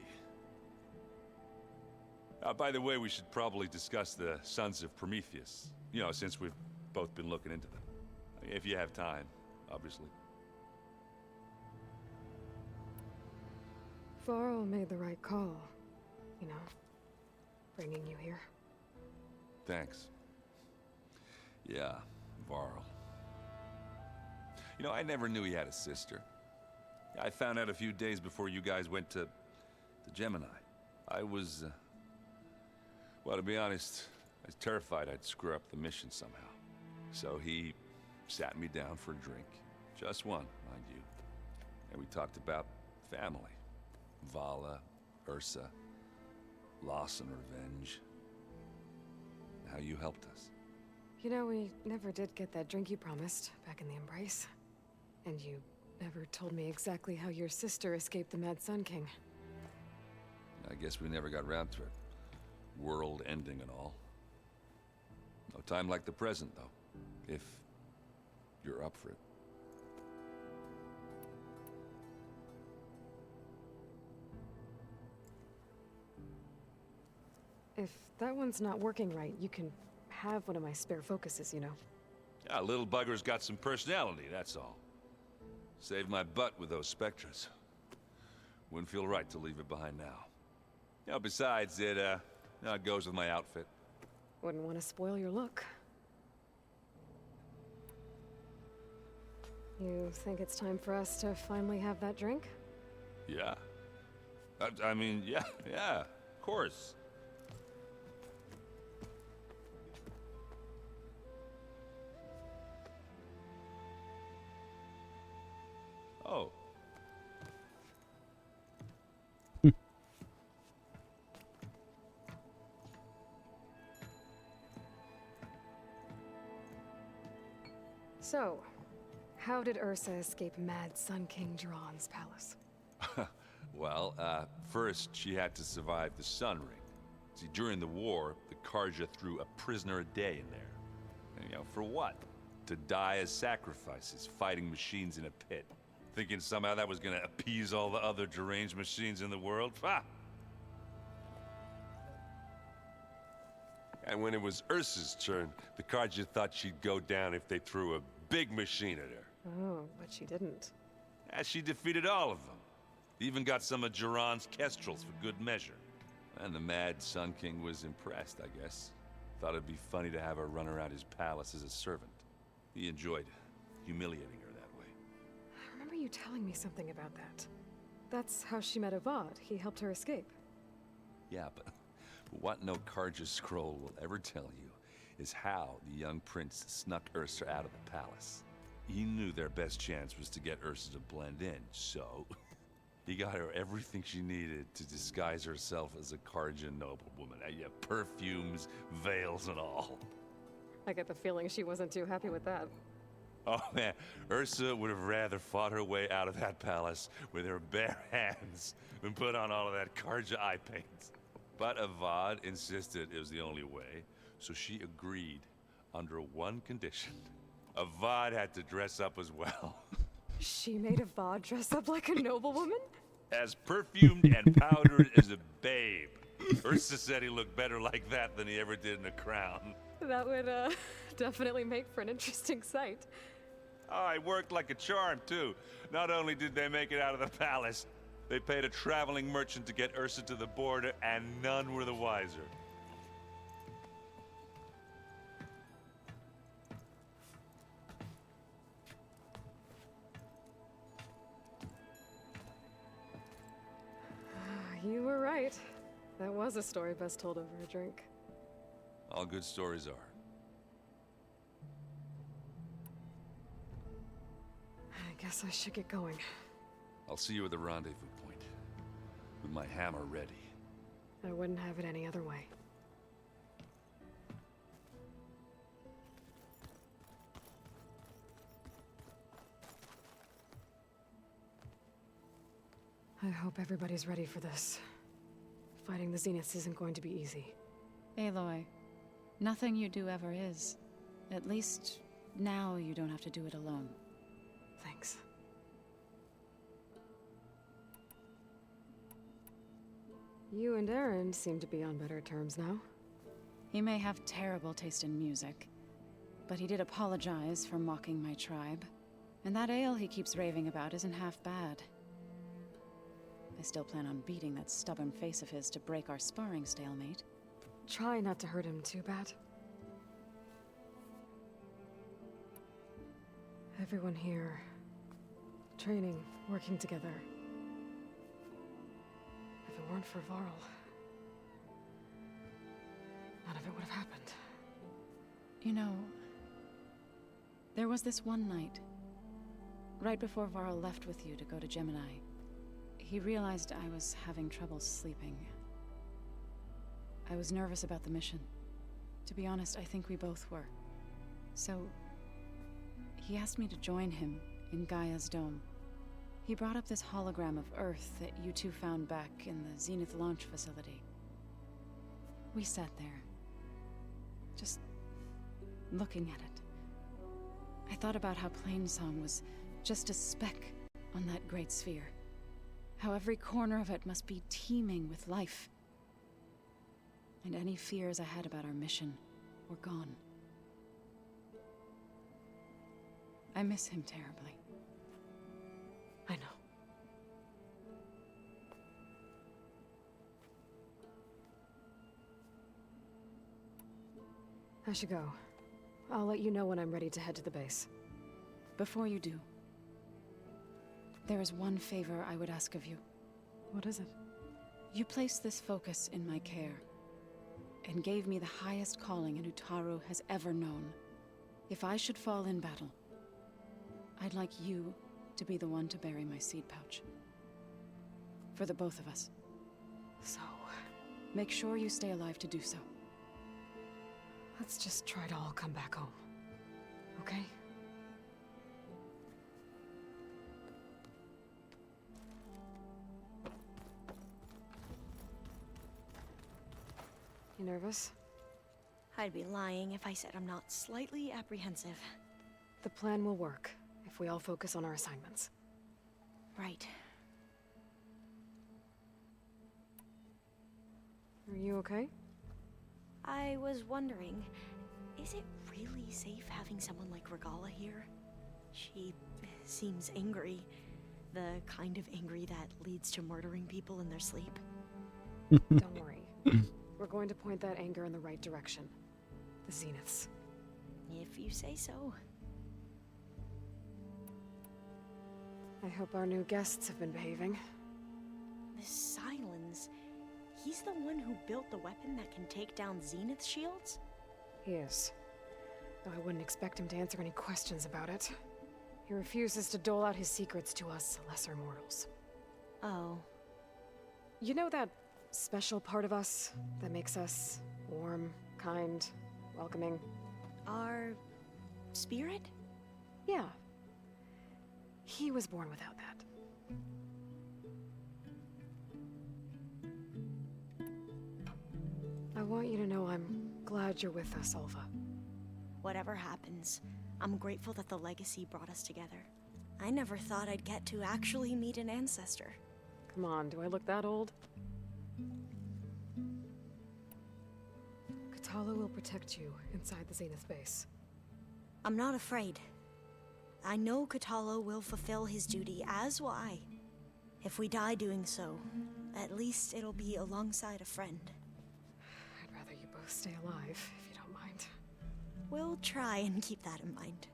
By the way, we should probably discuss the Sons of Prometheus. You know, since we've both been looking into them. If you have time, obviously. Varl made the right call. You know, bringing you here. Thanks. Yeah, Varl. You know, I never knew he had a sister. I found out a few days before you guys went to Gemini. I was, well, to be honest, I was terrified I'd screw up the mission somehow. So he sat me down for a drink. Just one, mind you. And we talked about family. Vala, Ursa, loss and revenge. How you helped us. You know, we never did get that drink you promised back in the Embrace. And you never told me exactly how your sister escaped the Mad Sun King. I guess we never got round to it. World ending and all. No time like the present, though. If you're up for it. If that one's not working right, you can have one of my spare focuses, you know. Yeah, little bugger's got some personality, that's all. Saved my butt with those Spectras. Wouldn't feel right to leave it behind now. You know, besides, it goes with my outfit. Wouldn't want to spoil your look. You think it's time for us to finally have that drink? Yeah. I mean, yeah, of course. Oh. So, how did Ursa escape Mad Sun King Jiran's palace? Well, first she had to survive the Sun Ring. See, during the war, the Karja threw a prisoner a day in there. And, you know, for what? To die as sacrifices, fighting machines in a pit. Thinking somehow that was gonna appease all the other deranged machines in the world? Ha! And when it was Ursa's turn, the Karja thought she'd go down if they threw a big machine at her. Oh, but she didn't. Yeah, she defeated all of them. Even got some of Jiran's kestrels for good measure. And the Mad Sun King was impressed, I guess. Thought it'd be funny to have her run around his palace as a servant. He enjoyed humiliating her that way. I remember you telling me something about that. That's how she met Avad. He helped her escape. Yeah, but what no Karja scroll will ever tell you is how the young prince snuck Ursa out of the palace. He knew their best chance was to get Ursa to blend in, so he got her everything she needed to disguise herself as a Karja noblewoman. Yeah, perfumes, veils, and all. I get the feeling she wasn't too happy with that. Oh man, Ursa would have rather fought her way out of that palace with her bare hands than put on all of that Karja eye paint. But Avad insisted it was the only way, so she agreed under one condition. Avad had to dress up as well. She made Avad dress up like a noblewoman? As perfumed and powdered as a babe. Ursa said he looked better like that than he ever did in a crown. That would, definitely make for an interesting sight. Oh, it worked like a charm, too. Not only did they make it out of the palace, they paid a traveling merchant to get Ursa to the border, and none were the wiser. You were right. That was a story best told over a drink. All good stories are. I guess I should get going. I'll see you at the rendezvous point, with my hammer ready. I wouldn't have it any other way. I hope everybody's ready for this. Fighting the Zeniths isn't going to be easy. Aloy, nothing you do ever is. At least, now you don't have to do it alone. Thanks. You and Aaron seem to be on better terms now. He may have terrible taste in music, but he did apologize for mocking my tribe. And that ale he keeps raving about isn't half bad. I still plan on beating that stubborn face of his to break our sparring stalemate. Try not to hurt him too bad. Everyone here, training, working together. If it weren't for Varl, none of it would have happened. You know, there was this one night, right before Varl left with you to go to Gemini. He realized I was having trouble sleeping. I was nervous about the mission. To be honest, I think we both were. So, he asked me to join him in Gaia's dome. He brought up this hologram of Earth that you two found back in the Zenith launch facility. We sat there, just looking at it. I thought about how Plainsong was just a speck on that great sphere. How every corner of it must be teeming with life. And any fears I had about our mission were gone. I miss him terribly. I know. I should go. I'll let you know when I'm ready to head to the base. Before you do, there is one favor I would ask of you. What is it? You placed this focus in my care, and gave me the highest calling an Utaru has ever known. If I should fall in battle, I'd like you to be the one to bury my seed pouch. For the both of us. So, make sure you stay alive to do so. let's just try to all come back home. Okay? You nervous? I'd be lying if I said I'm not slightly apprehensive. The plan will work if we all focus on our assignments. Right. Are you okay? I was wondering, is it really safe having someone like Regala here? She seems angry. The kind of angry that leads to murdering people in their sleep. Don't worry. We're going to point that anger in the right direction. The Zeniths. If you say so. I hope our new guests have been behaving. The Silence. He's the one who built the weapon that can take down Zenith shields? He is. Though I wouldn't expect him to answer any questions about it. He refuses to dole out his secrets to us lesser mortals. Oh. You know that special part of us that makes us warm, kind, welcoming? Our spirit? Yeah. He was born without that. I want you to know I'm glad you're with us, Alva. Whatever happens, I'm grateful that the legacy brought us together. I never thought I'd get to actually meet an ancestor. Come on, do I look that old? Katala will protect you inside the Zenith base. I'm not afraid. I know Katala will fulfill his duty, as will I. If we die doing so, at least it'll be alongside a friend. I'd rather you both stay alive, if you don't mind. We'll try and keep that in mind.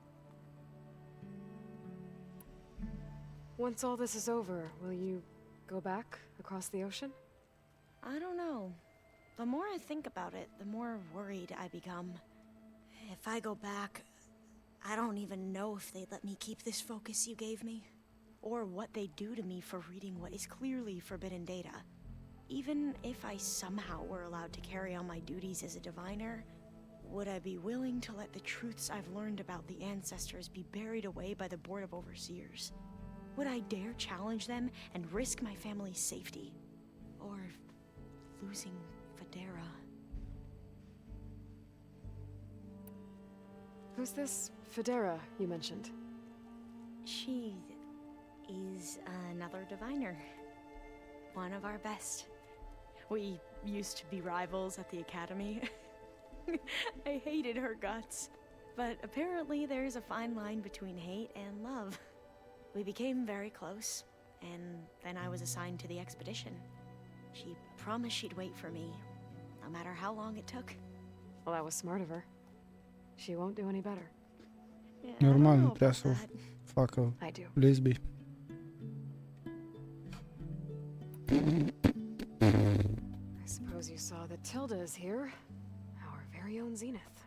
Once all this is over, will you go back across the ocean? I don't know. The more I think about it, the more worried I become. If I go back, I don't even know if they'd let me keep this focus you gave me, or what they'd do to me for reading what is clearly forbidden data. Even if I somehow were allowed to carry on my duties as a diviner, would I be willing to let the truths I've learned about the ancestors be buried away by the Board of Overseers? Would I dare challenge them and risk my family's safety? Or losing Federa? Who's this Federa you mentioned? She is another diviner. One of our best. We used to be rivals at the academy. I hated her guts. But apparently there's a fine line between hate and love. We became very close, and then I was assigned to the expedition. She promised she'd wait for me, no matter how long it took. Well, that was smart of her. She won't do any better. Yeah, Normal, nu trebuie să o facă I do. lesbi. I suppose you saw that Tilda is here. Our very own Zenith.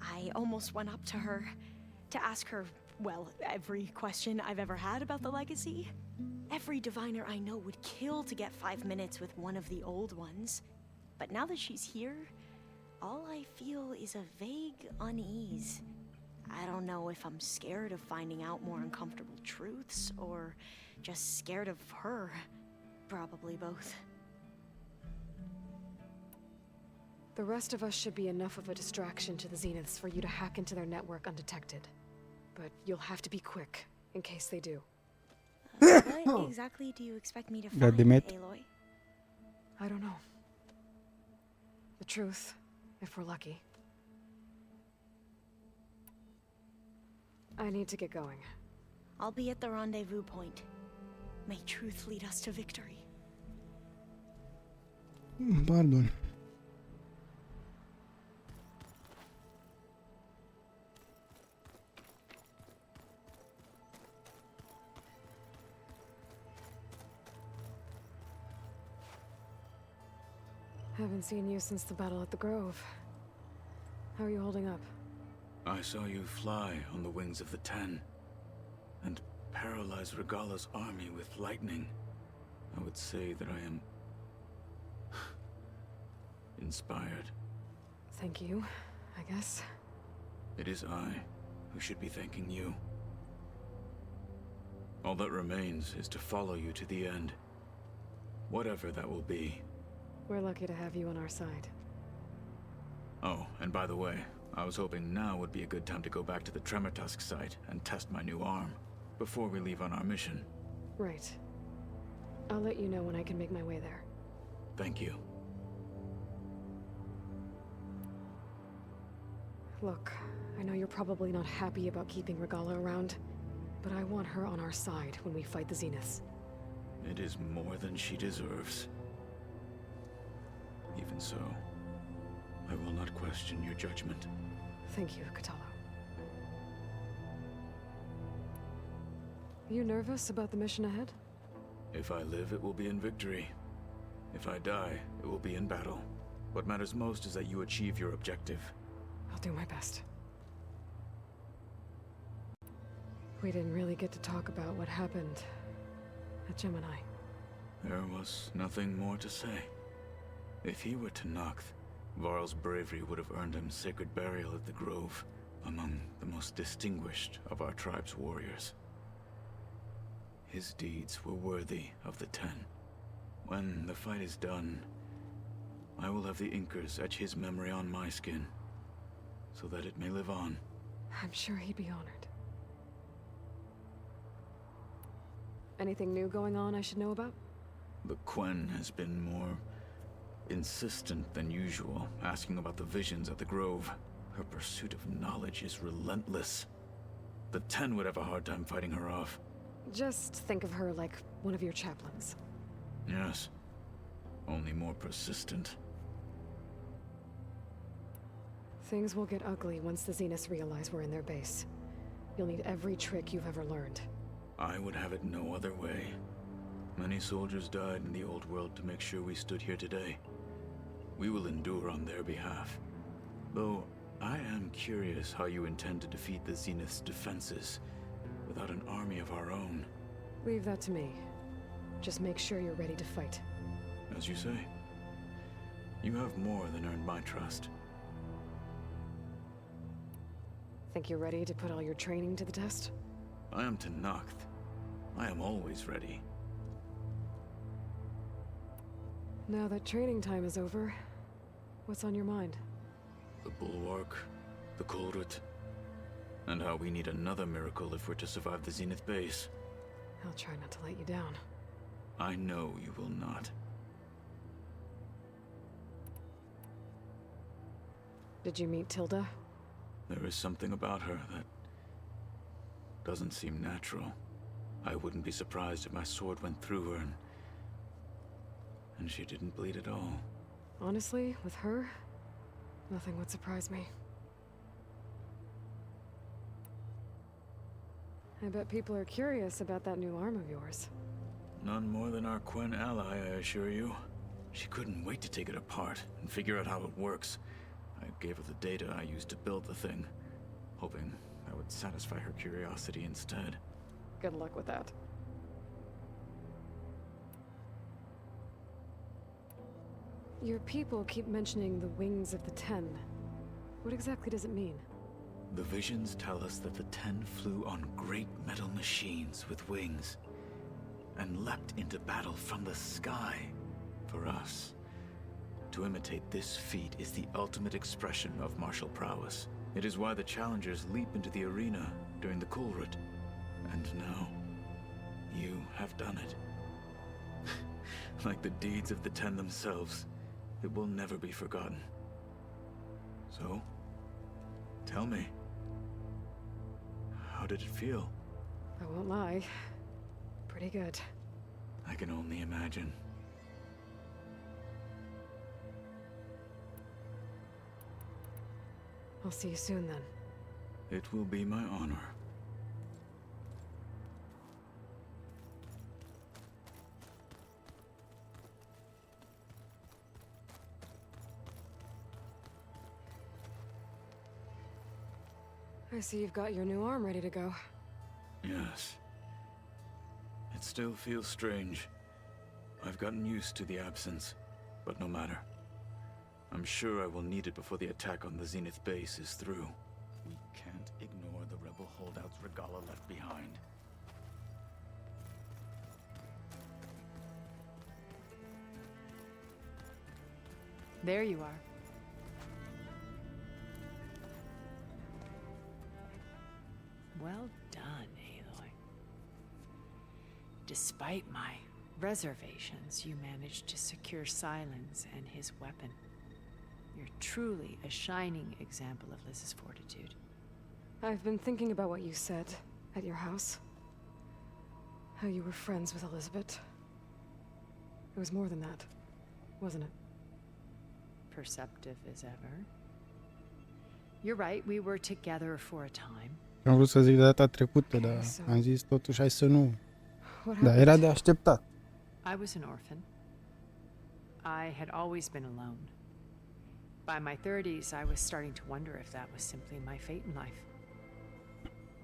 I almost went up to her to ask her, well, every question I've ever had about the legacy. Every diviner I know would kill to get 5 minutes with one of the old ones. But now that she's here, all I feel is a vague unease. I don't know if I'm scared of finding out more uncomfortable truths, or just scared of her. Probably both. The rest of us should be enough of a distraction to the Zeniths for you to hack into their network undetected. But you'll have to be quick, in case they do. What exactly do you expect me to find, Aloy? I don't know. The truth, if we're lucky. I need to get going. I'll be at the rendezvous point. May truth lead us to victory. Pardon. Haven't seen you since the battle at the Grove. How are you holding up? I saw you fly on the wings of the Ten, and paralyze Regala's army with lightning. I would say that I am inspired. Thank you, I guess. It is I who should be thanking you. All that remains is to follow you to the end. Whatever that will be. We're lucky to have you on our side. Oh, and by the way, I was hoping now would be a good time to go back to the Tremortusk site and test my new arm, before we leave on our mission. Right. I'll let you know when I can make my way there. Thank you. Look, I know you're probably not happy about keeping Regala around, but I want her on our side when we fight the Zeniths. It is more than she deserves. Even so, I will not question your judgment. Thank you, Katalo. You nervous about the mission ahead? If I live, it will be in victory. If I die, it will be in battle. What matters most is that you achieve your objective. I'll do my best. We didn't really get to talk about what happened at Gemini. There was nothing more to say. If he were to Noct, Varl's bravery would have earned him sacred burial at the Grove, among the most distinguished of our tribe's warriors. His deeds were worthy of the Ten. When the fight is done, I will have the Inkers etch his memory on my skin, so that it may live on. I'm sure he'd be honored. Anything new going on I should know about? The Quen has been more insistent than usual, asking about the visions at the Grove. Her pursuit of knowledge is relentless. The Ten would have a hard time fighting her off. Just think of her like one of your chaplains. Yes. Only more persistent. Things will get ugly once the Zeniths realize we're in their base. You'll need every trick you've ever learned. I would have it no other way. Many soldiers died in the old world to make sure we stood here today. We will endure on their behalf. Though, I am curious how you intend to defeat the Zenith's defenses without an army of our own. Leave that to me. Just make sure you're ready to fight. As you say. You have more than earned my trust. Think you're ready to put all your training to the test? I am to Noct. I am always ready. Now that training time is over, what's on your mind? The Bulwark, the Kulrut, and how we need another miracle if we're to survive the Zenith base. I'll try not to let you down. I know you will not. Did you meet Tilda? There is something about her that doesn't seem natural. I wouldn't be surprised if my sword went through her and she didn't bleed at all. Honestly, with her, nothing would surprise me. I bet people are curious about that new arm of yours. None more than our Quen ally, I assure you. She couldn't wait to take it apart and figure out how it works. I gave her the data I used to build the thing, hoping that would satisfy her curiosity instead. Good luck with that. Your people keep mentioning the wings of the Ten. What exactly does it mean? The visions tell us that the Ten flew on great metal machines with wings, and leapt into battle from the sky. For us, to imitate this feat is the ultimate expression of martial prowess. It is why the challengers leap into the arena during the Kulrut. And now, you have done it. Like the deeds of the Ten themselves, it will never be forgotten. So, tell me, how did it feel? I won't lie. Pretty good. I can only imagine. I'll see you soon then. It will be my honor. I see you've got your new arm ready to go. Yes. It still feels strange. I've gotten used to the absence, but no matter. I'm sure I will need it before the attack on the Zenith base is through. We can't ignore the rebel holdouts Regala left behind. There you are. Well done, Aloy. Despite my reservations, you managed to secure Silence and his weapon. You're truly a shining example of Liz's fortitude. I've been thinking about what you said at your house. How you were friends with Elizabeth. It was more than that, wasn't it? Perceptive as ever. You're right, we were together for a time. Am vrut să zic de data trecută, dar am zis totuși hai să nu. Dar era de așteptat. I was an orphan. I had always been alone. By my 30s, I was starting to wonder if that was simply my fate in life.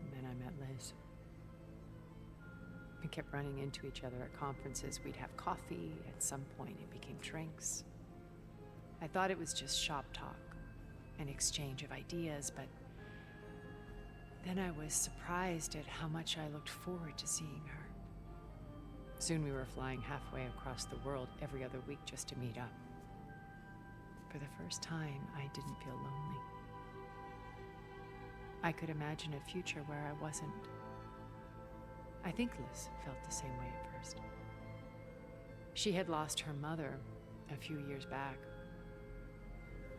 And then I met Liz. We kept running into each other at conferences. We'd have coffee. At some point, it became drinks. I thought it was just shop talk, an exchange of ideas, but then I was surprised at how much I looked forward to seeing her. Soon we were flying halfway across the world every other week just to meet up. For the first time, I didn't feel lonely. I could imagine a future where I wasn't. I think Liz felt the same way at first. She had lost her mother a few years back.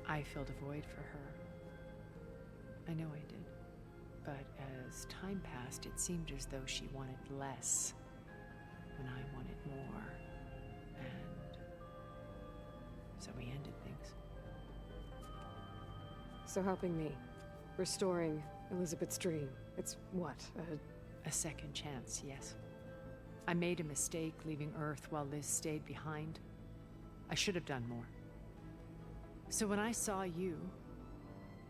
I filled a void for her. I know I did. But as time passed, it seemed as though she wanted less, and I wanted more. And so we ended things. So helping me, restoring Elizabeth's dream, it's what, a second chance, yes. I made a mistake leaving Earth while Liz stayed behind. I should have done more. So when I saw you,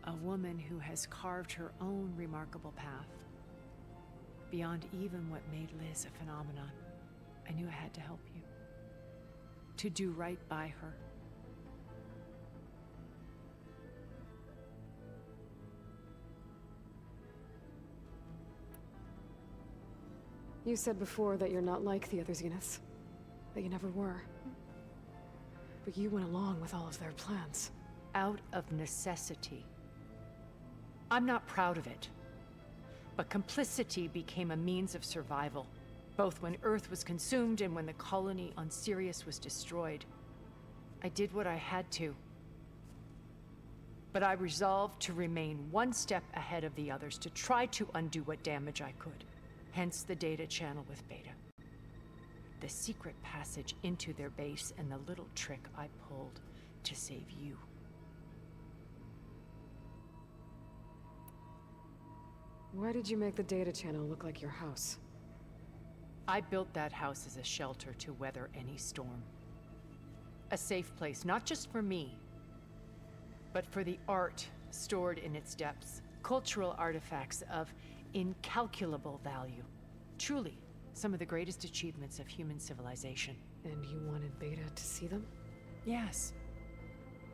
a woman who has carved her own remarkable path, beyond even what made Liz a phenomenon, I knew I had to help you. To do right by her. You said before that you're not like the other Zeniths. That you never were. But you went along with all of their plans. Out of necessity. I'm not proud of it. But complicity became a means of survival, both when Earth was consumed and when the colony on Sirius was destroyed. I did what I had to. But I resolved to remain one step ahead of the others, to try to undo what damage I could. Hence the data channel with Beta. The secret passage into their base and the little trick I pulled to save you. Why did you make the data channel look like your house? I built that house as a shelter to weather any storm. A safe place, not just for me, but for the art stored in its depths. Cultural artifacts of incalculable value. Truly, some of the greatest achievements of human civilization. And you wanted Beta to see them? Yes.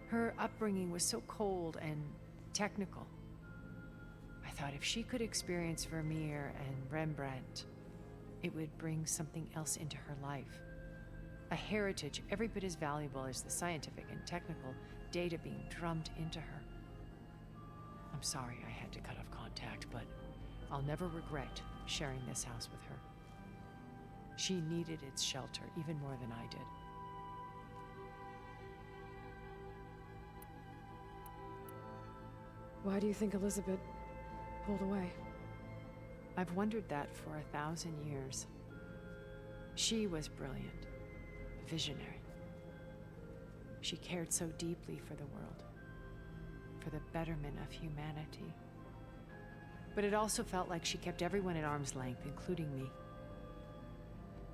Her upbringing was so cold and technical. I thought if she could experience Vermeer and Rembrandt, it would bring something else into her life. A heritage every bit as valuable as the scientific and technical data being drummed into her. I'm sorry I had to cut off contact, but I'll never regret sharing this house with her. She needed its shelter even more than I did. Why do you think Elizabeth pulled away? I've wondered that for 1,000 years. She was brilliant, visionary. She cared so deeply for the world, for the betterment of humanity. But it also felt like she kept everyone at arm's length, including me.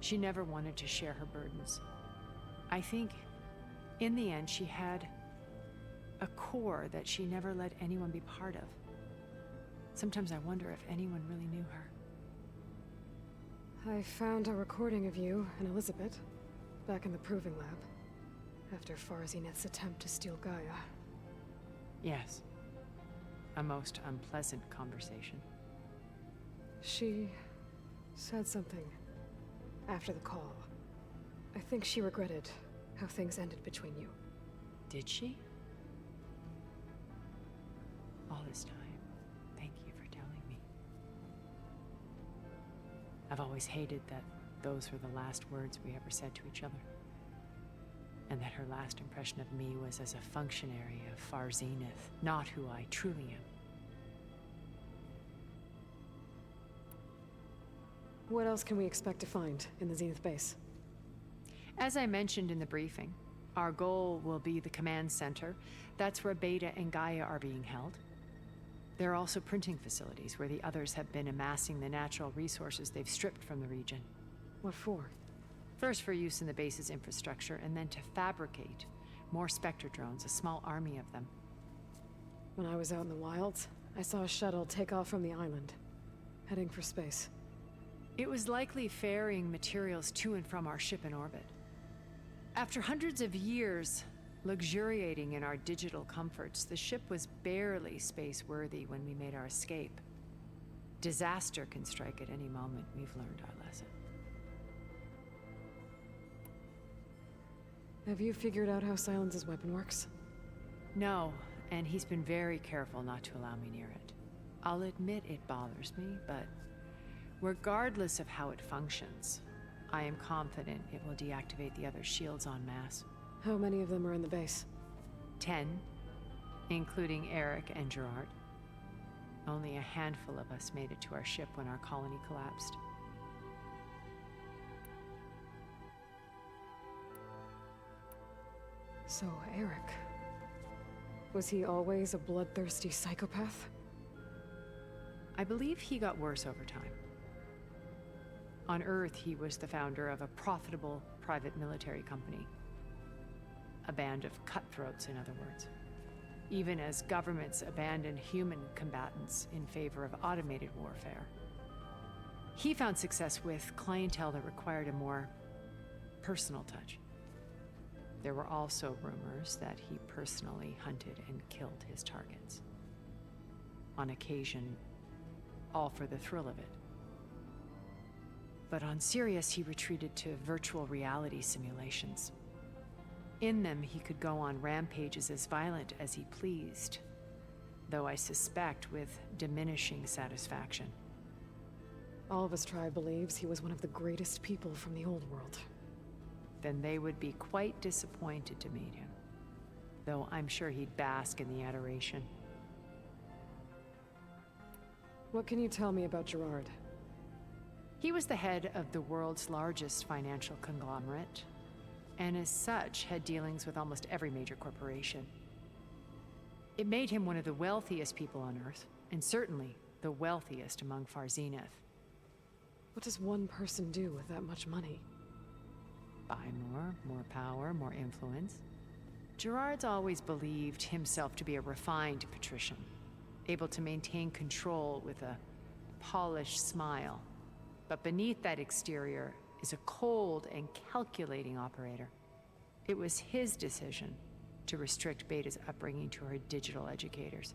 She never wanted to share her burdens. I think, in the end, she had a core that she never let anyone be part of. Sometimes I wonder if anyone really knew her. I found a recording of you and Elizabeth back in the Proving Lab after Farzineth's attempt to steal Gaia. Yes. A most unpleasant conversation. She said something after the call. I think she regretted how things ended between you. Did she? All this time, thank you for telling me. I've always hated that those were the last words we ever said to each other. And that her last impression of me was as a functionary of Far Zenith, not who I truly am. What else can we expect to find in the Zenith base? As I mentioned in the briefing, our goal will be the command center. That's where Beta and Gaia are being held. There are also printing facilities where the others have been amassing the natural resources they've stripped from the region. What for? First for use in the base's infrastructure, and then to fabricate more Spectre drones, a small army of them. When I was out in the wilds, I saw a shuttle take off from the island, heading for space. It was likely ferrying materials to and from our ship in orbit. After hundreds of years luxuriating in our digital comforts, the ship was barely space-worthy when we made our escape. Disaster can strike at any moment. We've learned our lesson. Have you figured out how Silence's weapon works? No, and he's been very careful not to allow me near it. I'll admit it bothers me, but regardless of how it functions, I am confident it will deactivate the other shields en masse. How many of them are in the base? 10, including Eric and Gerard. Only a handful of us made it to our ship when our colony collapsed. So, Eric. Was he always a bloodthirsty psychopath? I believe he got worse over time. On Earth, he was the founder of a profitable private military company. A band of cutthroats, in other words. Even as governments abandoned human combatants in favor of automated warfare. He found success with clientele that required a more personal touch. There were also rumors that he personally hunted and killed his targets. On occasion, all for the thrill of it. But on Sirius, he retreated to virtual reality simulations. In them, he could go on rampages as violent as he pleased, though I suspect with diminishing satisfaction. All of his tribe believes he was one of the greatest people from the old world. Then they would be quite disappointed to meet him, though I'm sure he'd bask in the adoration. What can you tell me about Gerard? He was the head of the world's largest financial conglomerate, and as such had dealings with almost every major corporation. It made him one of the wealthiest people on Earth, and certainly the wealthiest among Far Zenith. What does one person do with that much money? Buy more power, more influence. Gerard's always believed himself to be a refined patrician, able to maintain control with a polished smile. But beneath that exterior is a cold and calculating operator. It was his decision to restrict Beta's upbringing to her digital educators,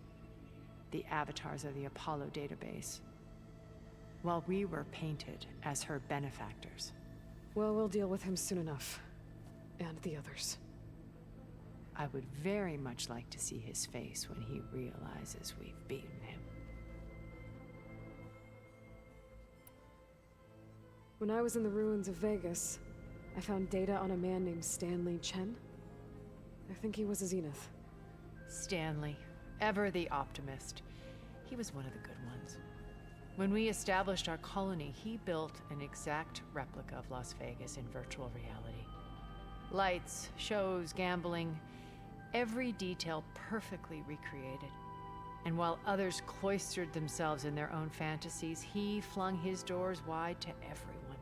the avatars of the Apollo database, while we were painted as her benefactors. Well, we'll deal with him soon enough. And the others. I would very much like to see his face when he realizes we've beaten him. When I was in the ruins of Vegas, I found data on a man named Stanley Chen. I think he was a Zenith. Stanley, Ever the optimist. He was one of the good ones. When we established our colony, he built an exact replica of Las Vegas in virtual reality. Lights, shows, gambling, every detail perfectly recreated. And while others cloistered themselves in their own fantasies, he flung his doors wide to everyone.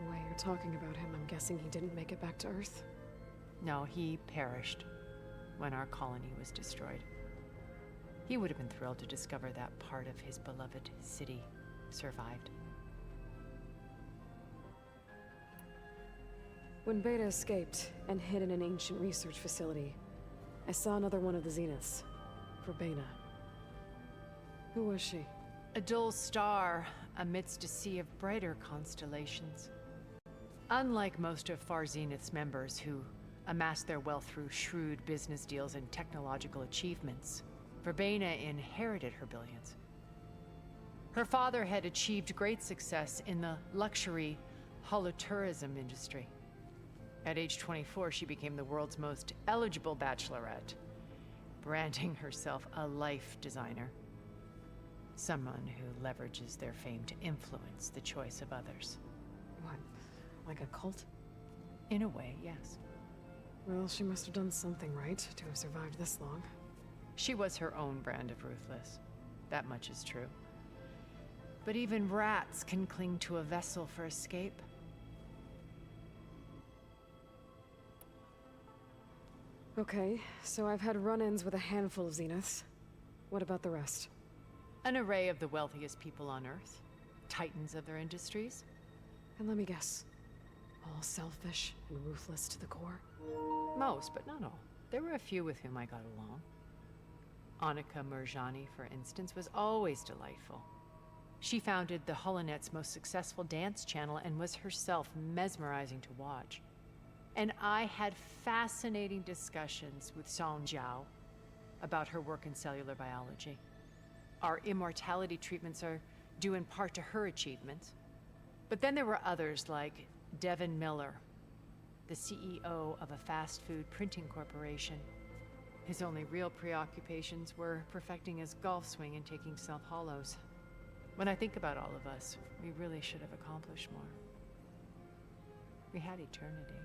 The way you're talking about him, I'm guessing he didn't make it back to Earth? No, he perished when our colony was destroyed. He would have been thrilled to discover that part of his beloved city survived. When Beta escaped and hid in an ancient research facility, I saw another one of the Zeniths, Verbena. Who was she? A dull star amidst a sea of brighter constellations. Unlike most of Far Zenith's members who amassed their wealth through shrewd business deals and technological achievements, Verbena inherited her billions. Her father had achieved great success in the luxury holotourism industry. At age 24, she became the world's most eligible bachelorette, branding herself a life designer. Someone who leverages their fame to influence the choice of others. What, like a cult? In a way, yes. Well, she must have done something right to have survived this long. She was her own brand of ruthless. That much is true. But even rats can cling to a vessel for escape. Okay, so I've had run-ins with a handful of Zeniths. What about the rest? An array of the wealthiest people on Earth. Titans of their industries. And let me guess. All selfish and ruthless to the core? Most, but not all. There were a few with whom I got along. Annika Murjani, for instance, was always delightful. She founded the Holonet's most successful dance channel and was herself mesmerizing to watch. And I had fascinating discussions with Song Jiao about her work in cellular biology. Our immortality treatments are due in part to her achievements. But then there were others like Devin Miller, the CEO of a fast food printing corporation. His only real preoccupations were perfecting his golf swing and taking self-hollows. When I think about all of us, we really should have accomplished more. We had eternity.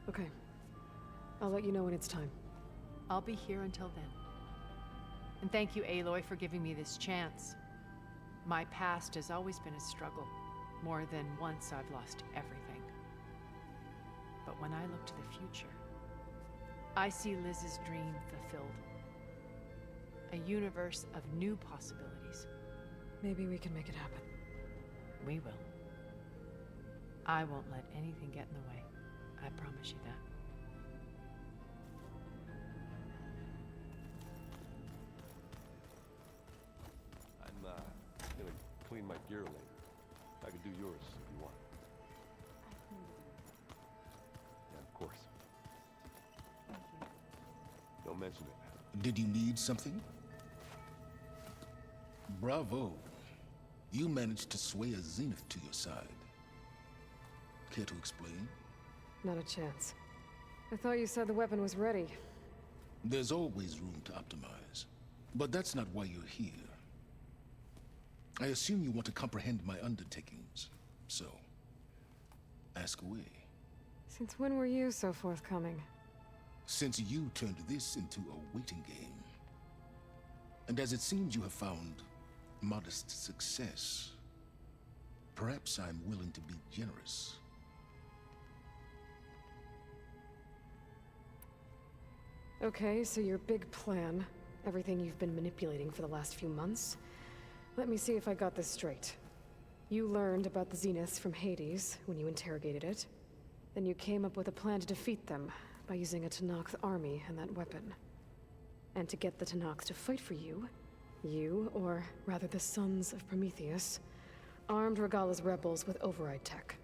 Okay. I'll let you know when it's time. I'll be here until then. And thank you, Aloy, for giving me this chance. My past has always been a struggle. More than once I've lost everything. But when I look to the future, I see Liz's dream fulfilled. A universe of new possibilities. Maybe we can make it happen. We will. I won't let anything get in the way. I promise you that. I'm gonna clean my gear later. I can do yours if you want. Yeah, of course. Don't mention it. Did you need something? Bravo. You managed to sway a Zenith to your side. Care to explain? Not a chance. I thought you said the weapon was ready. There's always room to optimize. But that's not why you're here. I assume you want to comprehend my undertakings. So, ask away. Since when were you so forthcoming? Since you turned this into a waiting game. And as it seems you have found modest success, perhaps I'm willing to be generous. Okay, so your big plan, everything you've been manipulating for the last few months. Let me see if I got this straight. You learned about the Zeniths from Hades when you interrogated it. Then you came up with a plan to defeat them by using a Tenakth army and that weapon. And to get the Tenakth to fight for you, or rather the Sons of Prometheus, armed Regala's rebels with override tech.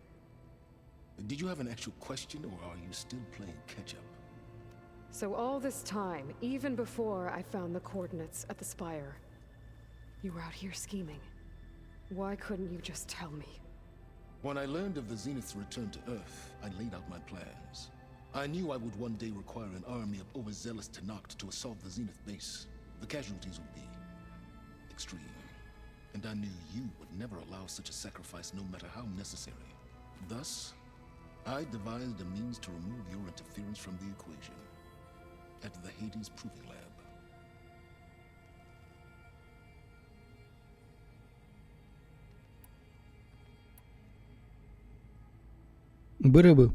Did you have an actual question, or are you still playing catch-up? So all this time, even before I found the coordinates at the Spire, you were out here scheming. Why couldn't you just tell me? When I learned of the Zenith's return to Earth, I laid out my plans. I knew I would one day require an army of overzealous Tenakth to assault the Zenith base. The casualties would be extreme. And I knew you would never allow such a sacrifice, no matter how necessary. Thus, I devised a means to remove your interference from the equation at the Hades Proving Lab. Bărăbă.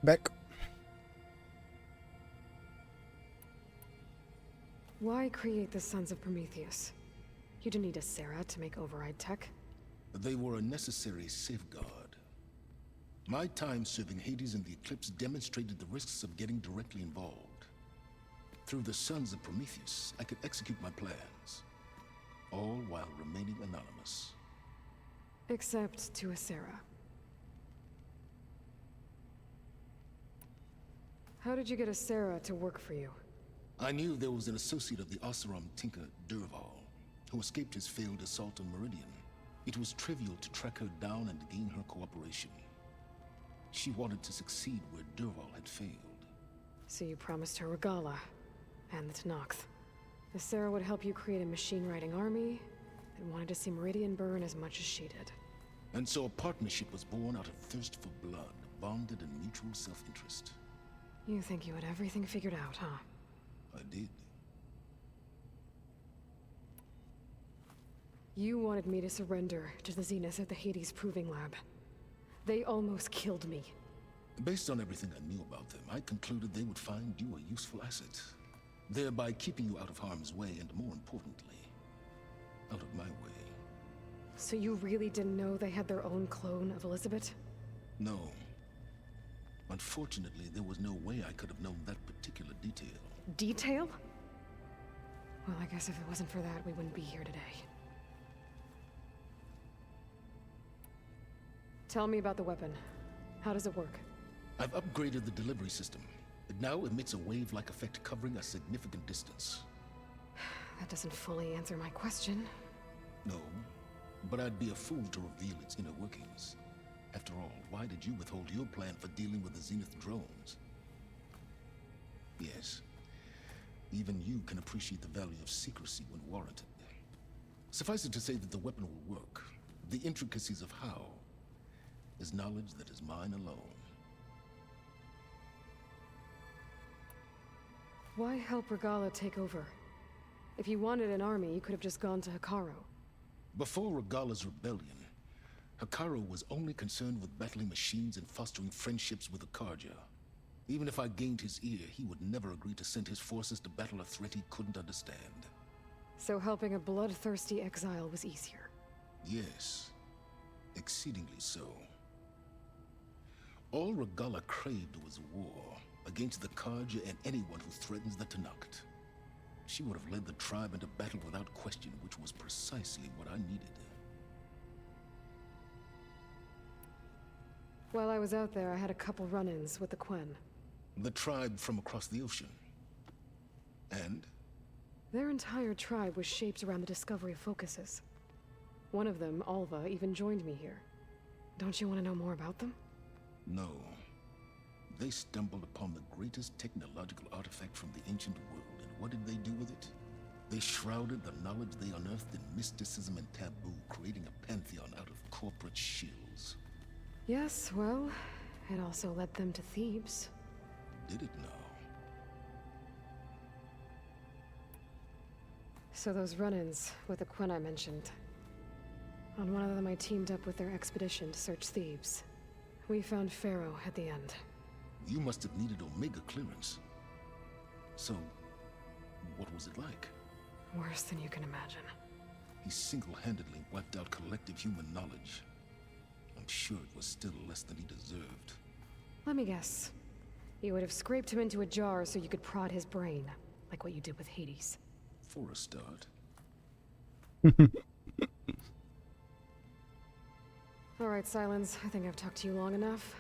Back. Why create the Sons of Prometheus? You didn't need a Sarah to make override tech. They were a necessary safeguard. My time serving Hades in the Eclipse demonstrated the risks of getting directly involved. Through the Sons of Prometheus, I could execute my plans, all while remaining anonymous. Except to a Sarah. How did you get a Sarah to work for you? I knew there was an associate of the Oseram tinker, Durval, who escaped his failed assault on Meridian. It was trivial to track her down and gain her cooperation. She wanted to succeed where Durval had failed. So you promised her Regala and the Tenakth. The Sarah would help you create a machine-riding army that wanted to see Meridian burn as much as she did. And so a partnership was born out of thirst for blood, bonded in mutual self-interest. You think you had everything figured out, huh? I did. You wanted me to surrender to the Zenith at the Hades Proving Lab. They almost killed me. Based on everything I knew about them, I concluded they would find you a useful asset, thereby keeping you out of harm's way and, more importantly, out of my way. So you really didn't know they had their own clone of Elizabeth? No. Unfortunately, there was no way I could have known that particular detail. Detail? Well, I guess if it wasn't for that, we wouldn't be here today. Tell me about the weapon. How does it work? I've upgraded the delivery system. It now emits a wave-like effect covering a significant distance. That doesn't fully answer my question. No, but I'd be a fool to reveal its inner workings. After all, why did you withhold your plan for dealing with the Zenith drones? Yes, even you can appreciate the value of secrecy when warranted. Suffice it to say that the weapon will work. The intricacies of how is knowledge that is mine alone. Why help Regala take over? If you wanted an army, you could have just gone to Hekarro. Before Regala's rebellion, Hekarro was only concerned with battling machines and fostering friendships with the Karja. Even if I gained his ear, he would never agree to send his forces to battle a threat he couldn't understand. So helping a bloodthirsty exile was easier? Yes, exceedingly so. All Regala craved was war against the Karja and anyone who threatens the Tenakth. She would have led the tribe into battle without question, which was precisely what I needed. While I was out there, I had a couple run-ins with the Quen. The tribe from across the ocean. And? Their entire tribe was shaped around the discovery of focuses. One of them, Alva, even joined me here. Don't you want to know more about them? No. They stumbled upon the greatest technological artifact from the ancient world, and what did they do with it? They shrouded the knowledge they unearthed in mysticism and taboo, creating a pantheon out of corporate shills. Yes, well, it also led them to Thebes. Did it now? So those run-ins with the Quen I mentioned. On one of them I teamed up with their expedition to search Thebes. We found Pharaoh at the end. You must have needed Omega clearance. So, what was it like? Worse than you can imagine. He single-handedly wiped out collective human knowledge. I'm sure it was still less than he deserved. Let me guess. You would have scraped him into a jar so you could prod his brain, like what you did with Hades. For a start. Alright, Silence. I think I've talked to you long enough.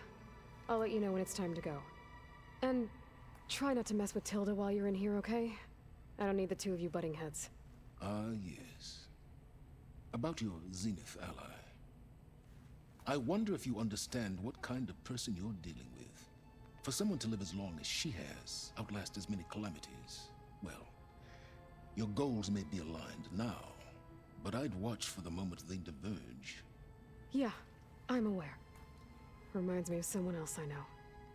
I'll let you know when it's time to go. And try not to mess with Tilda while you're in here, okay? I don't need the two of you butting heads. Ah, yes. About your Zenith ally. I wonder if you understand what kind of person you're dealing with. For someone to live as long as she has, outlast as many calamities, well, your goals may be aligned now, but I'd watch for the moment they diverge. Yeah, I'm aware. Reminds me of someone else I know.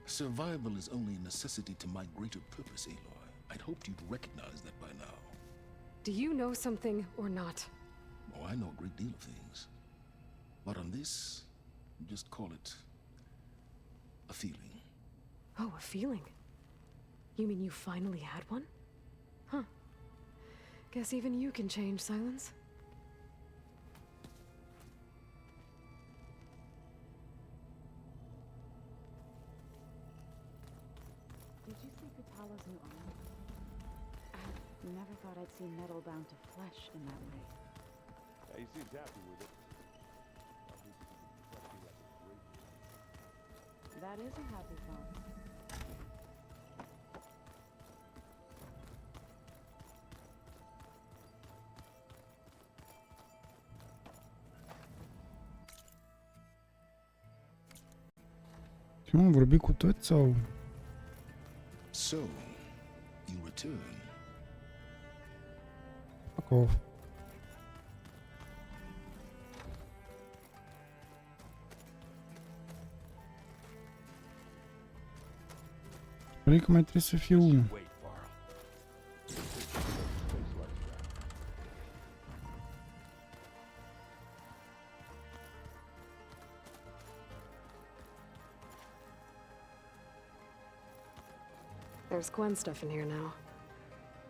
Survival is only a necessity to my greater purpose, Aloy. I'd hoped you'd recognize that by now. Do you know something or not? Oh, I know a great deal of things. But on this, just call it a feeling. Oh, a feeling? You mean you finally had one? Huh. Guess even you can change, Silence. Did you see Katala's new armor? I never thought I'd see metal bound to flesh in that way. Yeah, he seems happy with it. That is a happy thought. Nu am vorbit cu toți sau? So, you return. Fuck off. Cred că mai trebuie să fie unul. There's Gwen stuff in here now.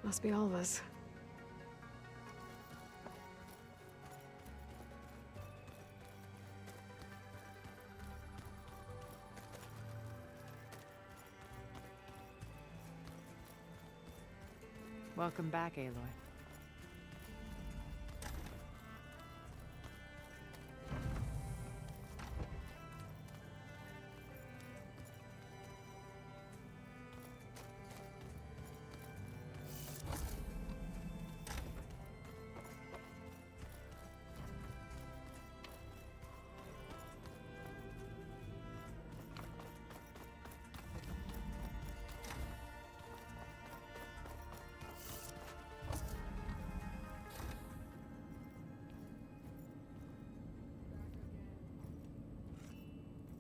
Must be all of us. Welcome back, Aloy.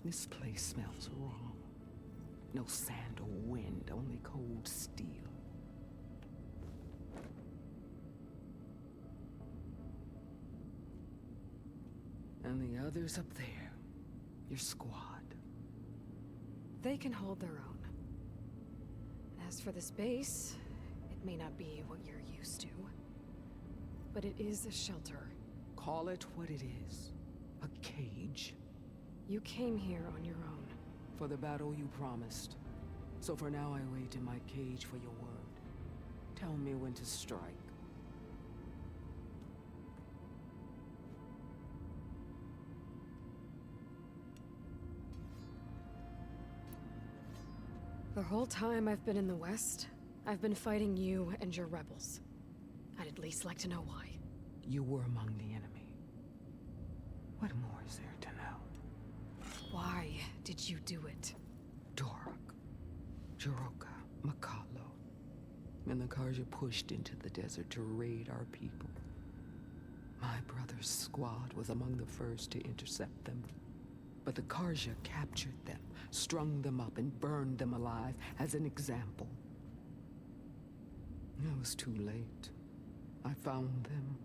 This place smells wrong. No sand or wind, only cold steel. And the others up there, your squad. They can hold their own. As for this base, it may not be what you're used to, but it is a shelter. Call it what it is. A cage. You came here on your own. For the battle you promised. So for now I wait in my cage for your word. Tell me when to strike. The whole time I've been in the West, I've been fighting you and your rebels. I'd at least like to know why. You were among the enemy. What more is there to know? Why did you do it? Dorok, Jiroka, Makalo, and the Karja pushed into the desert to raid our people. My brother's squad was among the first to intercept them. But the Karja captured them, strung them up, and burned them alive as an example. It was too late. I found them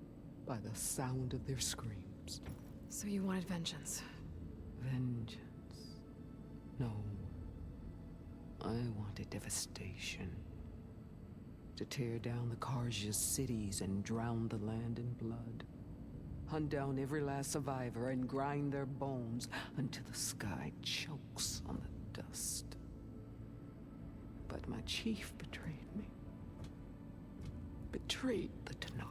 by the sound of their screams. So you wanted vengeance? Vengeance? No. I wanted devastation. To tear down the Karja's cities and drown the land in blood. Hunt down every last survivor and grind their bones until the sky chokes on the dust. But my chief betrayed me. Betrayed the Tanakh.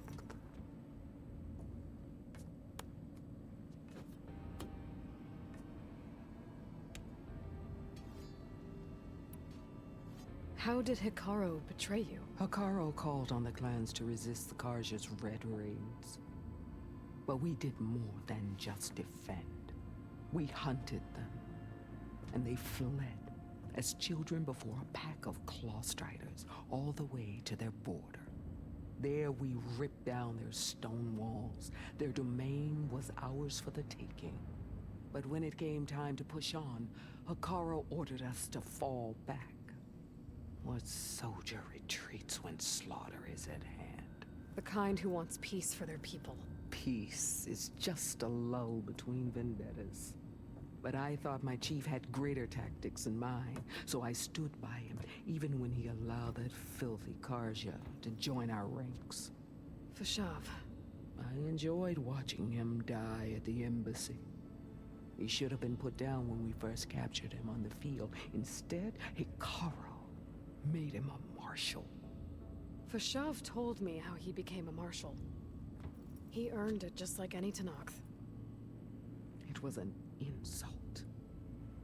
How did Hikaru betray you? Hikaru called on the clans to resist the Karja's red raids. But we did more than just defend. We hunted them, and they fled as children before a pack of claw striders all the way to their border. There we ripped down their stone walls. Their domain was ours for the taking. But when it came time to push on, Hikaru ordered us to fall back. What soldier retreats when slaughter is at hand? The kind who wants peace for their people. Peace is just a lull between vendettas. But I thought my chief had greater tactics in mind, so I stood by him, even when he allowed that filthy Karja to join our ranks. Fashav. I enjoyed watching him die at the embassy. He should have been put down when we first captured him on the field. Instead, Hikaru made him a marshal. Fashav told me how he became a marshal. He earned it just like any Tanakh. It was an insult.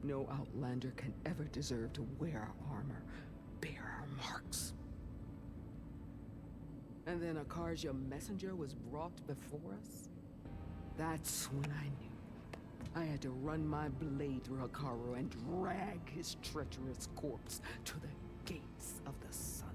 No Outlander can ever deserve to wear our armor, bear our marks. And then a Karja messenger was brought before us? That's when I knew. I had to run my blade through Hikaru and drag his treacherous corpse to the gates of the sun.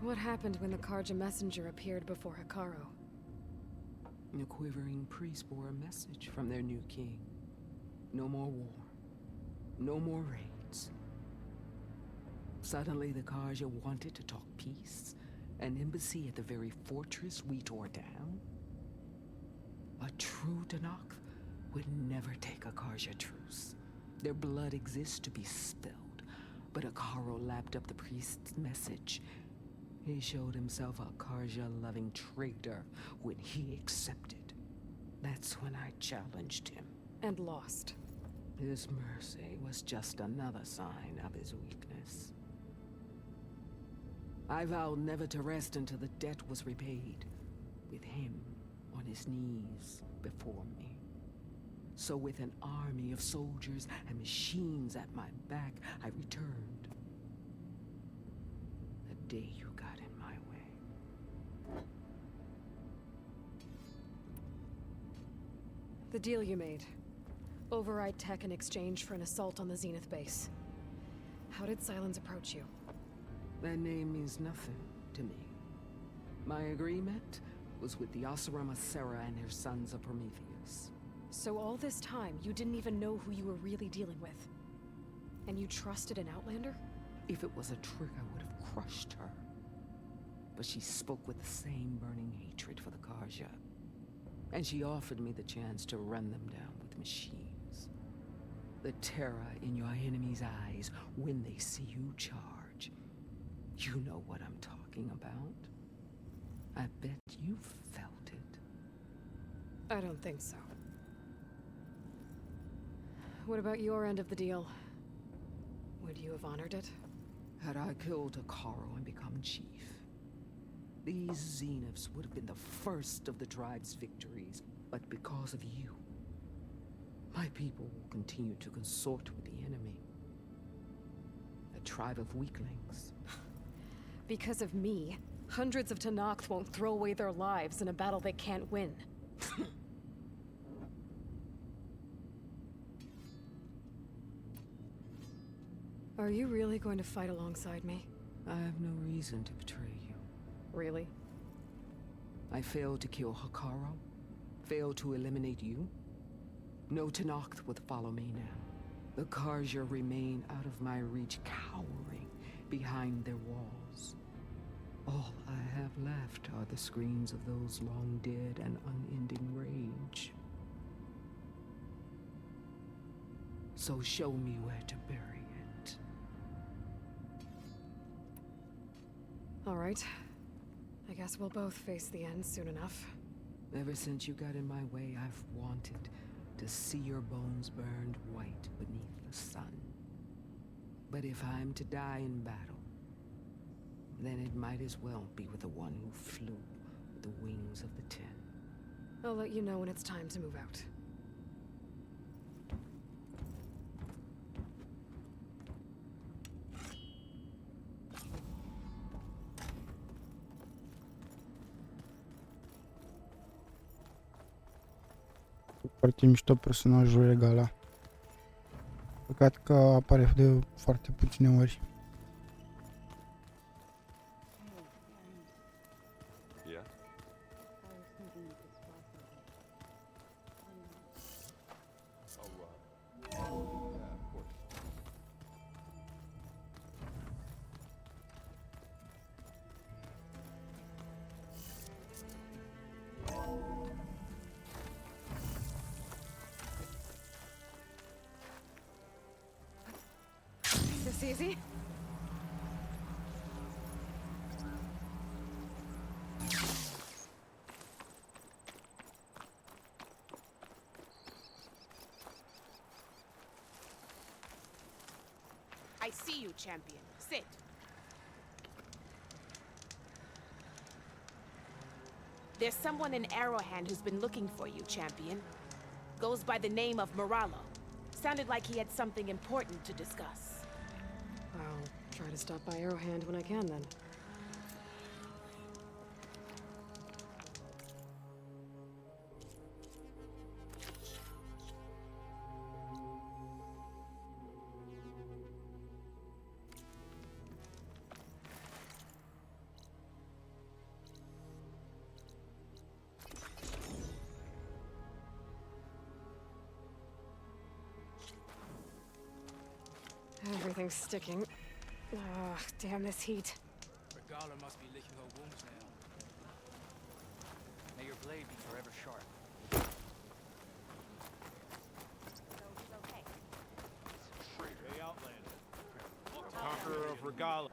What happened when the Karja messenger appeared before Hikaru? The quivering priests bore a message from their new king. No more war. No more raids. Suddenly, the Karja wanted to talk peace. An embassy at the very fortress we tore down? A true Tenakth would never take a Karja truce. Their blood exists to be spilled. But Hikaru lapped up the priest's message. He showed himself a Karja-loving traitor when he accepted. That's when I challenged him. And lost. His mercy was just another sign of his weakness. I vowed never to rest until the debt was repaid, with him on his knees before me. So with an army of soldiers and machines at my back, I returned. The day you got in my way. The deal you made. Override tech in exchange for an assault on the Zenith base. How did Silence approach you? That name means nothing to me. My agreement was with the Oseram Asera and their sons of Prometheus. So all this time, you didn't even know who you were really dealing with? And you trusted an Outlander? If it was a trick, I would have crushed her. But she spoke with the same burning hatred for the Karja. And she offered me the chance to run them down with machines. The terror in your enemy's eyes when they see you charge. You know what I'm talking about. I bet you felt it. I don't think so. What about your end of the deal? Would you have honored it? Had I killed Hikaru and become chief, these Zeniths would have been the first of the tribe's victories. But because of you, my people will continue to consort with the enemy. A tribe of weaklings. Because of me, hundreds of Tenakth won't throw away their lives in a battle they can't win. Are you really going to fight alongside me? I have no reason to betray you. Really? I failed to kill Hikaru, failed to eliminate you. No Tenakth would follow me now. The Karja remain out of my reach, cowering behind their walls. All I have left are the screams of those long dead and unending rage. So show me where to bury it. All right. I guess we'll both face the end soon enough. Ever since you got in my way, I've wanted to see your bones burned white beneath the sun. But if I'm to die in battle, then it might as well be with the one who flew with the wings of the Ten. I'll let you know when it's time to move out. Foarte mișto personajul regala. Păcat că apare de foarte puține ori. Yeah? Yeah, of course. This easy? I see you, champion. Sit. There's someone in Arrowhand who's been looking for you, champion. Goes by the name of Moralo. Sounded like he had something important to discuss. I'll try to stop by Arrowhand when I can, then. Everything's sticking. Ugh, damn this heat. Regala must be licking her wounds now. May your blade be forever sharp. Hey, Outlander. Conqueror of Regala.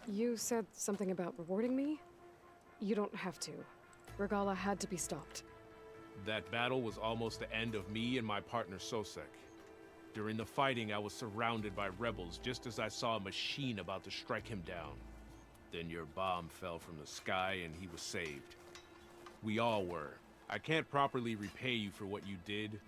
You said something about rewarding me? You don't have to. Regala had to be stopped. That battle was almost the end of me and my partner Sosek. During the fighting, I was surrounded by rebels just as I saw a machine about to strike him down. Then your bomb fell from the sky and he was saved. We all were. I can't properly repay you for what you did,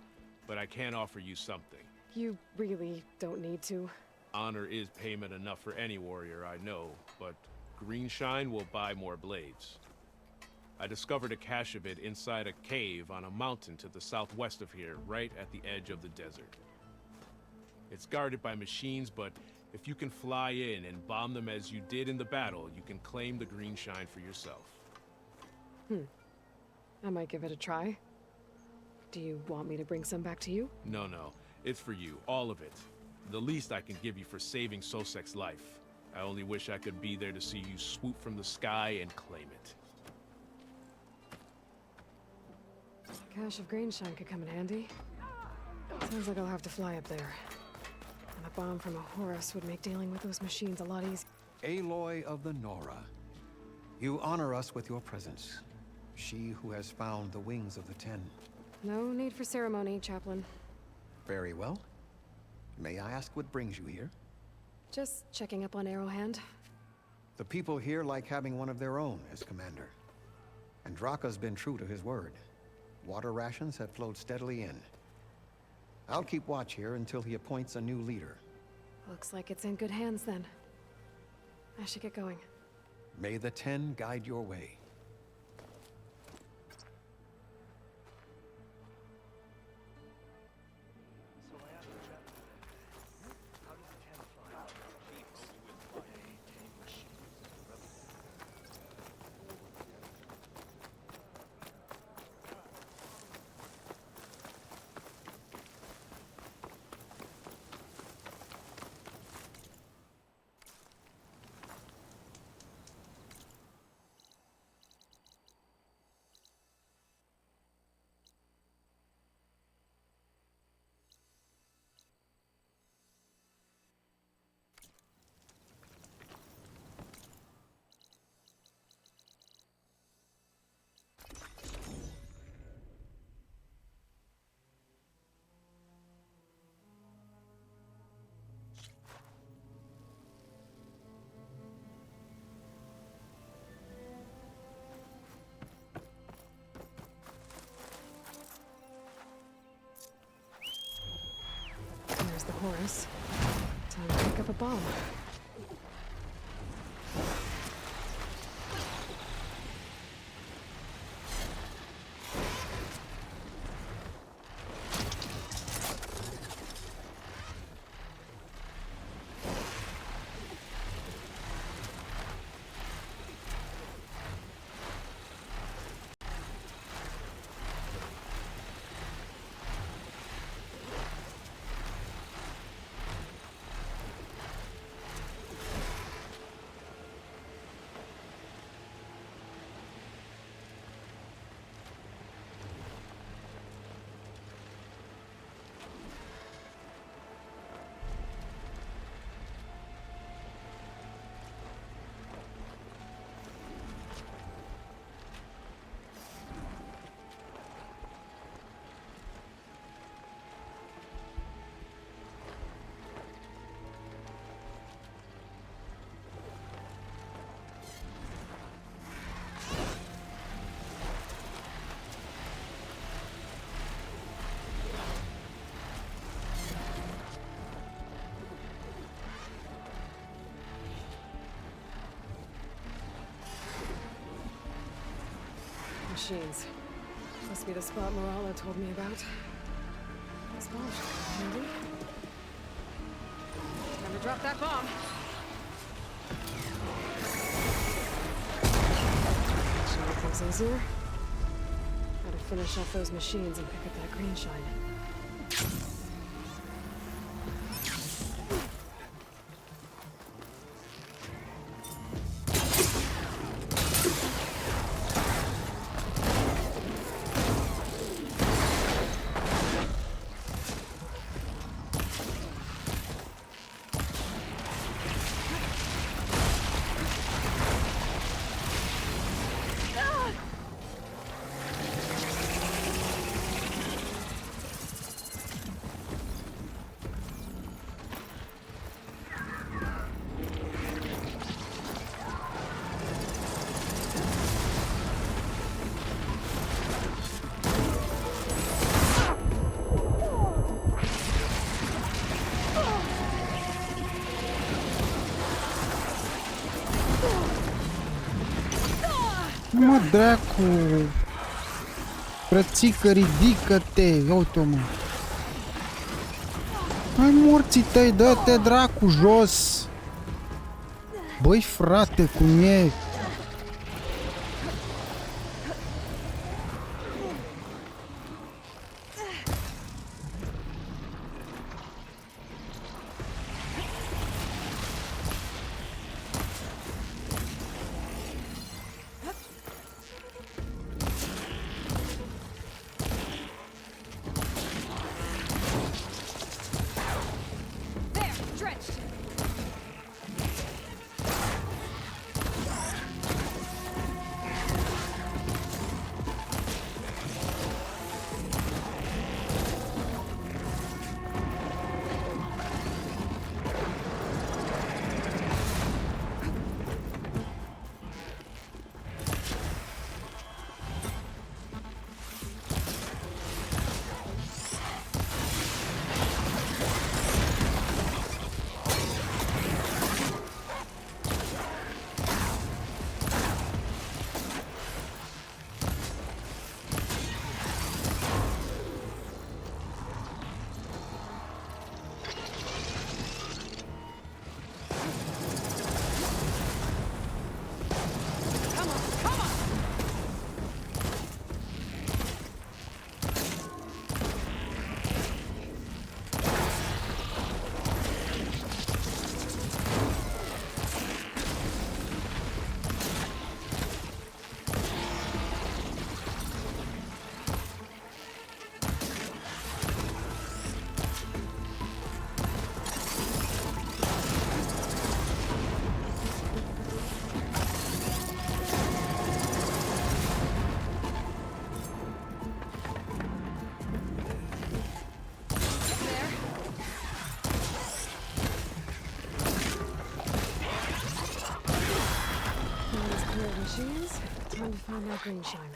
but I can offer you something. You really don't need to. Honor is payment enough for any warrior, I know, but Greenshine will buy more blades. I discovered a cache of it inside a cave on a mountain to the southwest of here, right at the edge of the desert. It's guarded by machines, but if you can fly in and bomb them as you did in the battle, you can claim the Greenshine for yourself. I might give it a try. Do you want me to bring some back to you? No, it's for you, all of it. The least I can give you for saving Sosek's life. I only wish I could be there to see you swoop from the sky and claim it. A cache of Greenshine could come in handy. Sounds like I'll have to fly up there. And a bomb from a Horus would make dealing with those machines a lot easier. Aloy of the Nora, you honor us with your presence. She who has found the wings of the Ten. No need for ceremony, Chaplain. Very well. May I ask what brings you here? Just checking up on Arrowhand. The people here like having one of their own as commander. And Draka's been true to his word. Water rations have flowed steadily in. I'll keep watch here until he appoints a new leader. Looks like it's in good hands then. I should get going. May the Ten guide your way. There's the Horus. Time to pick up a bomb. Machines. Must be the spot Moralo told me about. This bomb should come handy. Time to drop that bomb. Should make things easier. Gotta finish off those machines and pick up that Greenshine. dracu! Frățică, ridică-te! Ia uite-o, mă! Hai morții tăi, dă-te dracu jos! Băi frate, cum e? Time to find that green shine.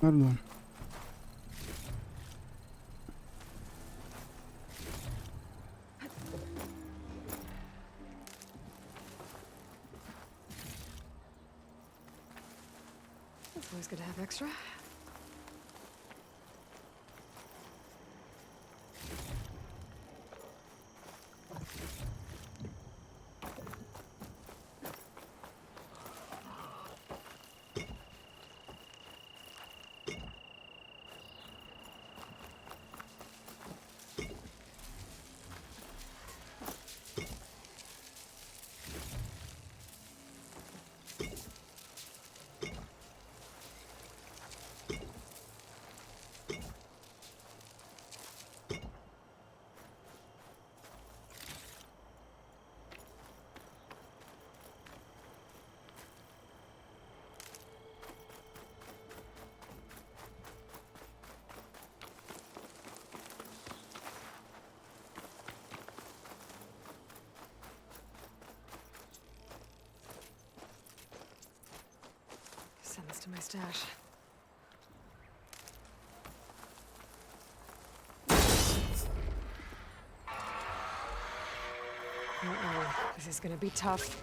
Pardon. It's always good to have extra. Send this to my stash. Uh-oh, this is gonna be tough.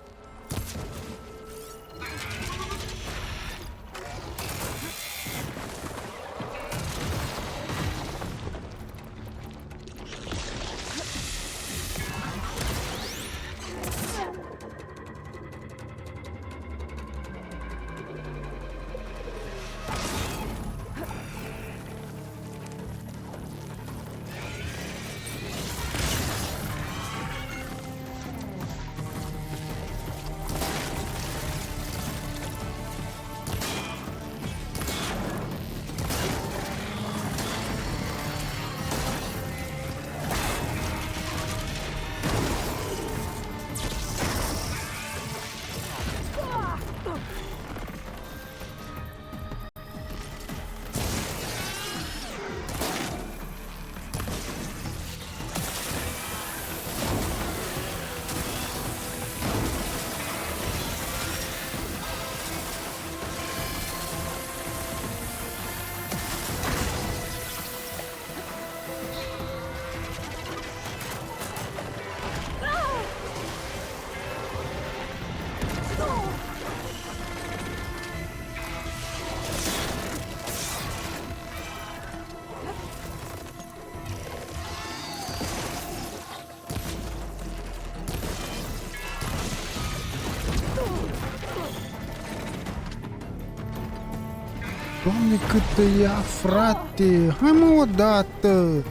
Doamne, cât îi ia, frate! Hai mă odată!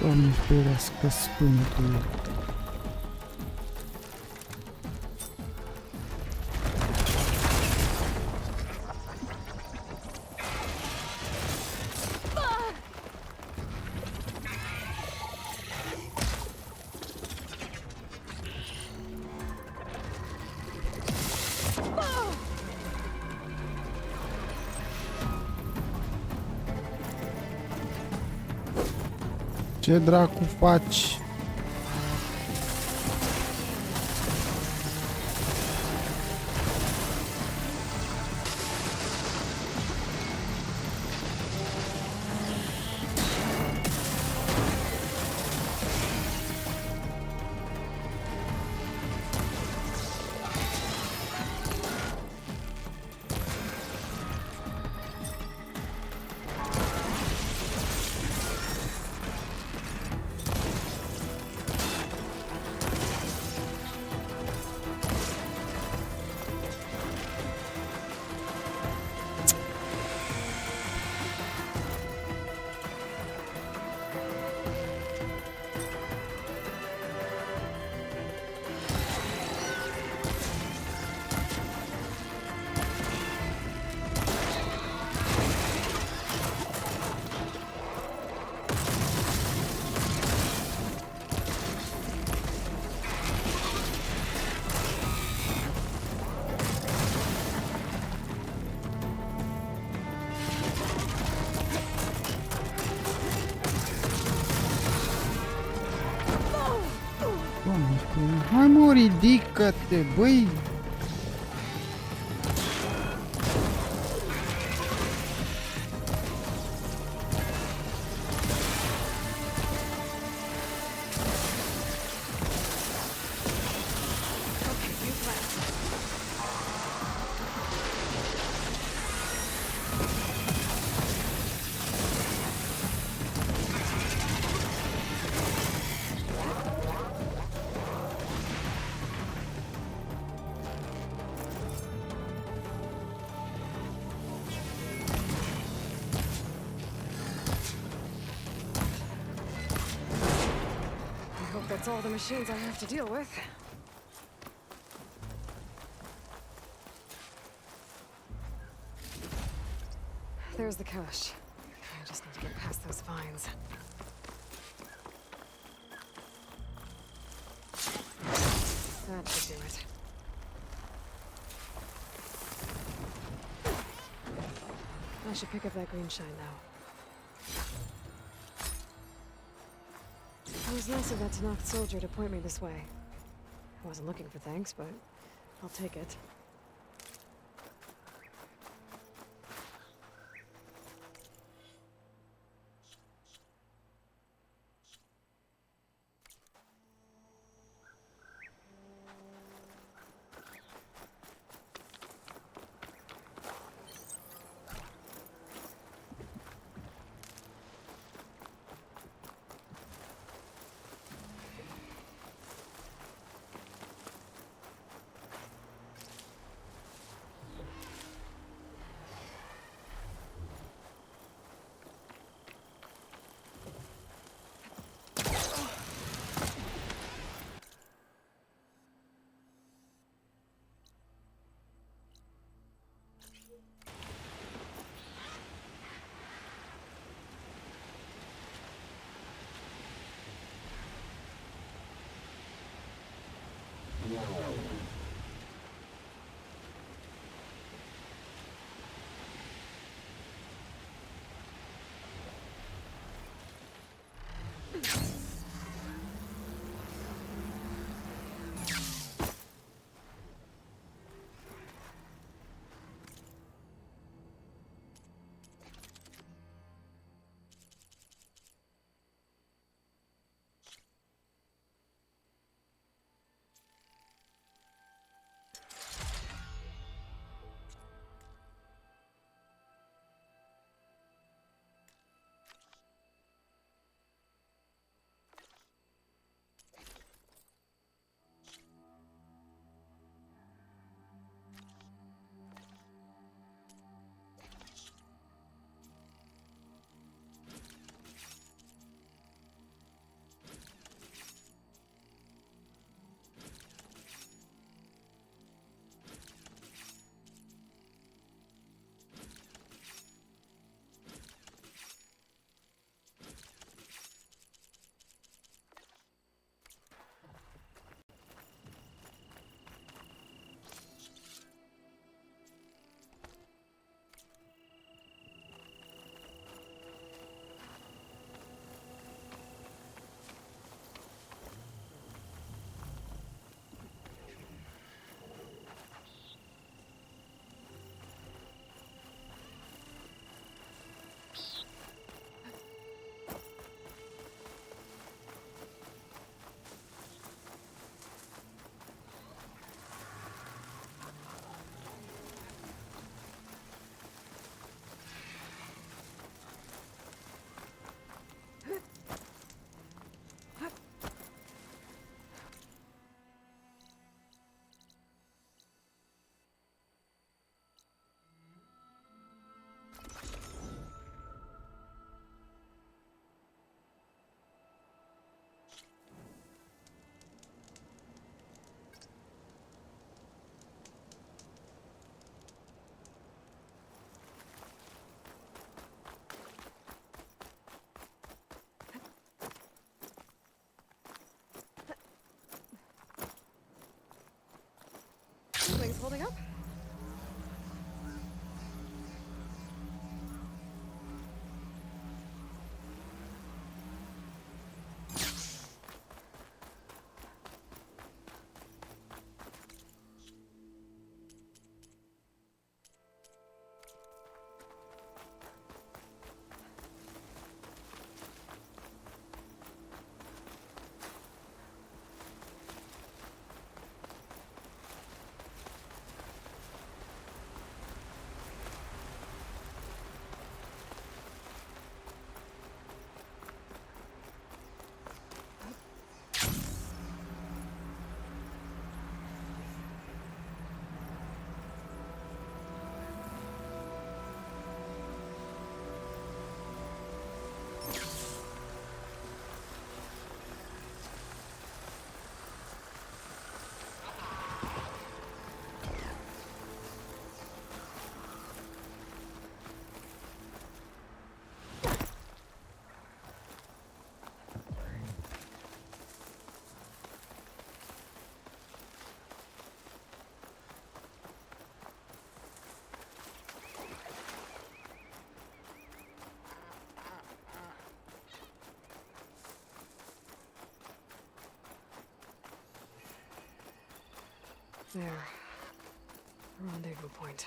Doamne, ferească Sfântul! Ce dracu faci? Hai mă, ridică-te, băi! That's all the machines I have to deal with. There's the cache. I just need to get past those vines. That should do it. I should pick up that green shine now. It was nice of that Tanakh soldier to point me this way. I wasn't looking for thanks, but I'll take it. Things holding up? There. Rendezvous point.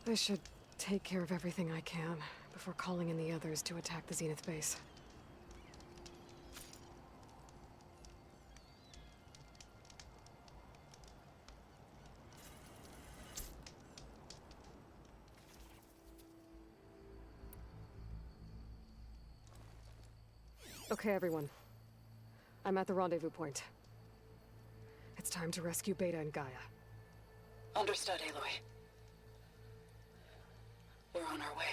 I should take care of everything I can before calling in the others to attack the Zenith base. Okay, everyone. I'm at the rendezvous point. It's time to rescue Beta and Gaia. Understood, Aloy. We're on our way.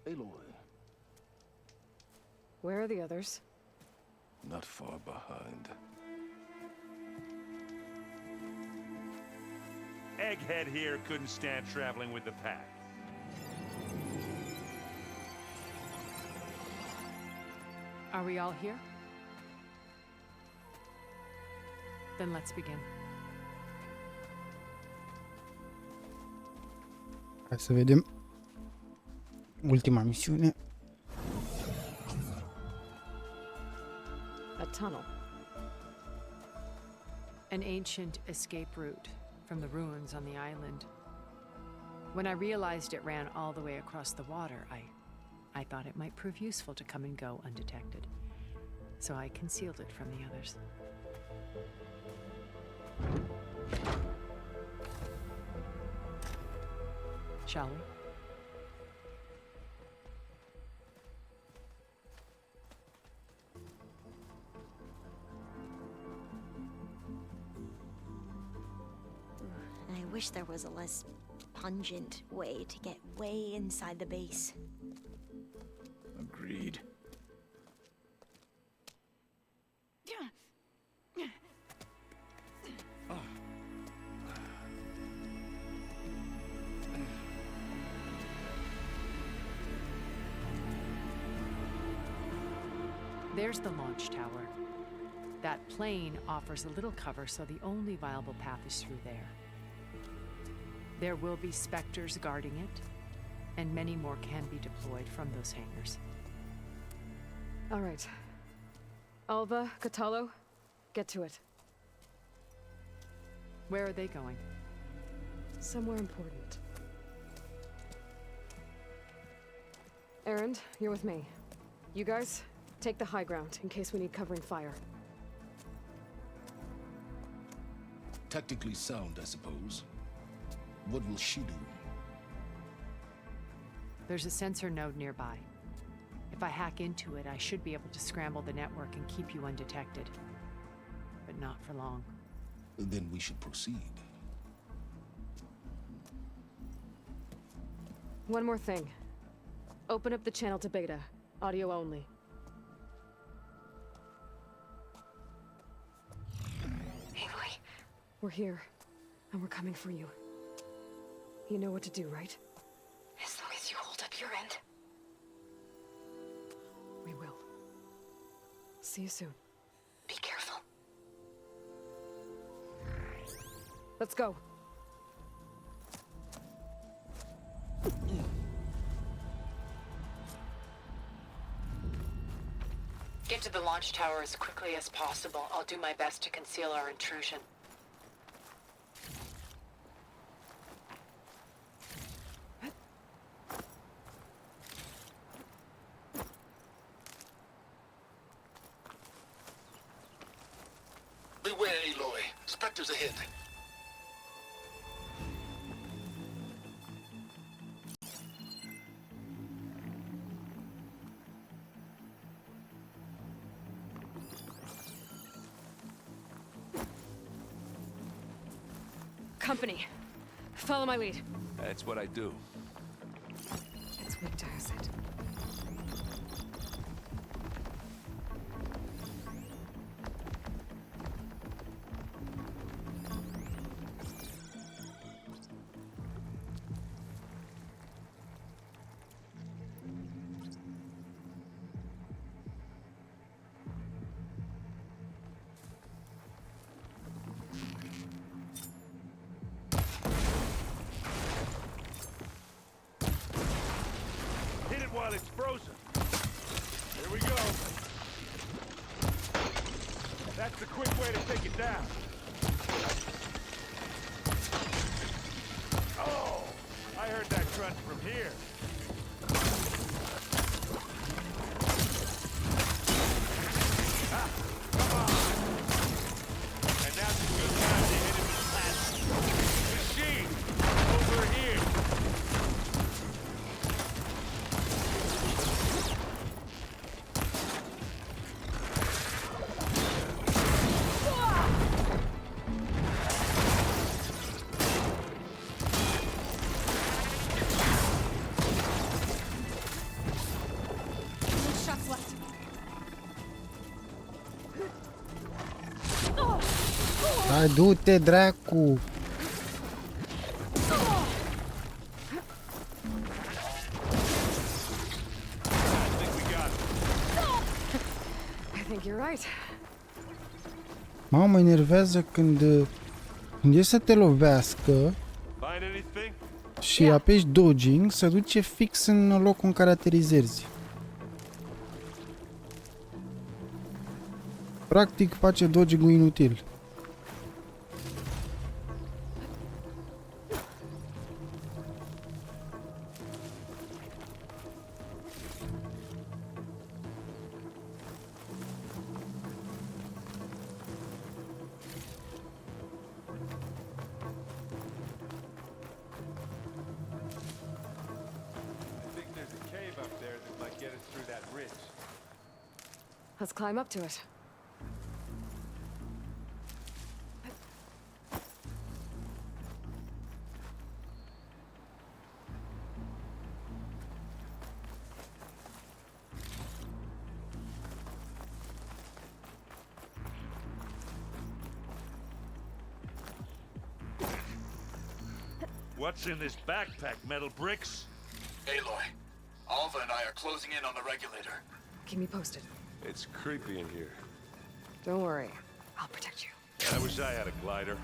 Aloy, Where are the others? not far behind. Egghead here couldn't stand traveling with the pack. Are we all here? Then let's begin. Hai să vedem ultima misiune. A tunnel. An ancient escape route from the ruins on the island. When I realized it ran all the way across the water, I thought it might prove useful to come and go undetected. So I concealed it from the others. Shall we? I wish there was a less pungent way to get way inside the base. Agreed. There's the launch tower. That plane offers a little cover, so the only viable path is through there. There will be Spectres guarding it, and many more can be deployed from those hangars. All right. Alva, Catalo, get to it. Where are they going? Somewhere important. Erend, you're with me. You guys, take the high ground in case we need covering fire. Tactically sound, I suppose. What will she do? There's a sensor node nearby. If I hack into it, I should be able to scramble the network and keep you undetected. But not for long. Then we should proceed. One more thing. Open up the channel to beta. Audio only. Aloy, we're here, and we're coming for you. You know what to do, right? As long as you hold up your end. We will. See you soon. Be careful. Let's go. Get to the launch tower as quickly as possible. I'll do my best to conceal our intrusion. Beware, Aloy. Spectres ahead. Company. Follow my lead. That's what I do. It's weak to acid. While it's frozen. Here we go. That's the quick way to take it down. Oh, I heard that crunch from here. Ah, come on. And now's a good time to hit him with that machine over here. Hai, du-te, dracu! think you're right. Mă enervează când e să te lovească Find anything? și apeși dodging, se duce fix în locul în care aterizezi. Practic face dodging-ul inutil. I think there's a cave up there that might get us through that ridge. Let's climb up to it. What's in this backpack, metal bricks? Aloy, Alva and I are closing in on the regulator. Keep me posted. It's creepy in here. Don't worry. I'll protect you. I wish I had a glider.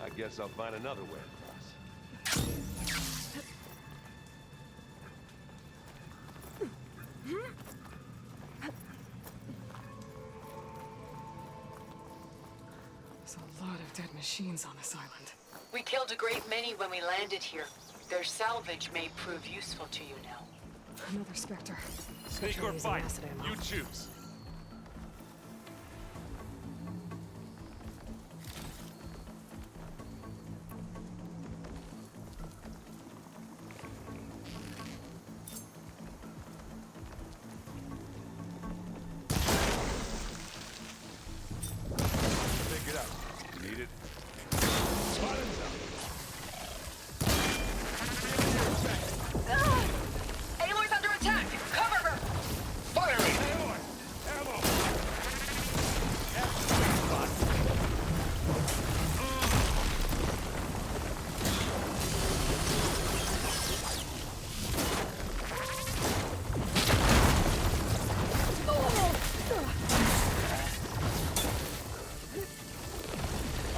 I guess I'll find another way across. There's a lot of dead machines on this island. We killed a great many when we landed here. Their salvage may prove useful to you now. Another Spectre. Sneak or fight, you choose. Pick it up. You need it? Aloy's under attack! Cover her! Firing! Ammo!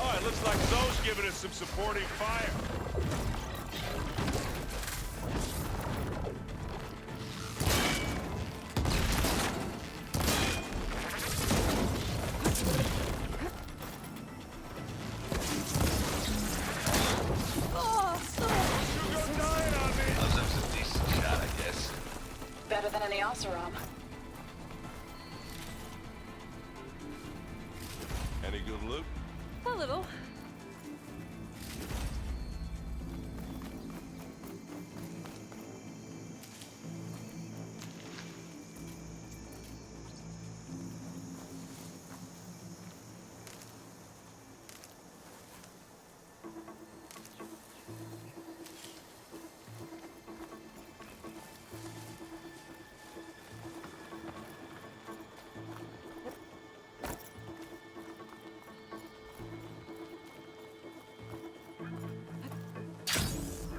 Oh, it looks like Zoe's giving us some supporting fire. Better than any Oseram. Any good loot? A little.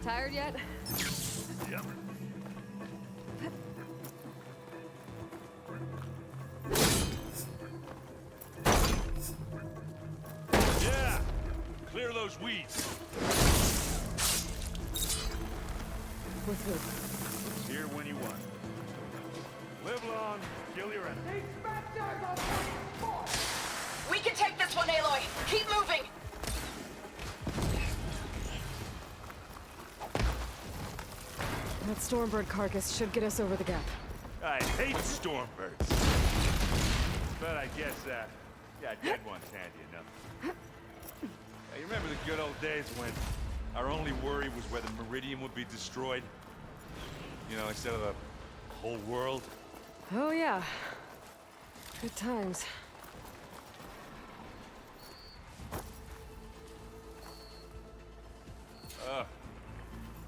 Tired yet? Yep. Yeah! Clear those weeds. With who? Here when you want. Live long, kill your enemies. We can take this one, Aloy! Keep moving! That Stormbird carcass should get us over the gap. I hate Stormbirds. But I guess, yeah, dead one's handy enough. Hey, you remember the good old days when our only worry was whether Meridian would be destroyed? You know, instead of the whole world? Oh yeah. Good times.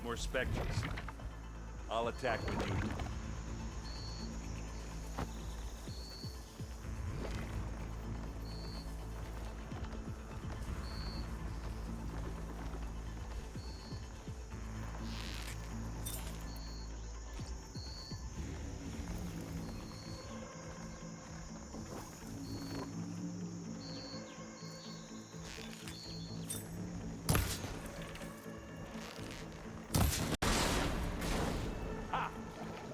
More Spectres. I'll attack with you.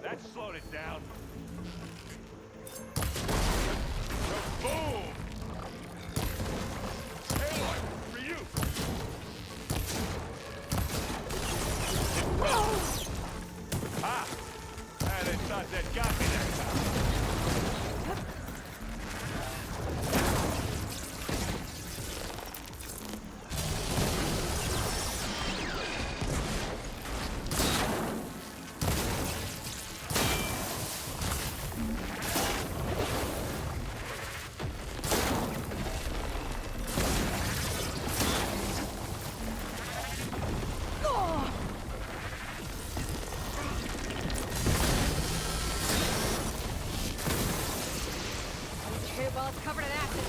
That slowed it down. Boom! Aloy, for you! Ah! They thought they'd got me that time. Covered in acid.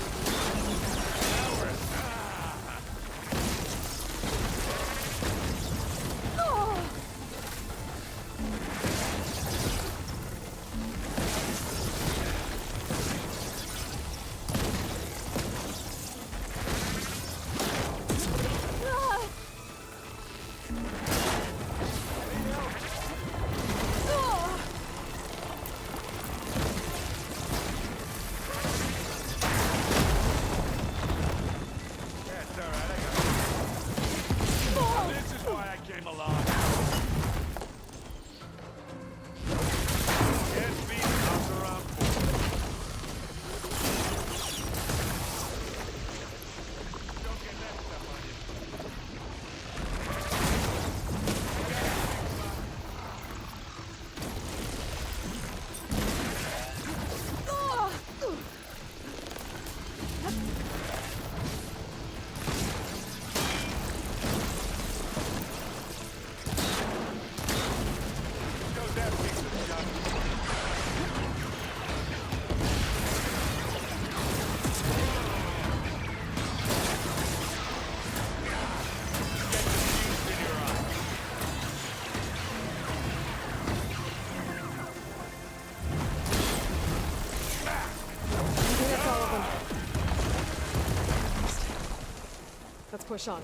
Let's push on.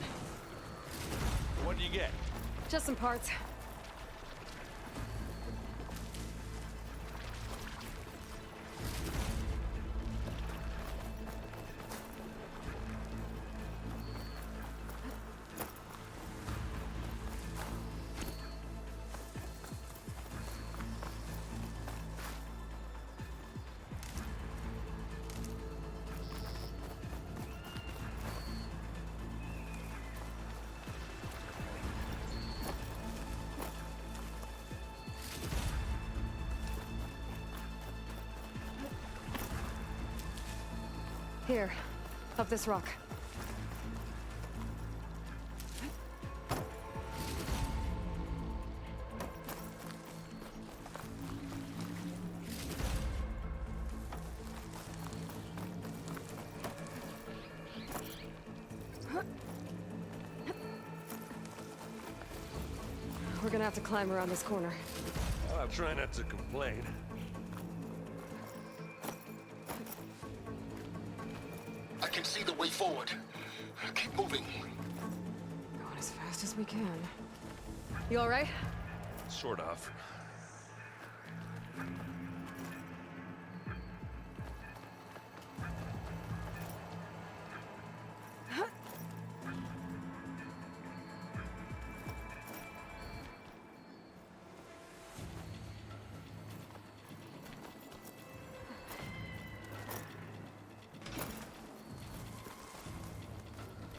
What do you get? Just some parts. Here, up this rock. We're gonna have to climb around this corner. I'll try not to complain. I can see the way forward. Keep moving. Going as fast as we can. You all right? Sort of.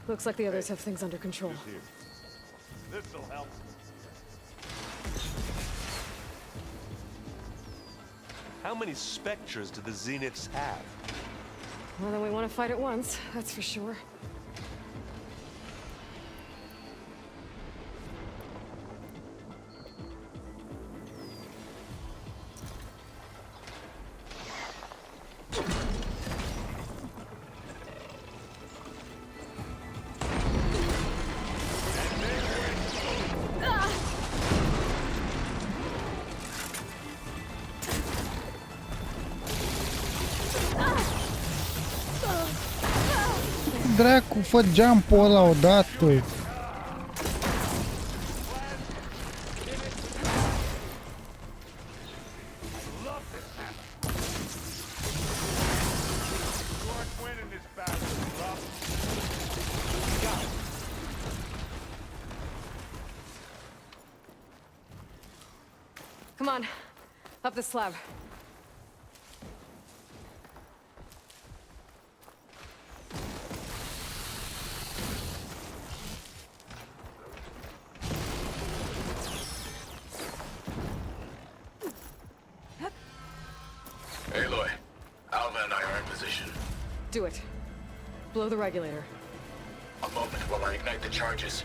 Looks like the others have things under control. This'll help. How many Spectres do the Zeniths have? More than we want to fight at once, that's for sure. Dracu, fă jump-ul ăla odată. Come on, up the slab. Aloy, Alva and I are in position. Do it. Blow the regulator. A moment while I ignite the charges.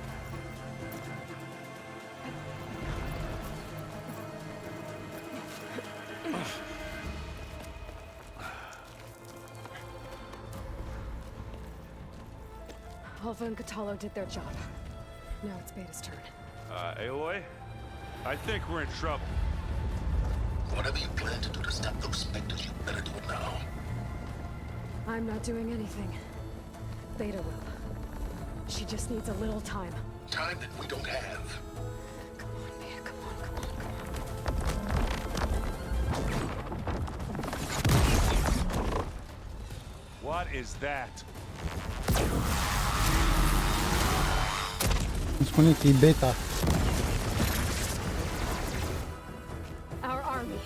Alva and Catalo did their job. Now it's Beta's turn. Aloy? I think we're in trouble. Whatever you plan to do to stop those specters, you better do it now. I'm not doing anything. Beta will. She just needs a little time. Time that we don't have. Come on, Beta, come on, come on. What is that? Spune că e beta. Our army.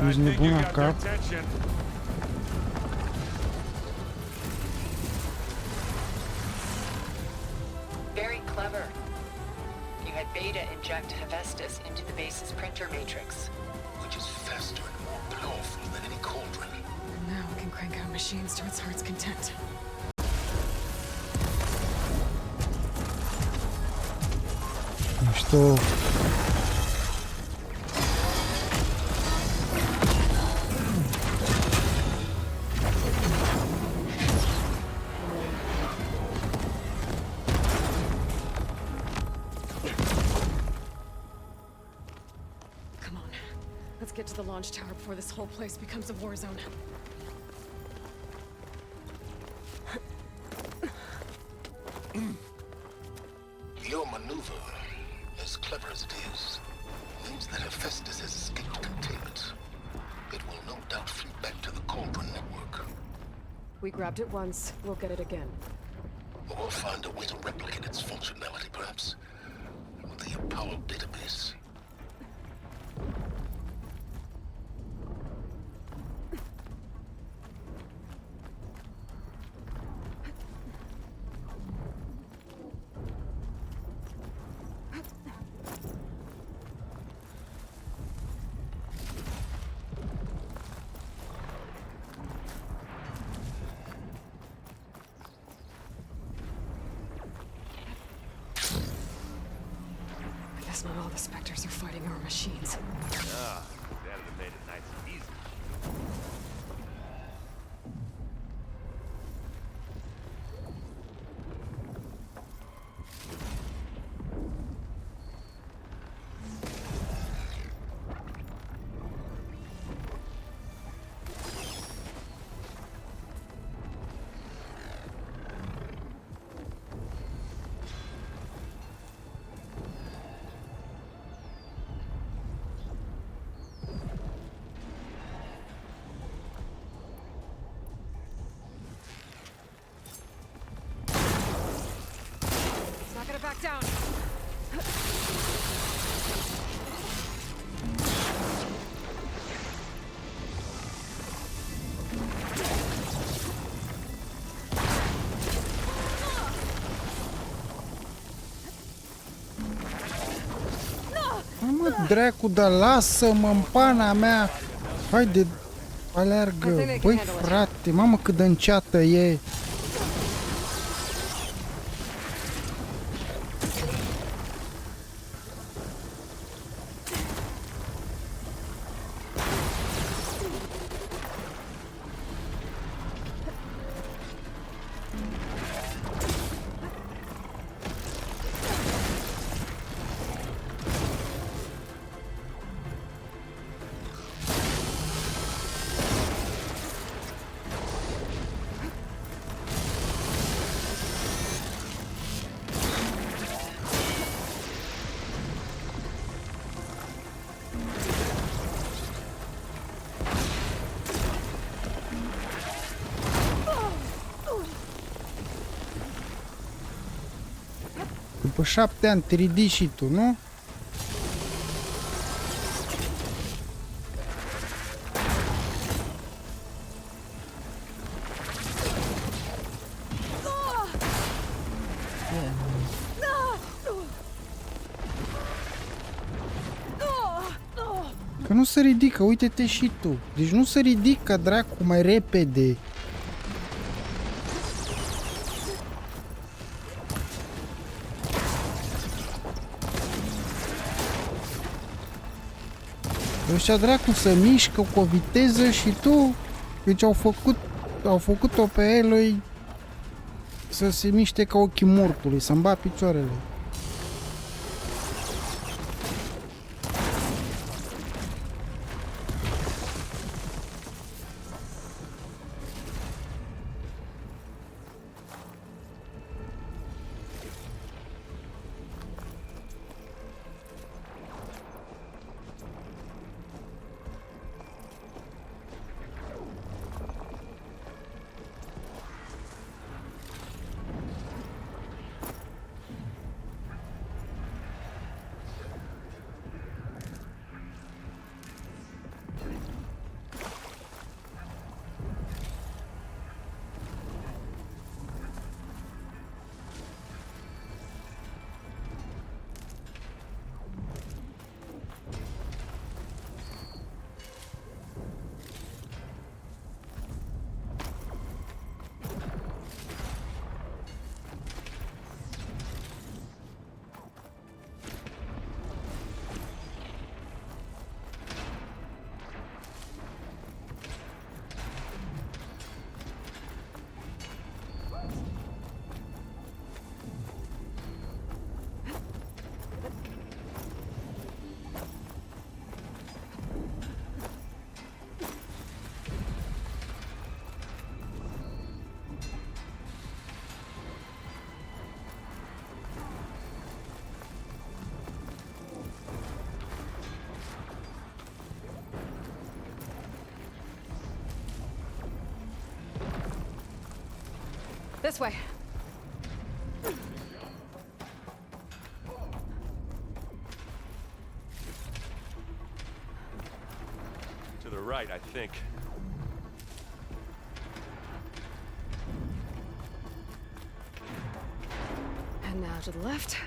Ești nebun la cap. Very clever. You had Beta inject Hephaestus into the base's printer matrix. Which is faster and more powerful than any cauldron. Now we can crank out machines to its heart's content. Mișto. Come on. Let's get to the launch tower before this whole place becomes a war zone. Your maneuver, as clever as it is, means that Hephaestus has escaped containment. It will no doubt flee back to the Cauldron network. We grabbed it once, we'll get it again. Or we'll find a way to replicate its functionality, perhaps, with the Apollo database. I guess not all the Spectres are fighting our machines. Ah, that'd have made it nice and easy. Not gonna back down. Mă, dracu, dar lasă-mă în pana mea. Haide, aleargă. Băi, frate, mamă cât de înceată e. După 7 ani te ridici și tu, nu? Că nu se ridică, uite-te și tu. Deci nu se ridică, dracu, mai repede. Ăștia dracu se mișcă cu o viteză și tu. Deci au făcut-o pe Aloy să se miște ca ochii mortului, să-mi bat picioarele. This way. To the right, I think. And now to the left.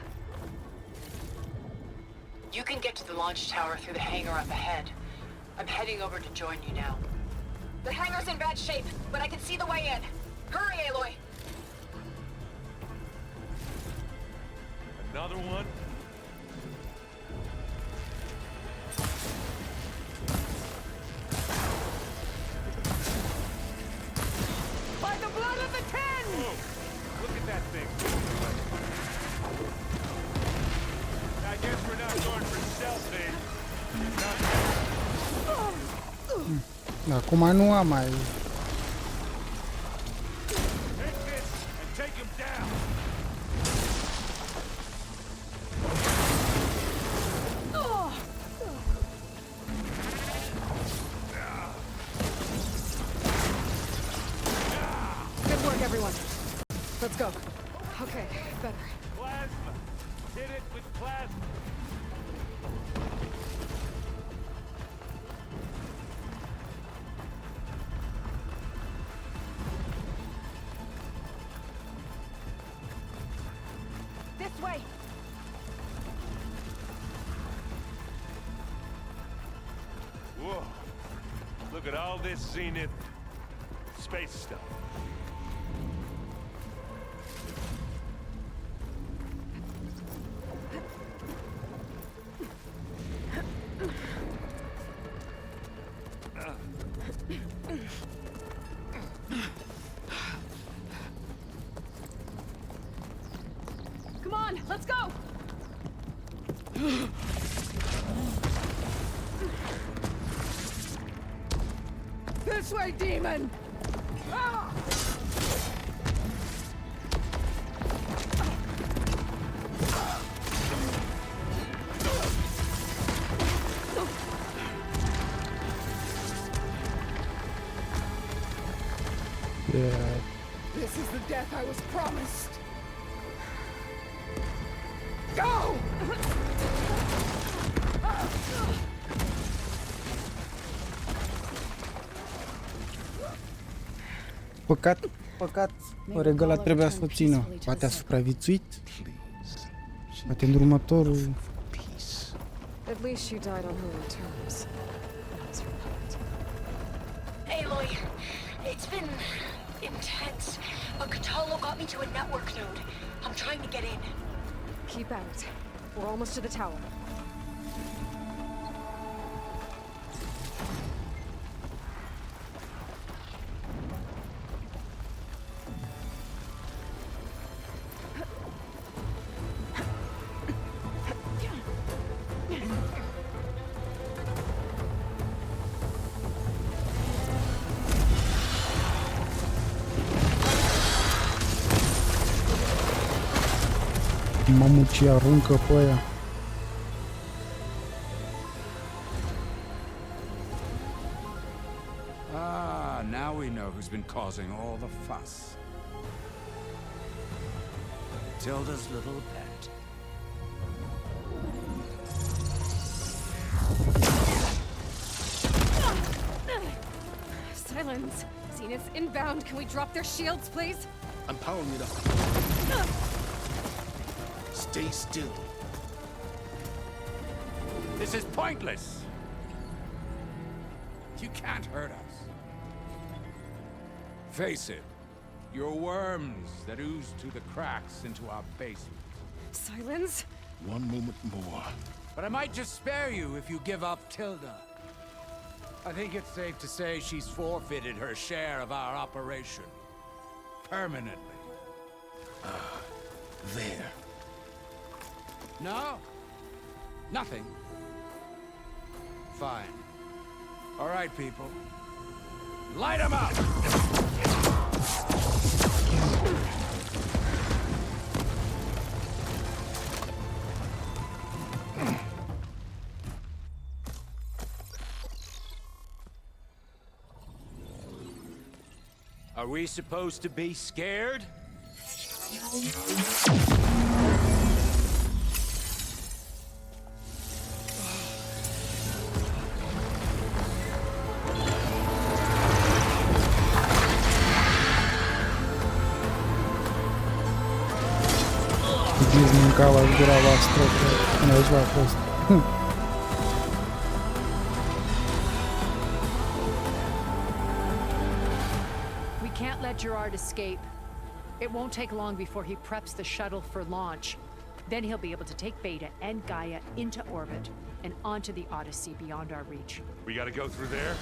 You can get to the launch tower through the hangar up ahead. I'm heading over to join you now. The hangar's in bad shape, but I can see the way in. Hurry, Aloy! Another one? By the blood of the Ten! Whoa. Look at that thing. I guess we're not going for selfie. Acum nu am mai... Take this and take him down. Good work, everyone. Let's go. Okay, better. Plasma. Hit it with plasma. This way! Whoa. Look at all this Zenith space stuff. Come on, let's go! This way, demon! Ah! Yeah. This is the death I was promised. Go! Păcat, păcat. Regala trebuia să o țină. Poate a supraviețuit. Poate în următorul... At least she died on her own terms. That was her point. Aloy, it's been intense, but Katalo got me to a network node. I'm trying to get in. Keep at it. We're almost to the tower. Mamă, ce aruncă pe aia. Ah, now we know who's been causing all the fuss. Tilda's little pet. Silence. Zenith's inbound. Can we drop their shields, please? I'm powering it up. Stay still. This is pointless. You can't hurt us. Face it, you're worms that ooze through the cracks into our basement. Silence? One moment more. But I might just spare you if you give up Tilda. I think it's safe to say she's forfeited her share of our operation. Permanently. There. No? Nothing? Fine. All right, people. Light 'em up! Are we supposed to be scared? Gdzieś mâncała gura voastră, că aici a fost. We can't let Gerard escape. It won't take long before he preps the shuttle for launch. Then he'll be able to take Beta and Gaia into orbit and onto the Odyssey beyond our reach. We gotta go through there?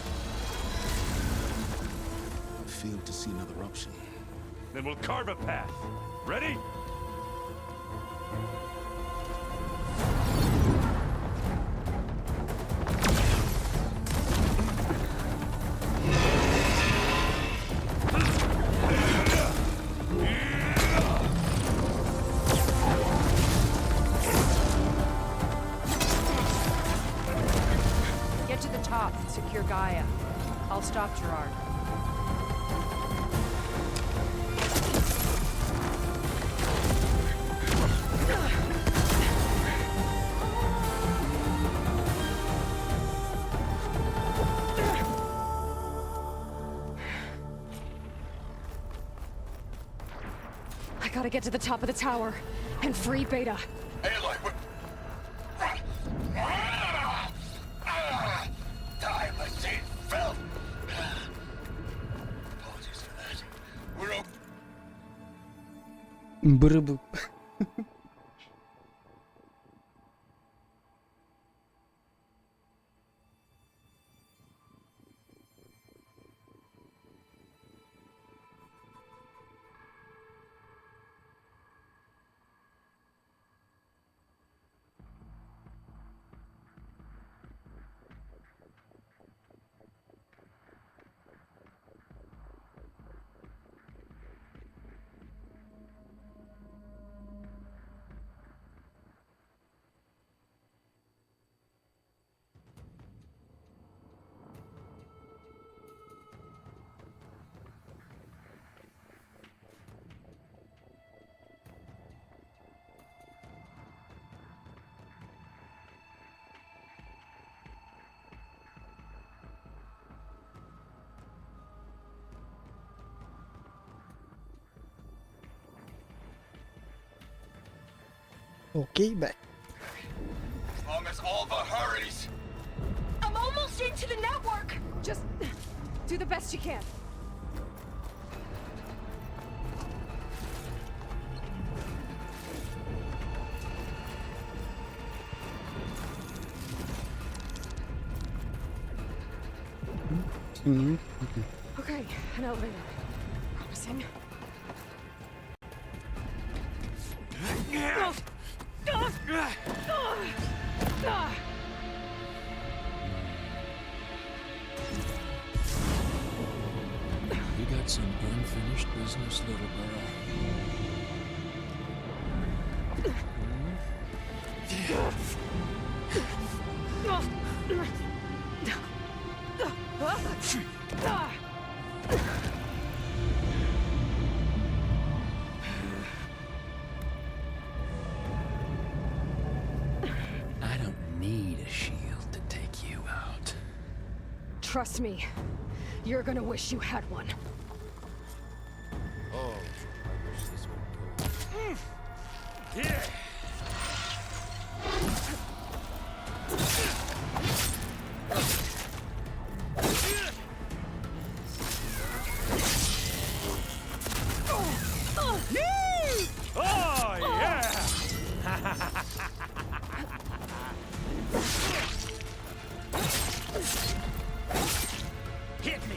I fail to see another option. Then we'll carve a path. Ready? Get to the top and secure Gaia. I'll stop Gerard. I gotta get to the top of the tower and free Beta. Aloy, time machine fell. Apologies for that. We're okay. Brâbă. Ok, beh. As long as Alva hurries. I'm almost into the network! Just do the best you can. Okay, an elevator. Promising. You got some unfinished business, little girl. I don't need a shield to take you out. Trust me, you're gonna wish you had one. Oh, I wish this would go. Yeah. Oh, yeah! Hit me!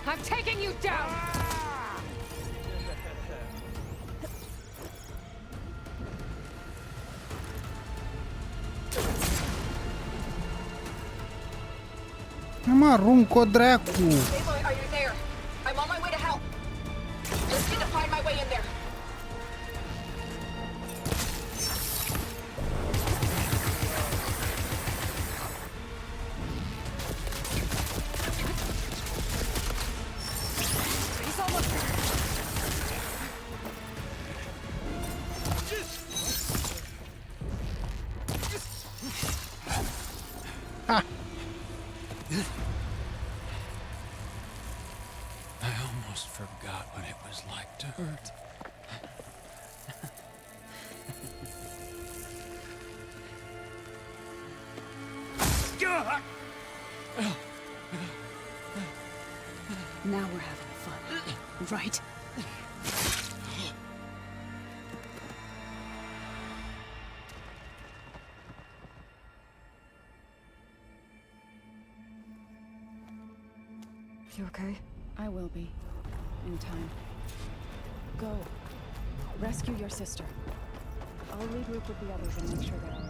I'm taking you down! Mă aruncă dracu. Aloy, are you there? I'm on my way to help. Just need to find my way in there. He's almost there. Ha! I almost forgot what it was like to hurt. Now we're having fun, right? You okay? I will be. In time. Go. Rescue your sister. I'll regroup with the others and make sure they're all right.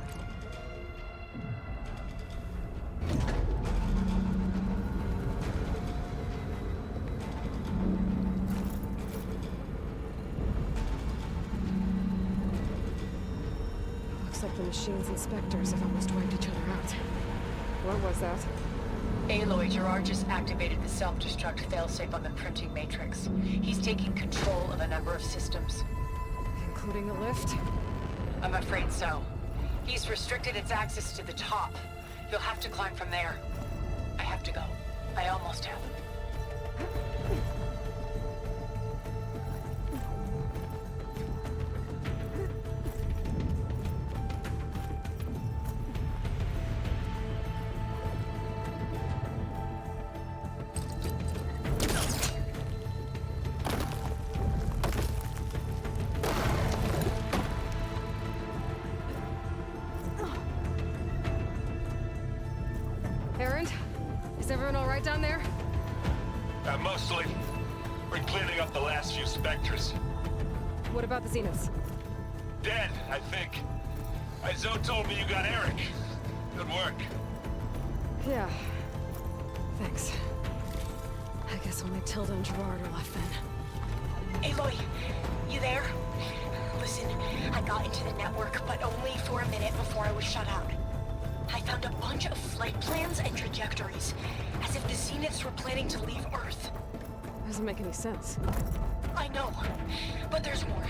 Looks like the machine's inspectors have almost wiped each other out. What was that? Aloy, Gerard just activated the self-destruct failsafe on the printing matrix. He's taking control of a number of systems. Including the lift? I'm afraid so. He's restricted its access to the top. You'll have to climb from there. I have to go. I almost have. Errand? Is everyone all right down there? Mostly. We're cleaning up the last few specters. What about the Zeniths? Dead, I think. Zoe told me you got Eric. Good work. Yeah. Thanks. I guess only Tilda and Gerard are left then. Aloy, you there? Listen, I got into the network, but only for a minute before I was shut out. I found a bunch of flight plans and trajectories, as if the Zeniths were planning to leave Earth. Doesn't make any sense. I know, but there's more.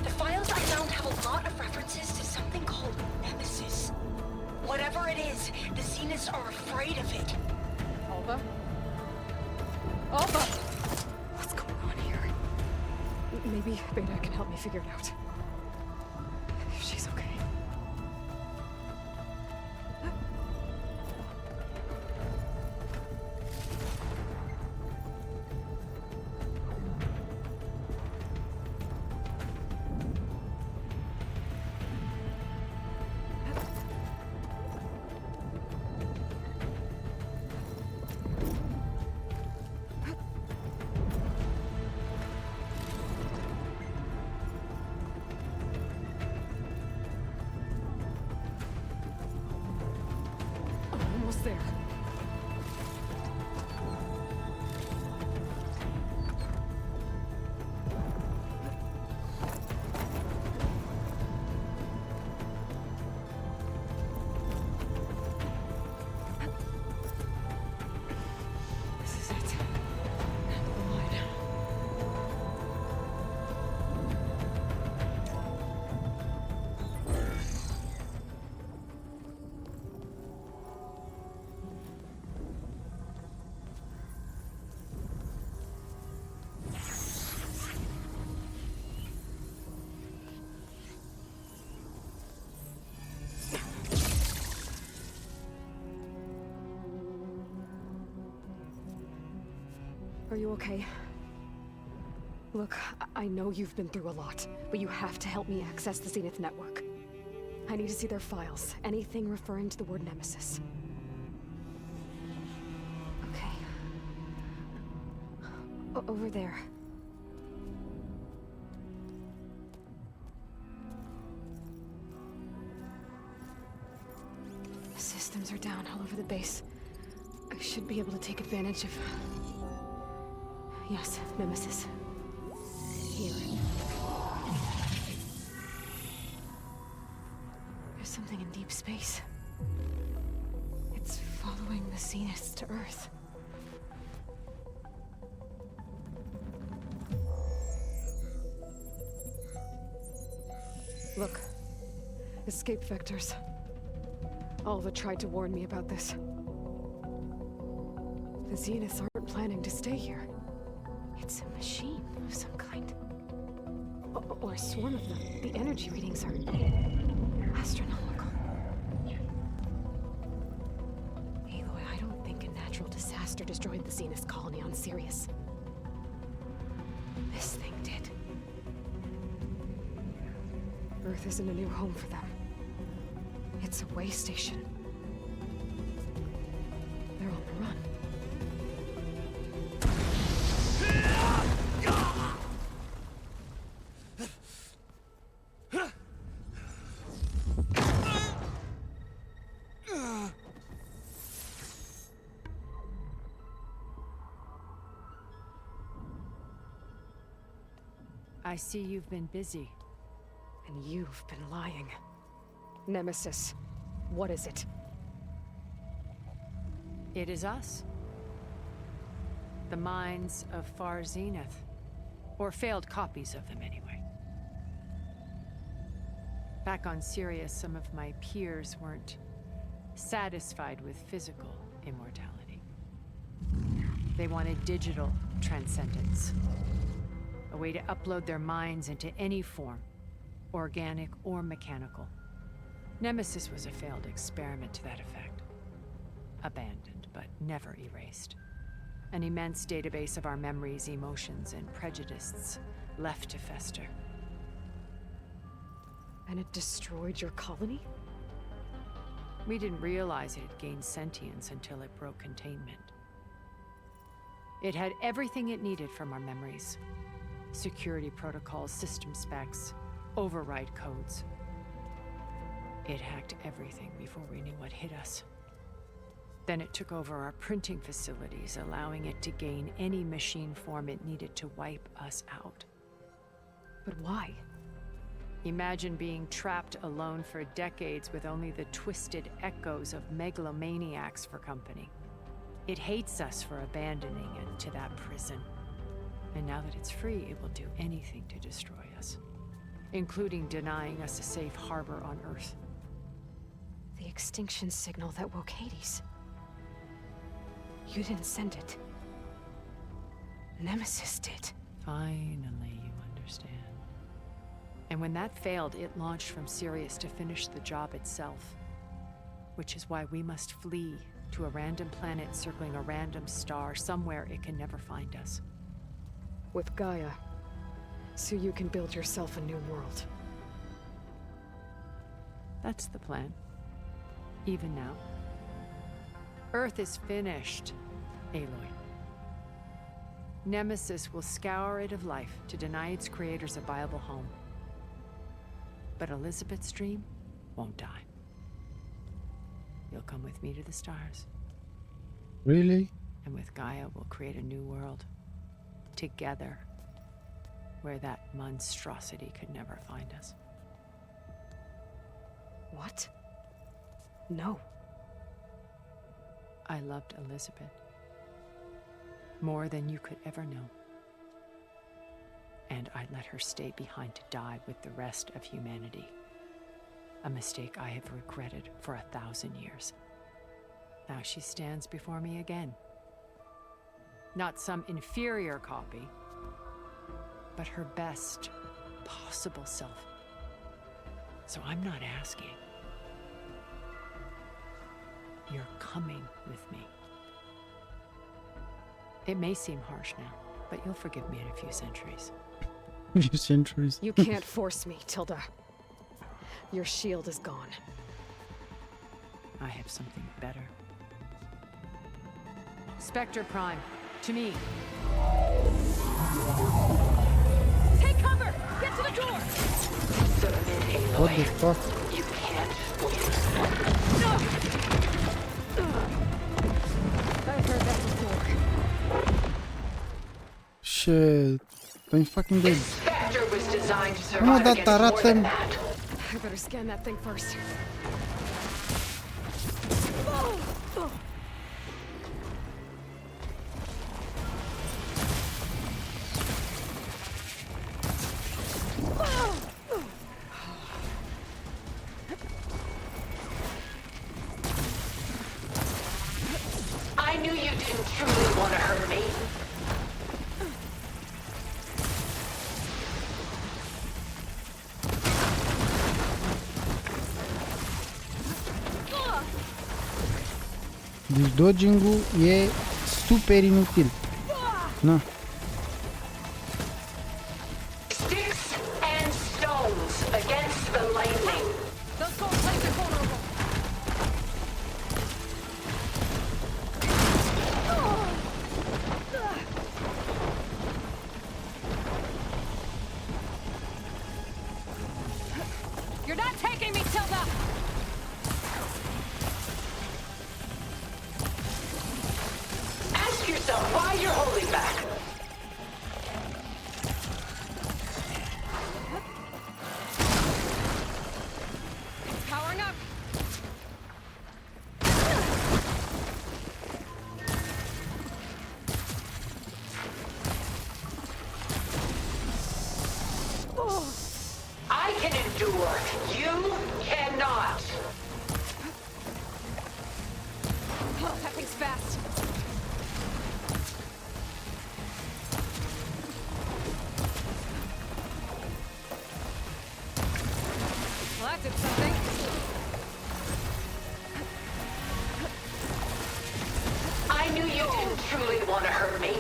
The files I found have a lot of references to something called Nemesis. Whatever it is, the Zeniths are afraid of it. Alva? Alva! What's going on here? Maybe Beta can help me figure it out. If she's okay. Almost there. This is it. End of the line. Are you okay? Look, I know you've been through a lot, but you have to help me access the Zenith network. I need to see their files, anything referring to the word Nemesis. Okay. Over there. The systems are down all over the base. I should be able to take advantage of... Yes, Nemesis. Here. There's something in deep space. It's following the Zeniths to Earth. Look. Escape vectors. Alva tried to warn me about this. The Zeniths aren't planning to stay here. It's a machine of some kind. Or a swarm of them. The energy readings are astronomical. Aloy, I don't think a natural disaster destroyed the Zenith colony on Sirius. This thing did. Earth isn't a new home for them. It's a way station. They're on the run. I see you've been busy. And you've been lying. Nemesis, what is it? It is us. The minds of Far Zenith. Or failed copies of them, anyway. Back on Sirius, some of my peers weren't satisfied with physical immortality. They wanted digital transcendence. A way to upload their minds into any form, organic or mechanical. Nemesis was a failed experiment to that effect. Abandoned, but never erased. An immense database of our memories, emotions, and prejudices left to fester. And it destroyed your colony? We didn't realize it had gained sentience until it broke containment. It had everything it needed from our memories. Security protocols, system specs, override codes. It hacked everything before we knew what hit us. Then it took over our printing facilities, allowing it to gain any machine form it needed to wipe us out. But why? Imagine being trapped alone for decades with only the twisted echoes of megalomaniacs for company. It hates us for abandoning it to that prison. And now that it's free, it will do anything to destroy us, including denying us a safe harbor on Earth. The extinction signal that woke Hades. You didn't send it. Nemesis did. Finally, you understand. And when that failed, it launched from Sirius to finish the job itself. Which is why we must flee to a random planet circling a random star, somewhere it can never find us. With Gaia, so you can build yourself a new world. That's the plan. Even now. Earth is finished, Aloy. Nemesis will scour it of life to deny its creators a viable home. But Elizabeth's dream won't die. You'll come with me to the stars. Really? And with Gaia, we'll create a new world. Together. Where that monstrosity could never find us. What? No. I loved Elizabeth. More than you could ever know. And I let her stay behind to die with the rest of humanity. A mistake I have regretted for 1,000 years. Now she stands before me again. Not some inferior copy, but her best possible self. So I'm not asking. You're coming with me. It may seem harsh now, but you'll forgive me in a few centuries. Few centuries. You can't force me, Tilda. Your shield is gone. I have something better. Spectre Prime, to me. Take cover! Get to the door! What the fuck? You can't win. I've heard that before. Shit. I'm fucking dead. Spectre was designed to Nu, survive dar against more than arată... that. I better scan that thing first. I knew you didn't truly want to hurt me. Deci dodging-ul e super inutil. Na. Sticks and stones against the lightning. Those gold plates are vulnerable. You're not taking me, Tilda! Ask yourself why you're holding back. Powering up. I can endure. You cannot. Oh, that thing's fast. Well, that did something. I knew you didn't truly want to hurt me.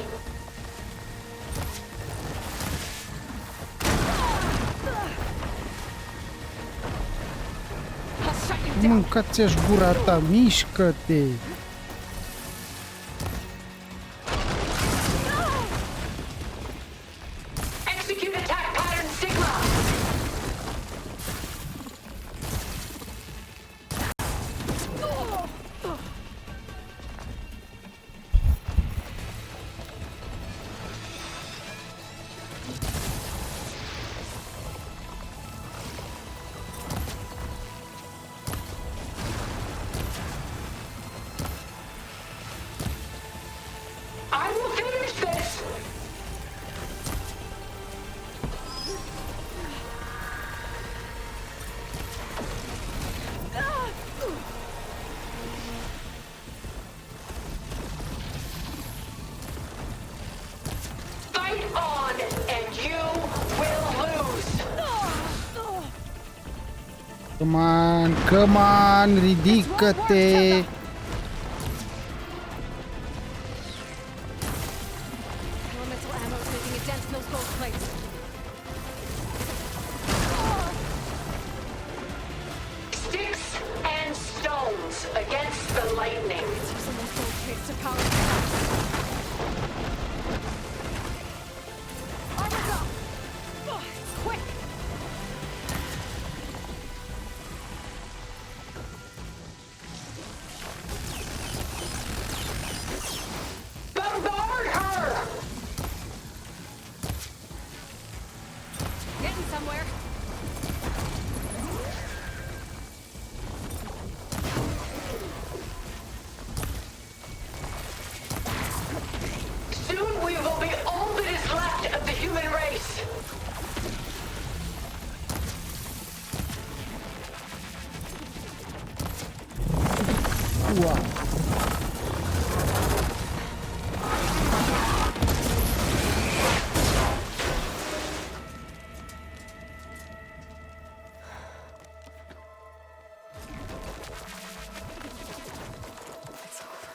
I'll shut you down. Mâncați-aș gura ta, mișcă-te! Execute attack pattern Sigma. I will finish this. Fight on, and you will Come on, ridică-te! Elemental ammo is making a dent in those gold plates. Sticks and stones against the lightning. It's using those gold plates to power the armor's up! Oh, it's quick! Bombard her! Getting somewhere. Soon we will be all that is left of the human race. Wow. It's over.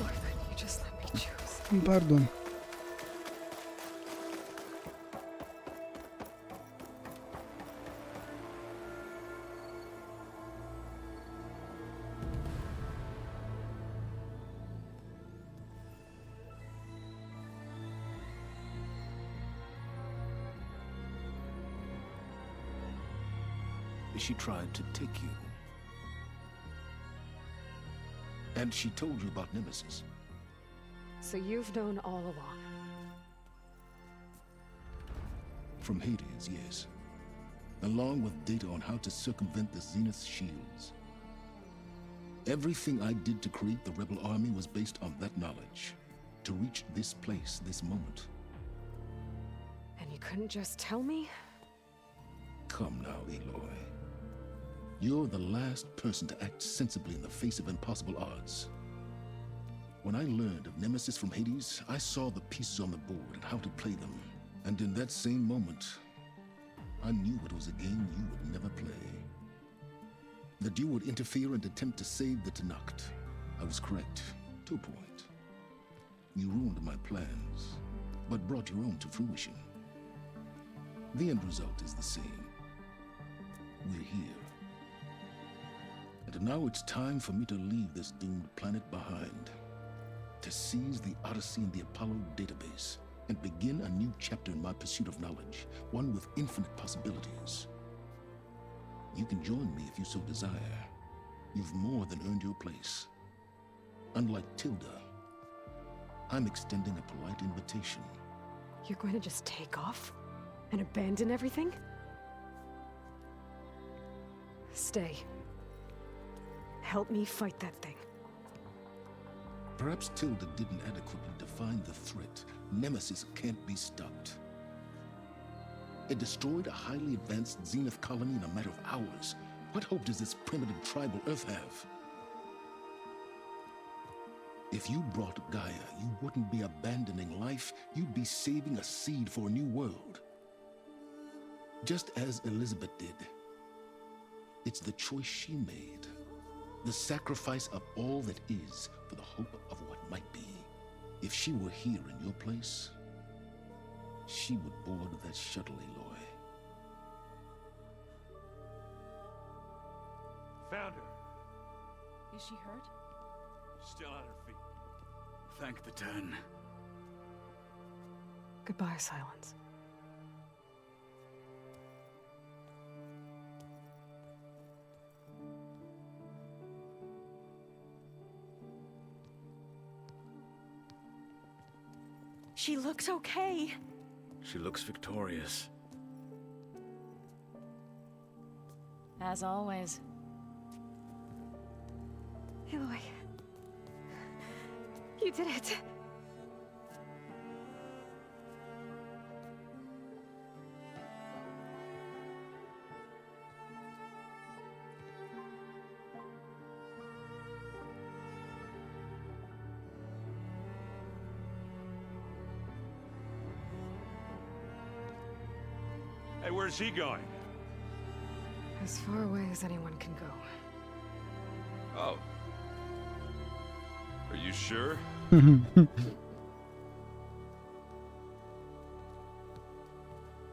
Lord, you just let me choose. Pardon. She tried to take you. And she told you about Nemesis. So you've known all along. From Hades, yes. Along with data on how to circumvent the Zenith's shields. Everything I did to create the Rebel Army was based on that knowledge. To reach this place, this moment. And you couldn't just tell me? Come now, Aloy. You're the last person to act sensibly in the face of impossible odds. When I learned of Nemesis from Hades, I saw the pieces on the board and how to play them. And in that same moment, I knew it was a game you would never play. That you would interfere and attempt to save the Tenakth. I was correct, to a point. You ruined my plans, but brought your own to fruition. The end result is the same. We're here. And now it's time for me to leave this doomed planet behind. To seize the Odyssey and the Apollo database, and begin a new chapter in my pursuit of knowledge, one with infinite possibilities. You can join me if you so desire. You've more than earned your place. Unlike Tilda, I'm extending a polite invitation. You're going to just take off? And abandon everything? Stay. Help me fight that thing. Perhaps Tilda didn't adequately define the threat. Nemesis can't be stopped. It destroyed a highly advanced Zenith colony in a matter of hours. What hope does this primitive tribal Earth have? If you brought Gaia, you wouldn't be abandoning life, you'd be saving a seed for a new world. Just as Elizabeth did. It's the choice she made. The sacrifice of all that is for the hope of what might be. If she were here in your place, she would board that shuttle, Aloy. Found her. Is she hurt? Still on her feet. Thank the Ten. Goodbye, Silence. She looks okay. She looks victorious. As always. Aloy. You did it. Hey, where's he going? As far away as anyone can go. Oh. Are you sure?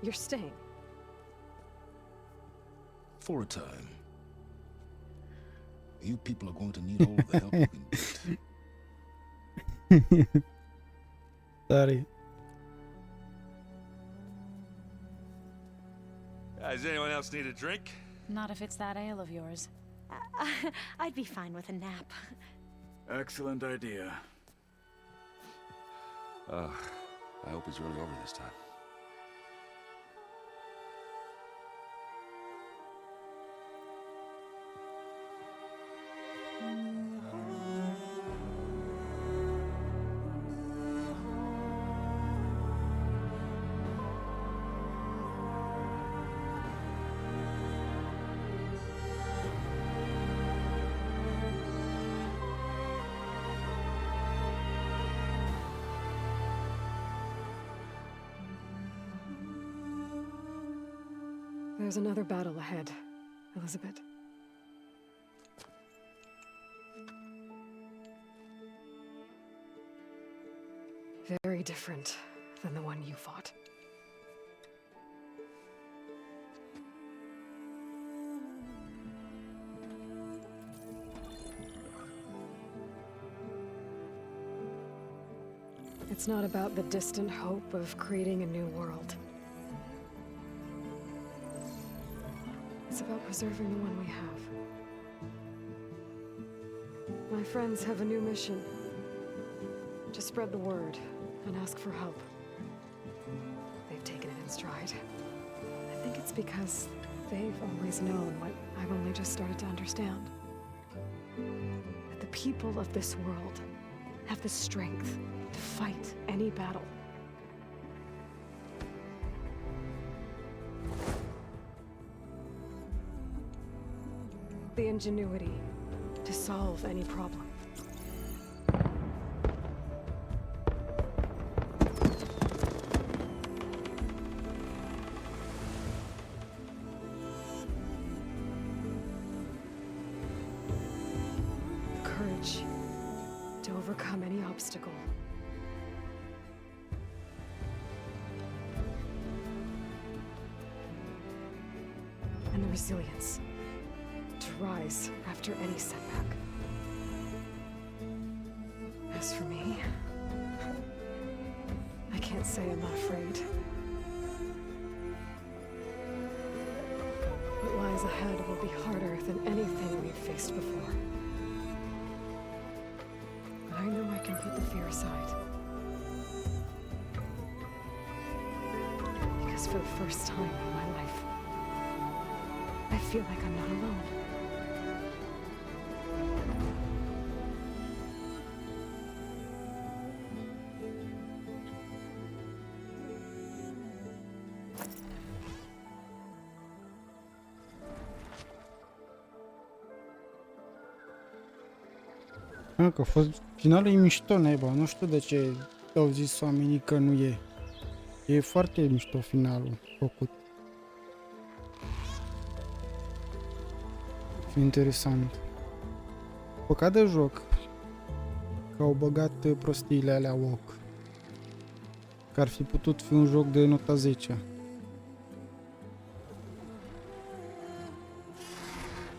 You're staying. For a time. You people are going to need all the help you can get. Sorry. Does anyone else need a drink? Not if it's that ale of yours. I'd be fine with a nap. Excellent idea. I hope it's really over this time. There's another battle ahead, Elizabeth. Very different than the one you fought. It's not about the distant hope of creating a new world. It's about preserving the one we have. My friends have a new mission. To spread the word and ask for help. They've taken it in stride. I think it's because they've always known what I've only just started to understand. That the people of this world have the strength to fight any battle. The ingenuity to solve any problem. The courage to overcome any obstacle. And the resilience to rise after any setback. As for me, I can't say I'm not afraid. What lies ahead will be harder than anything we've faced before. But I know I can put the fear aside. Because for the first time in my life, I feel like I'm not alone. Că a fost finalul e mișto, naiba, nu știu de ce au zis oamenii că nu e. E foarte mișto finalul făcut. Interesant. Păcat de joc că au băgat prostiile alea WoC. Că ar fi putut fi un joc de nota 10.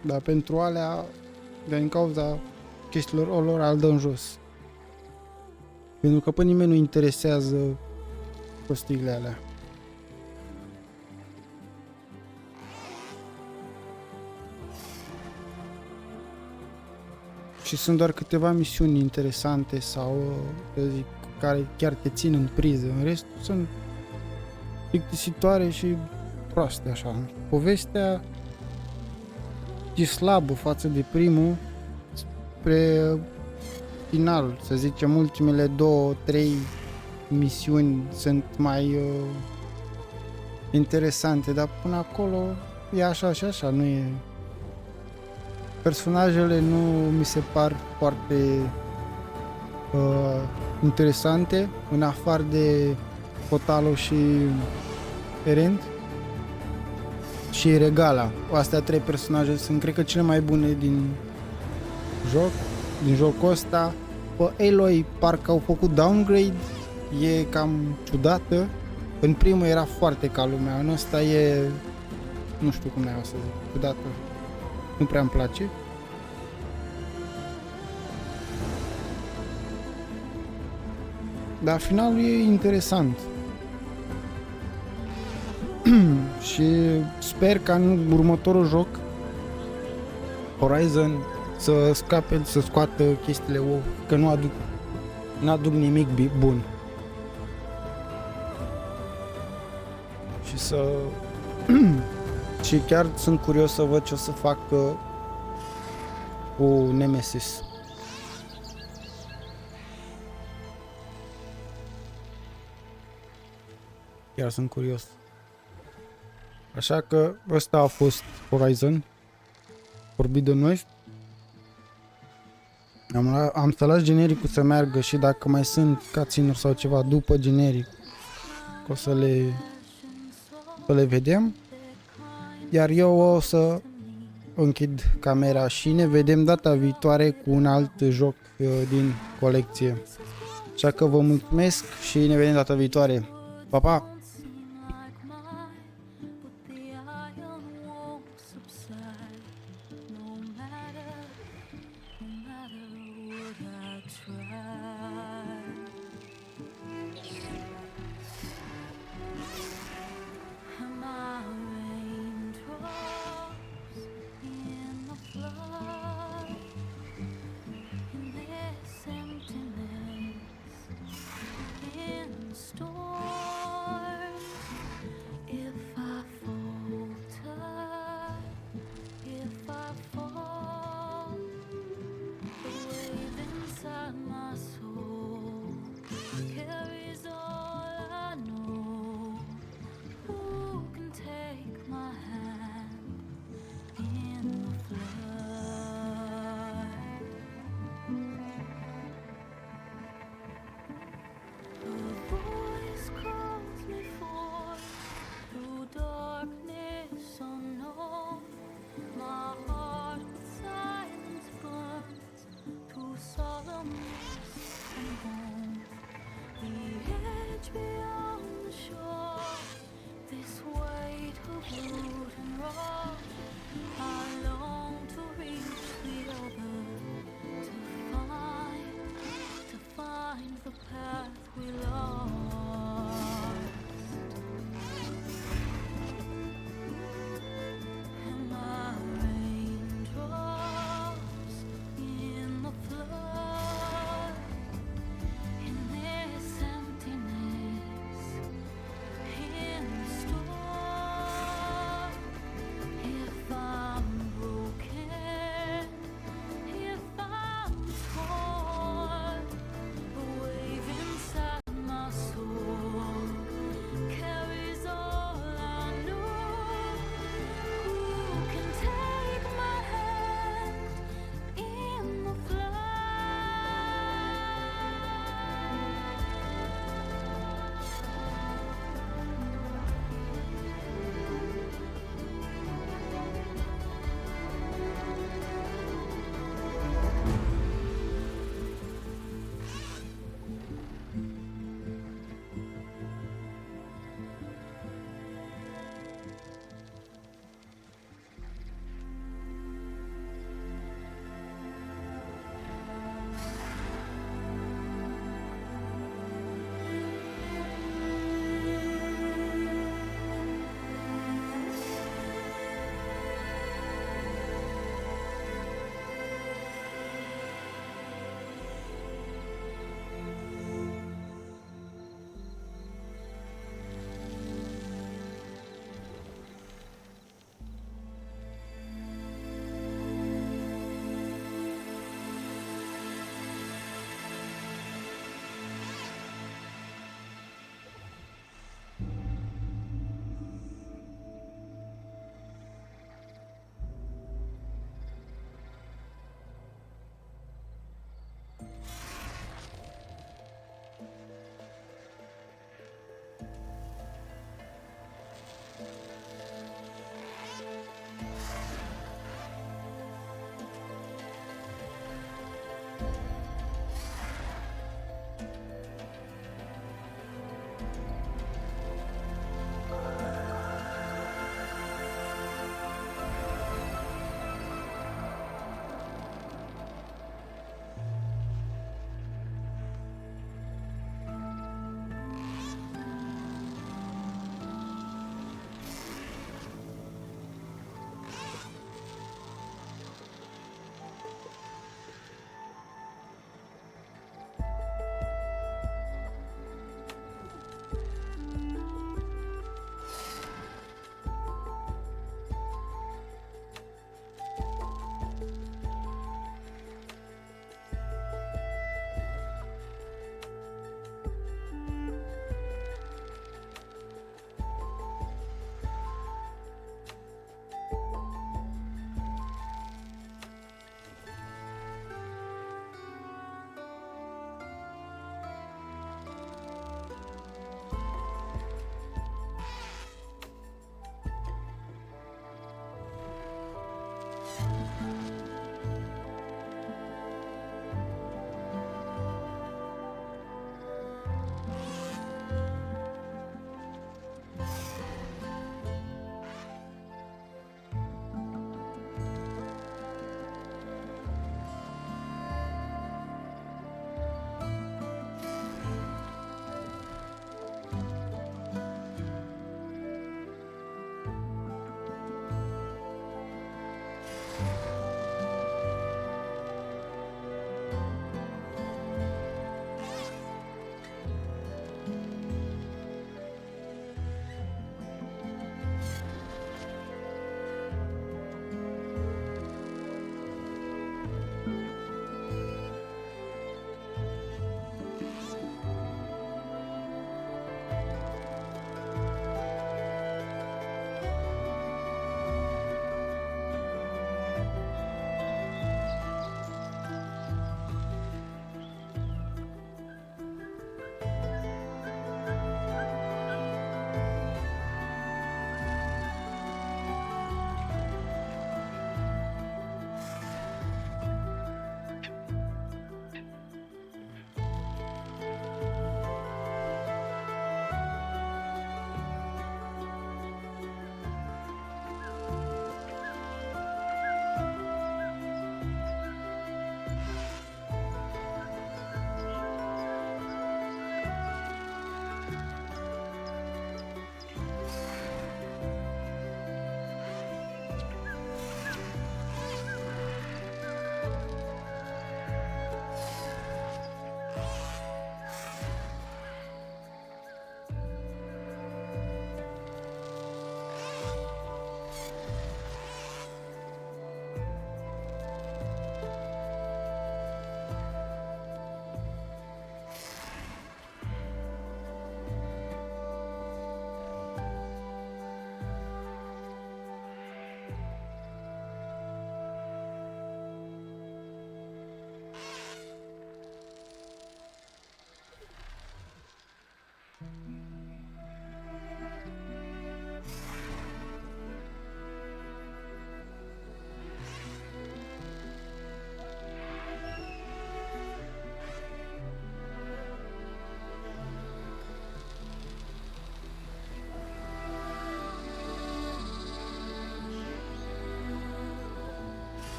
Dar pentru alea, din cauza chestiilor lor, îl dă în jos. Pentru că pe nimeni nu interesează prostiile alea. Și sunt doar câteva misiuni interesante sau, să zic, care chiar te țin în priză. În rest sunt plictisitoare și proaste așa. Povestea e slabă față de primul, spre final, să zicem, ultimele 2-3 misiuni sunt mai interesante, dar până acolo e așa și așa, nu e... Personajele nu mi se par foarte interesante, în afară de Potalo și Erend. și Regala. Astea 3 personaje sunt, cred că, cele mai bune din joc, din jocul ăsta. Pe Aloy parcă au făcut downgrade, e cam ciudată. În primul era foarte ca lumea, în ăsta e, nu știu cum ne-a să zic, ciudată. Nu prea îmi place. Dar finalul e interesant. Și sper ca în următorul joc Horizon să scape, să scoată chestiile wow, că nu aduc nimic bun. Și să și chiar sunt curios să văd ce o să facă cu Nemesis. Chiar sunt curios. Așa că ăsta a fost Horizon Forbidden West. Am să las genericul să meargă și dacă mai sunt cutscene-uri sau ceva după generic, o să le vedem. Iar eu o să închid camera și ne vedem data viitoare cu un alt joc din colecție. Așa că vă mulțumesc și ne vedem data viitoare. Pa, pa! Storm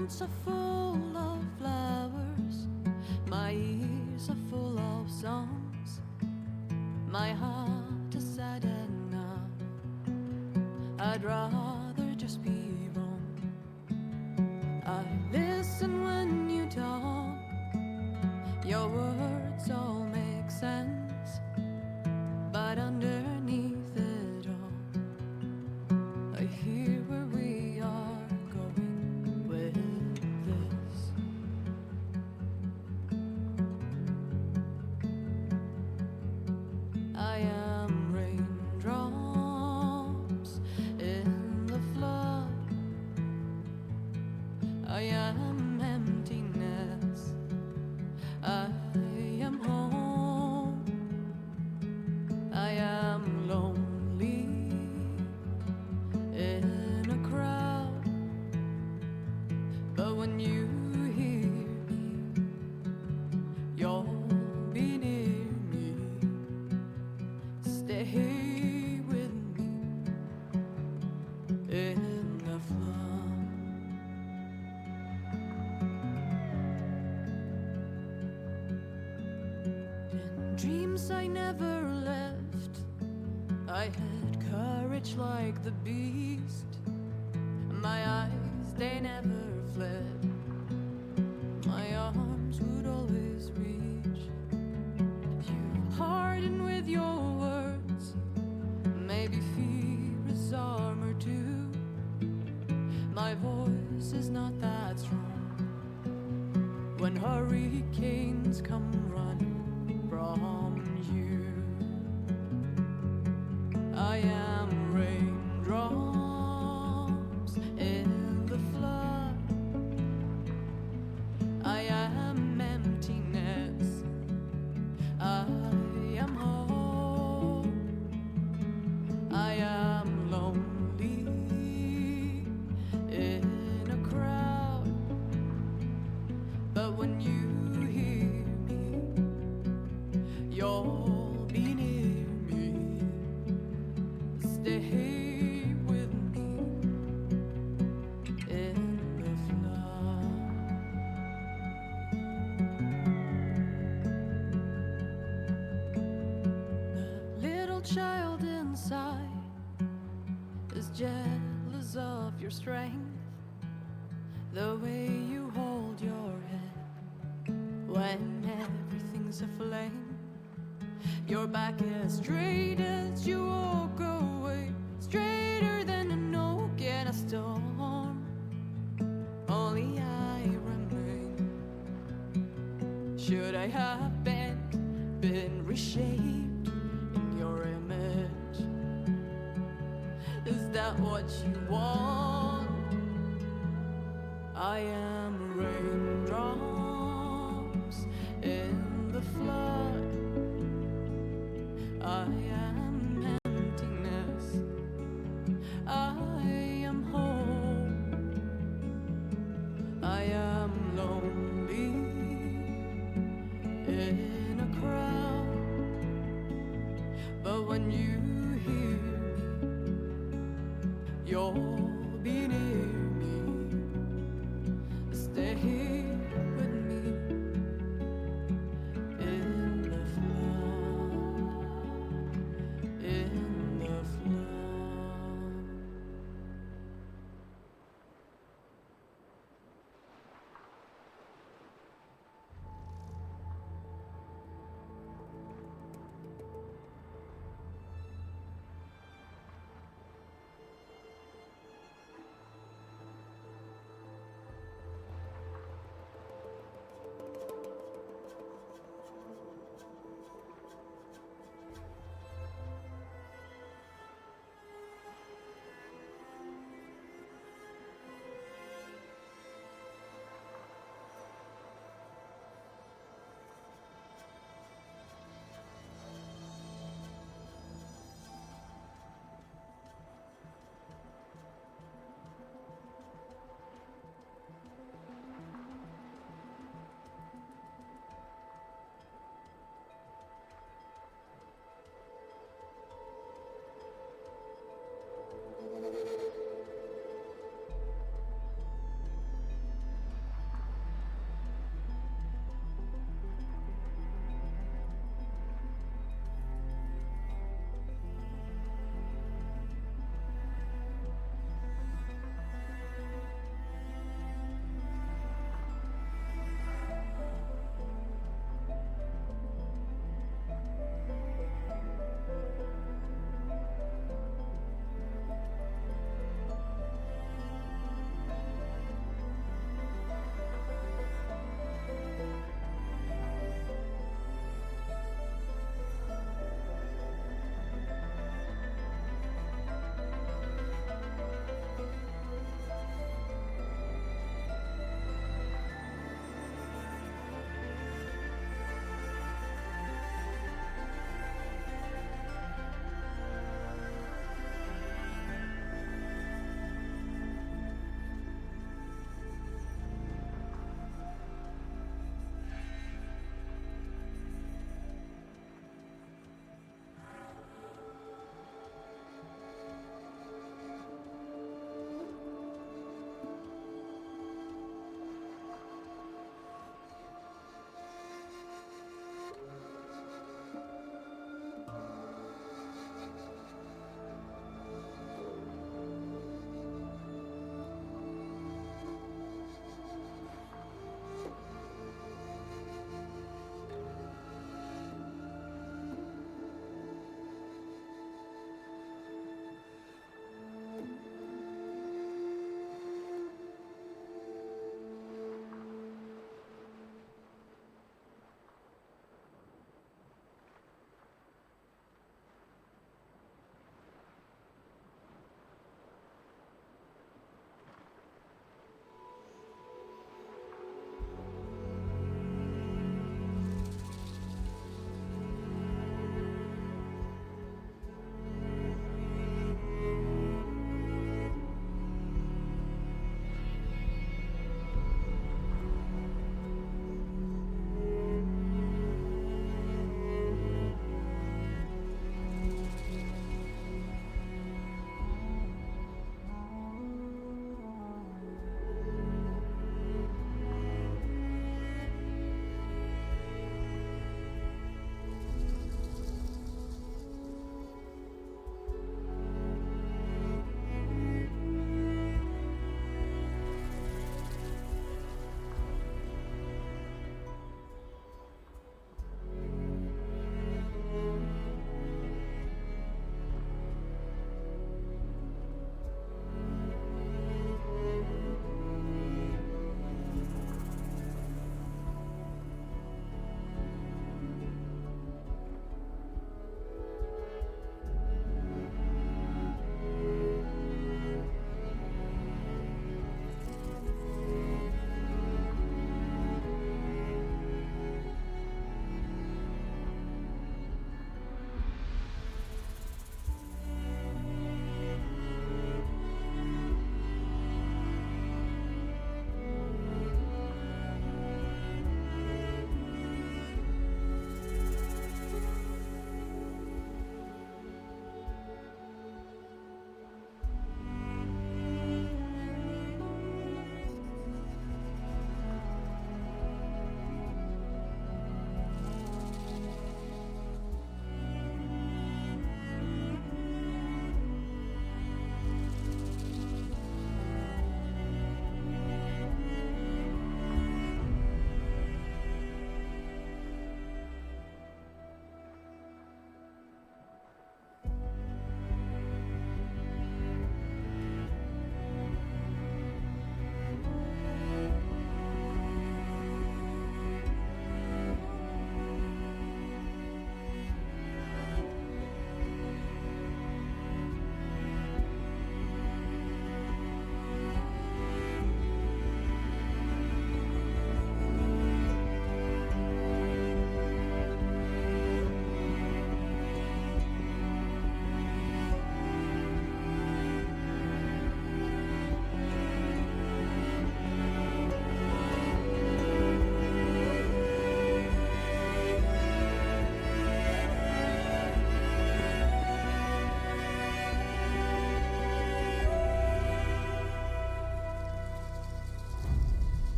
hands are full of flowers, my ears are full of songs, my heart is sad enough. I'd rather just be wrong. I listen when you talk, your words all make sense, but underneath it all, I hear where we are going with this. I am raindrops in the flood. I am emptiness. I am home. I am lonely in a crowd. But when you hear me, you'll be near me. Stay with me in the flood. In dreams I never left, I had courage like the beast. My eyes, they never fled. My arms would always reach. You harden with your words. Maybe fear is armor too. My voice is not that strong. When hurricanes come running from you, I am raindrops in the flood. I am emptiness. I am home. I am lonely in a crowd. But when you hear me, you'll be near me. Stay with me in the flood. The little child inside is jealous of your strength, the way you hold your head when everything's aflame. Your back as straight as you walk away, straighter than an oak in a storm. Only I remain. Should I have been reshaped in your image? Is that what you want? I am raindrops in the flood. I am emptiness. I am home. I am lonely in a crowd. But when you hear me, you'll be near me. Stay with me in the flood, in the flood.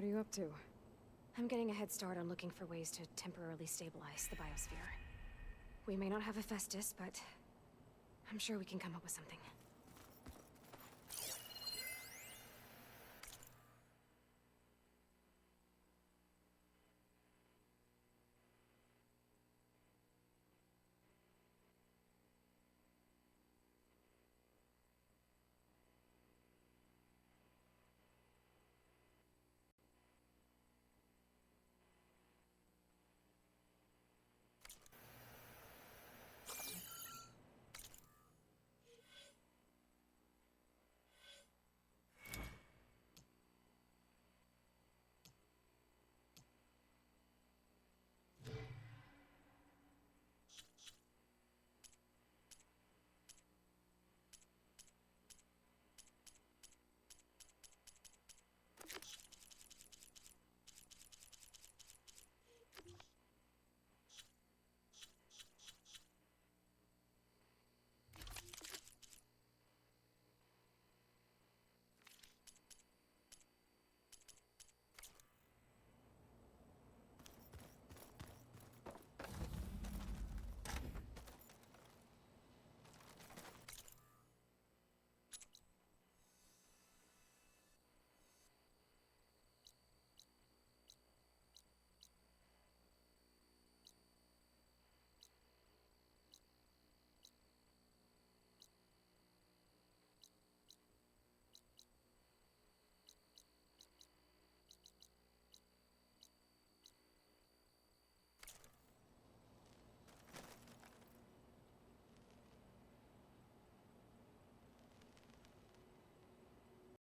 What are you up to? I'm getting a head start on looking for ways to temporarily stabilize the biosphere. We may not have Hephaestus, but I'm sure we can come up with something.